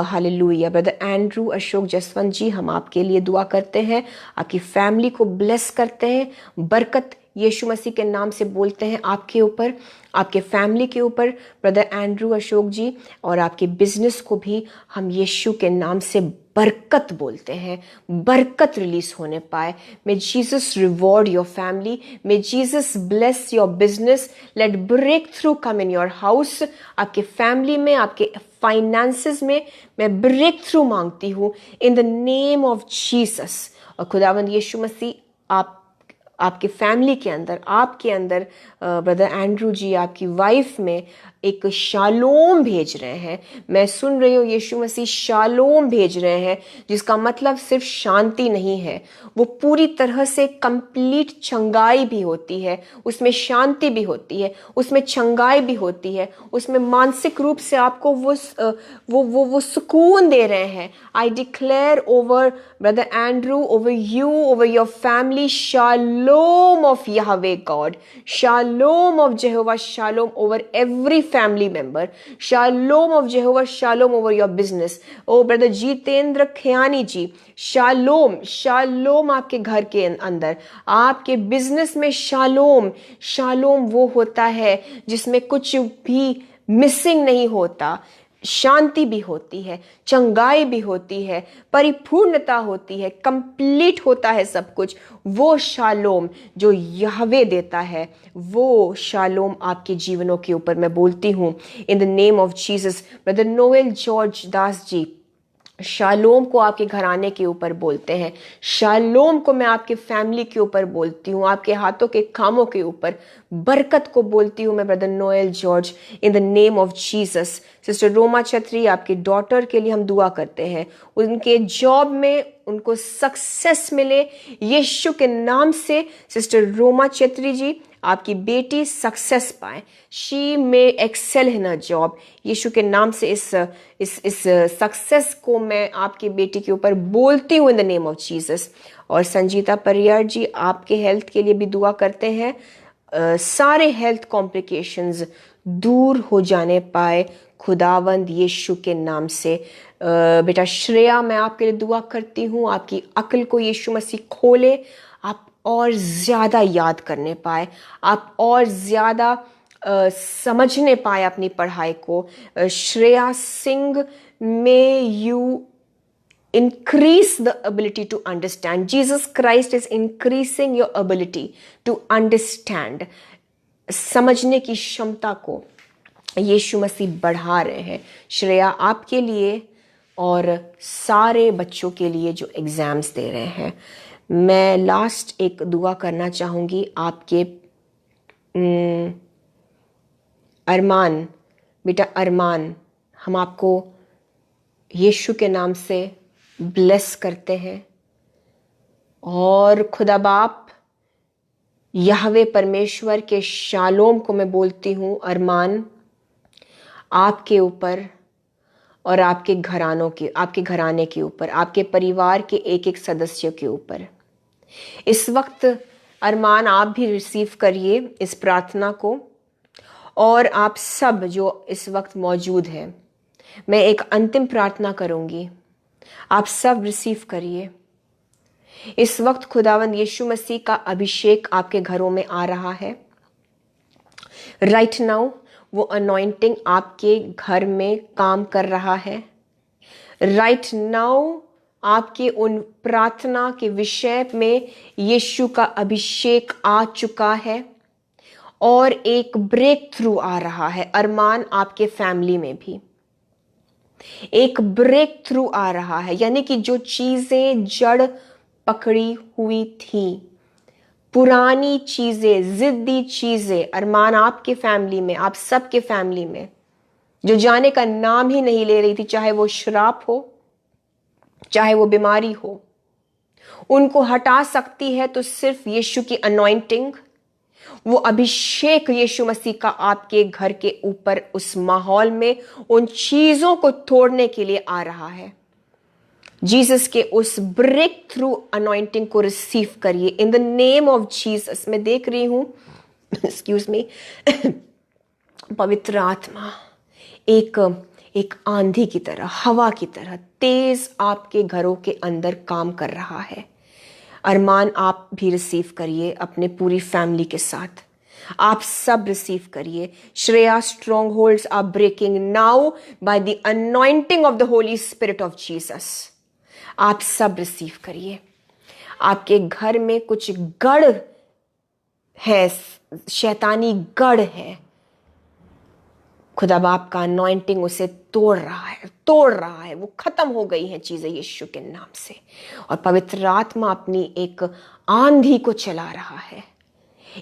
Hallelujah. Brother Andrew Ashok Jaswant ji, हम आपके लिए दुआ करते हैं, आपकी फैमिली को ब्लेस करते हैं। बरकत यीशु मसीह के नाम से बोलते हैं आपके ऊपर, आपके फैमिली के ऊपर ब्रदर एंड्रू अशोक जी, और आपके बिजनेस को भी हम यीशु के नाम से बरकत बोलते हैं। बरकत रिलीज होने पाए। May Jesus reward your family, may Jesus bless your business, let breakthrough come in your house. आपके फैमिली में, आपके फाइनेंसेस में मैं ब्रेक थ्रू मांगती हूँ in the name of Jesus. और खुदावंद यीशु मसीह आपके फैमिली के अंदर, आपके अंदर ब्रदर एंड्रू जी, आपकी वाइफ में एक शालोम भेज रहे हैं। मैं सुन रही हूँ यीशु मसीह शालोम भेज रहे हैं, जिसका मतलब सिर्फ शांति नहीं है, वो पूरी तरह से कंप्लीट चंगाई भी होती है, उसमें शांति भी होती है, उसमें चंगाई भी होती है, उसमें मानसिक रूप से आपको वो सुकून दे रहे हैं। I declare over brother Andrew, over you, over your family, shalom of Jehovah God, shalom of जेहोवा shalom over every family member, shalom of Jehovah shalom over your business. Oh brother Jitendra Khayani ji, शालोम आपके घर के अंदर, आपके बिजनेस में shalom वो होता है जिसमें कुछ भी मिसिंग नहीं होता। शांति भी होती है, चंगाई भी होती है, परिपूर्णता होती है, कंप्लीट होता है सब कुछ। वो शालोम जो यहवे देता है, वो शालोम आपके जीवनों के ऊपर मैं बोलती हूँ in the name of Jesus. Brother Noel George Das ji, शालोम को आपके घराने के ऊपर बोलते हैं, शालोम को मैं आपके फैमिली के ऊपर बोलती हूँ, आपके हाथों के कामों के ऊपर बरकत को बोलती हूँ मैं brother Noel George in the name of Jesus. Sister Roma छत्री, आपकी डॉटर के लिए हम दुआ करते हैं, उनके जॉब में उनको सक्सेस मिले यीशु के नाम से। सिस्टर रोमा छत्री जी, आपकी बेटी सक्सेस पाए, शी में एक्सेल इन हर जॉब, यीशु के नाम से इस सक्सेस को मैं आपकी बेटी के ऊपर बोलती हूँ in the name of Jesus. और संजीता परियार जी, आपके हेल्थ के लिए भी दुआ करते हैं। सारे हेल्थ कॉम्प्लिकेशंस दूर हो जाने पाए खुदावंद यीशु के नाम से। बेटा श्रेया, मैं आपके लिए दुआ करती हूँ, आपकी अक्ल को यीशु मसीह खोले, आप और ज़्यादा याद करने पाए, आप और ज़्यादा समझने पाए अपनी पढ़ाई को। Shreya Singh, may you increase the ability to understand. Jesus Christ is increasing your ability to understand. समझने की क्षमता को यीशु मसीह बढ़ा रहे हैं। श्रेया, आपके लिए और सारे बच्चों के लिए जो एग्जाम्स दे रहे हैं, मैं लास्ट एक दुआ करना चाहूँगी आपके अरमान, बेटा अरमान, हम आपको यीशु के नाम से ब्लेस करते हैं और खुदा बाप याहवे परमेश्वर के शालोम को मैं बोलती हूँ अरमान आपके ऊपर और आपके घराने के ऊपर, आपके परिवार के एक एक सदस्य के ऊपर। इस वक्त अरमान आप भी रिसीव करिए इस प्रार्थना को, और आप सब जो इस वक्त मौजूद हैं, मैं एक अंतिम प्रार्थना करूंगी, आप सब रिसीव करिए। इस वक्त खुदावंद यीशु मसीह का अभिषेक आपके घरों में आ रहा है। राइट नाउ वो अनॉइंटिंग आपके घर में काम कर रहा है। राइट नाउ आपके उन प्रार्थना के विषय में यीशु का अभिषेक आ चुका है और एक ब्रेक थ्रू आ रहा है। अरमान, आपके फैमिली में भी एक ब्रेक थ्रू आ रहा है, यानी कि जो चीजें जड़ पकड़ी हुई थी, पुरानी चीजें, जिद्दी चीजें, अरमान आपके फैमिली में, आप सबके फैमिली में जो जाने का नाम ही नहीं ले रही थी, चाहे वो श्राप हो, चाहे वो बीमारी हो, उनको हटा सकती है तो सिर्फ यीशु की अनॉइंटिंग, वो अभिषेक यीशु मसीह का आपके घर के ऊपर उस माहौल में उन चीजों को तोड़ने के लिए आ रहा है। जीसस के उस ब्रेक थ्रू अनॉइंटिंग को रिसीव करिए इन द नेम ऑफ जीसस। मैं देख रही हूं, एक्सक्यूज मी, पवित्र आत्मा एक आंधी की तरह, हवा की तरह तेज आपके घरों के अंदर काम कर रहा है। अरमान, आप भी रिसीव करिए अपने पूरी फैमिली के साथ, आप सब रिसीव करिए। Shreya, strongholds are breaking now by the anointing of the Holy Spirit of Jesus. आप सब रिसीव करिए। आपके घर में कुछ गढ़ है, शैतानी गढ़ है, खुदा बाप का अनॉइंटिंग उसे तोड़ रहा है, वो खत्म हो गई हैं चीजें यीशु के नाम से। और पवित्र आत्मा अपनी एक आंधी को चला रहा है।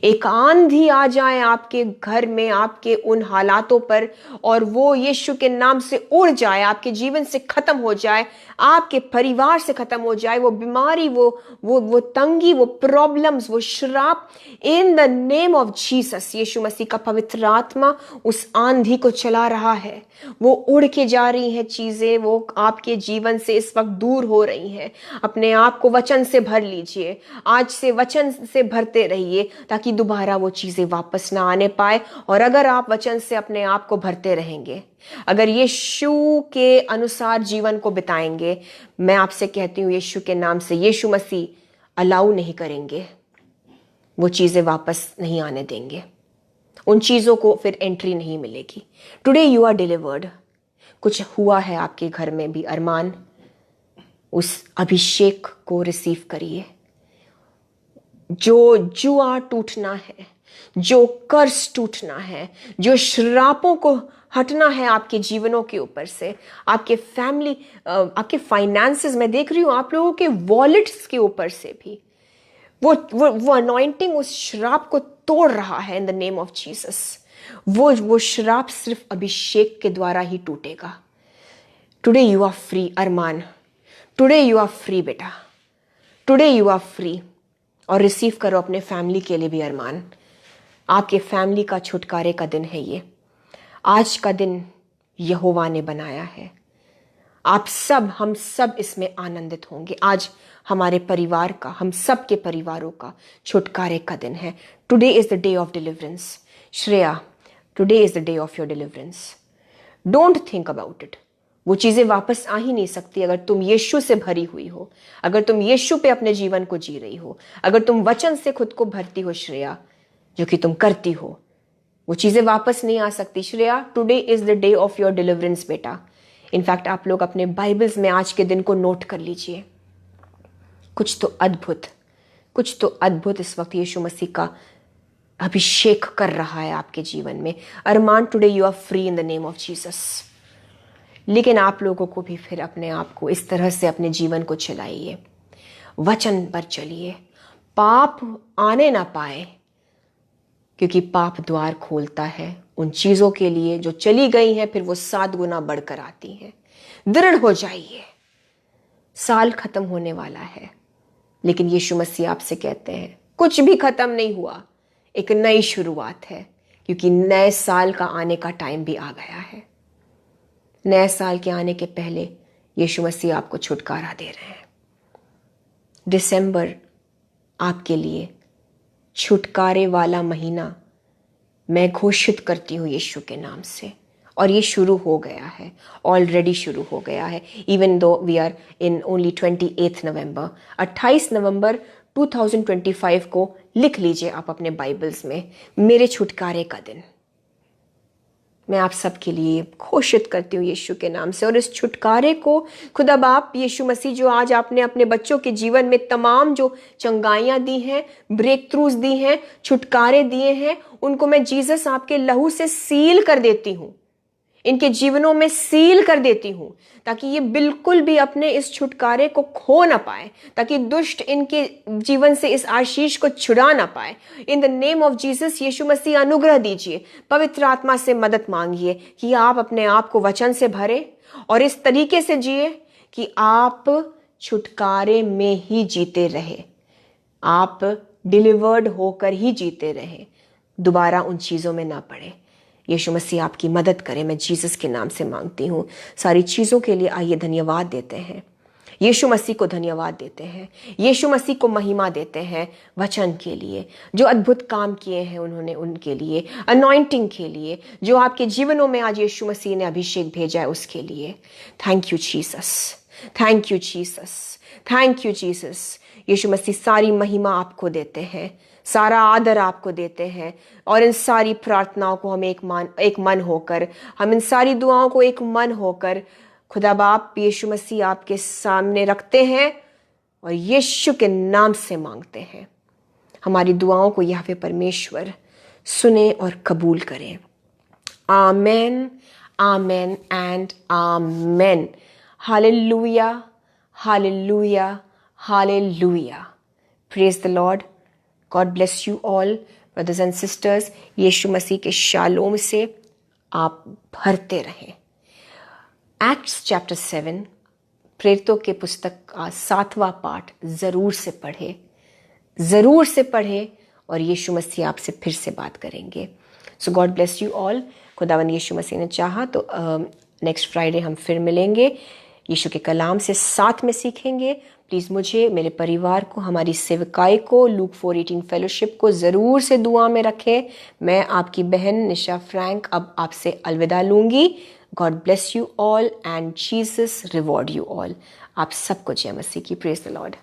एक आंधी आ जाए आपके घर में, आपके उन हालातों पर, और वो यीशु के नाम से उड़ जाए, आपके जीवन से खत्म हो जाए, आपके परिवार से खत्म हो जाए, वो बीमारी, वो तंगी, वो प्रॉब्लम्स, वो श्राप, in the name of Jesus. यीशु मसीह का पवित्र आत्मा उस आंधी को चला रहा है। वो उड़ के जा रही हैं चीजें, वो आपके जीवन से इस वक्त दूर हो रही हैं। अपने आप को वचन से भर लीजिए, आज से वचन से भरते रहिए ताकि दोबारा वो चीजें वापस ना आने पाए। और अगर आप वचन से अपने आप को भरते रहेंगे, अगर यीशु के अनुसार जीवन को बिताएंगे, मैं आपसे कहती हूं यीशु के नाम से, यीशु मसीह अलाउ नहीं करेंगे, वो चीजें वापस नहीं आने देंगे, उन चीजों को फिर एंट्री नहीं मिलेगी। Today you are delivered. कुछ हुआ है आपके घर में भी, अरमान, उस अभिषेक को रिसीव करिए। जो जुआ टूटना है, जो कर्ज टूटना है, जो श्रापों को हटना है आपके जीवनों के ऊपर से, आपके फैमिली, आपके फाइनेंसेस, मैं देख रही हूं आप लोगों के वॉलेट्स के ऊपर से भी वो अनॉइंटिंग उस श्राप को तोड़ रहा है in the name of Jesus. वो श्राप सिर्फ अभिषेक के द्वारा ही टूटेगा। Today you are free Arman, today you are free बेटा, टुडे यू आर फ्री। और रिसीव करो अपने फैमिली के लिए भी अरमान, आपके फैमिली का छुटकारे का दिन है ये। आज का दिन यहोवा ने बनाया है, आप सब, हम सब इसमें आनंदित होंगे। आज हमारे परिवार का, हम सब के परिवारों का छुटकारे का दिन है। Today is the day of deliverance. Shreya, today is the day of your deliverance. Don't think about it. वो चीजें वापस आ ही नहीं सकती अगर तुम यीशु से भरी हुई हो, अगर तुम यीशु पे अपने जीवन को जी रही हो, अगर तुम वचन से खुद को भरती हो श्रेया, जो कि तुम करती हो, वो चीजें वापस नहीं आ सकती। Shreya, today is the day of your deliverance बेटा। इनफैक्ट आप लोग अपने बाइबल्स में आज के दिन को नोट कर लीजिए। कुछ तो अद्भुत इस वक्त यीशु मसीह का अभिषेक कर रहा है आपके जीवन में। Armaan, today you are free in the name of Jesus. लेकिन आप लोगों को भी फिर अपने आप को इस तरह से अपने जीवन को चलाइए, वचन पर चलिए, पाप आने ना पाए, क्योंकि पाप द्वार खोलता है उन चीजों के लिए जो चली गई हैं, फिर वो 7 गुना बढ़कर आती हैं। दृढ़ हो जाइए, साल खत्म होने वाला है, लेकिन यीशु मसीह आपसे कहते हैं कुछ भी खत्म नहीं हुआ, एक नई शुरुआत है, क्योंकि नए साल का आने का टाइम भी आ गया है। नए साल के आने के पहले यीशु मसीह आपको छुटकारा दे रहे हैं। दिसंबर आपके लिए छुटकारे वाला महीना मैं घोषित करती हूँ यीशु के नाम से, और ये शुरू हो गया है, ऑलरेडी शुरू हो गया है। Even though we are in only 28 November, 28 नवंबर 2025 को लिख लीजिए आप अपने बाइबल्स में, मेरे छुटकारे का दिन। मैं आप सबके लिए घोषित करती हूँ यीशु के नाम से, और इस छुटकारे को खुदा बाप यीशु मसीह, जो आज आपने अपने बच्चों के जीवन में तमाम जो चंगाइयाँ दी हैं, ब्रेक थ्रूज दी हैं, छुटकारे दिए हैं, उनको मैं जीसस आपके लहू से सील कर देती हूँ, इनके जीवनों में सील कर देती हूँ, ताकि ये बिल्कुल भी अपने इस छुटकारे को खो ना पाए, ताकि दुष्ट इनके जीवन से इस आशीष को छुड़ा ना पाए। In the name of Jesus यीशु मसीह अनुग्रह दीजिए, पवित्र आत्मा से मदद मांगिए कि आप अपने आप को वचन से भरे और इस तरीके से जिए कि आप छुटकारे में ही जीते रहे, आप डिलीवर्ड होकर ही जीते रहे, दोबारा उन चीज़ों में ना पड़े। यीशु मसीह आपकी मदद करे, मैं जीसस के नाम से मांगती हूँ। सारी चीज़ों के लिए आइए धन्यवाद देते हैं, यीशु मसीह को धन्यवाद देते हैं, यीशु मसीह को महिमा देते हैं वचन के लिए, जो अद्भुत काम किए हैं उन्होंने, उनके लिए, अनॉइंटिंग के लिए, जो आपके जीवनों में आज यीशु मसीह ने अभिषेक भेजा है उसके लिए। Thank you Jesus, thank you Jesus, thank you Jesus. यीशु मसीह सारी महिमा आपको देते हैं, सारा आदर आपको देते हैं, और इन सारी प्रार्थनाओं को हम एक मन होकर, हम इन सारी दुआओं को एक मन होकर खुदा बाप यीशु मसीह आपके सामने रखते हैं और यीशु के नाम से मांगते हैं। हमारी दुआओं को यहोवा परमेश्वर सुने और कबूल करें। Amen, amen and amen. Hallelujah, hallelujah, hallelujah. Praise the Lord. God bless you all brothers and sisters. यीशु मसीह के शालोम से आप भरते रहें। एक्ट्स चैप्टर 7, प्रेरितों के पुस्तक का 7वां पाठ ज़रूर से पढ़े, ज़रूर से पढ़े, और यीशु मसीह आपसे फिर से बात करेंगे। सो गॉड ब्लेस यू ऑल। खुदावंद यीशु मसीह ने चाहा तो नेक्स्ट फ्राइडे हम फिर मिलेंगे, यीशु के कलाम से साथ में सीखेंगे। प्लीज़ मुझे, मेरे परिवार को, हमारी सेवकाई को, लूक 4:18 फेलोशिप को ज़रूर से दुआ में रखें। मैं आपकी बहन निशा फ्रैंक अब आपसे अलविदा लूँगी। God bless you all and Jesus reward you all. आप सबको जय मसीह की। Praise the Lord.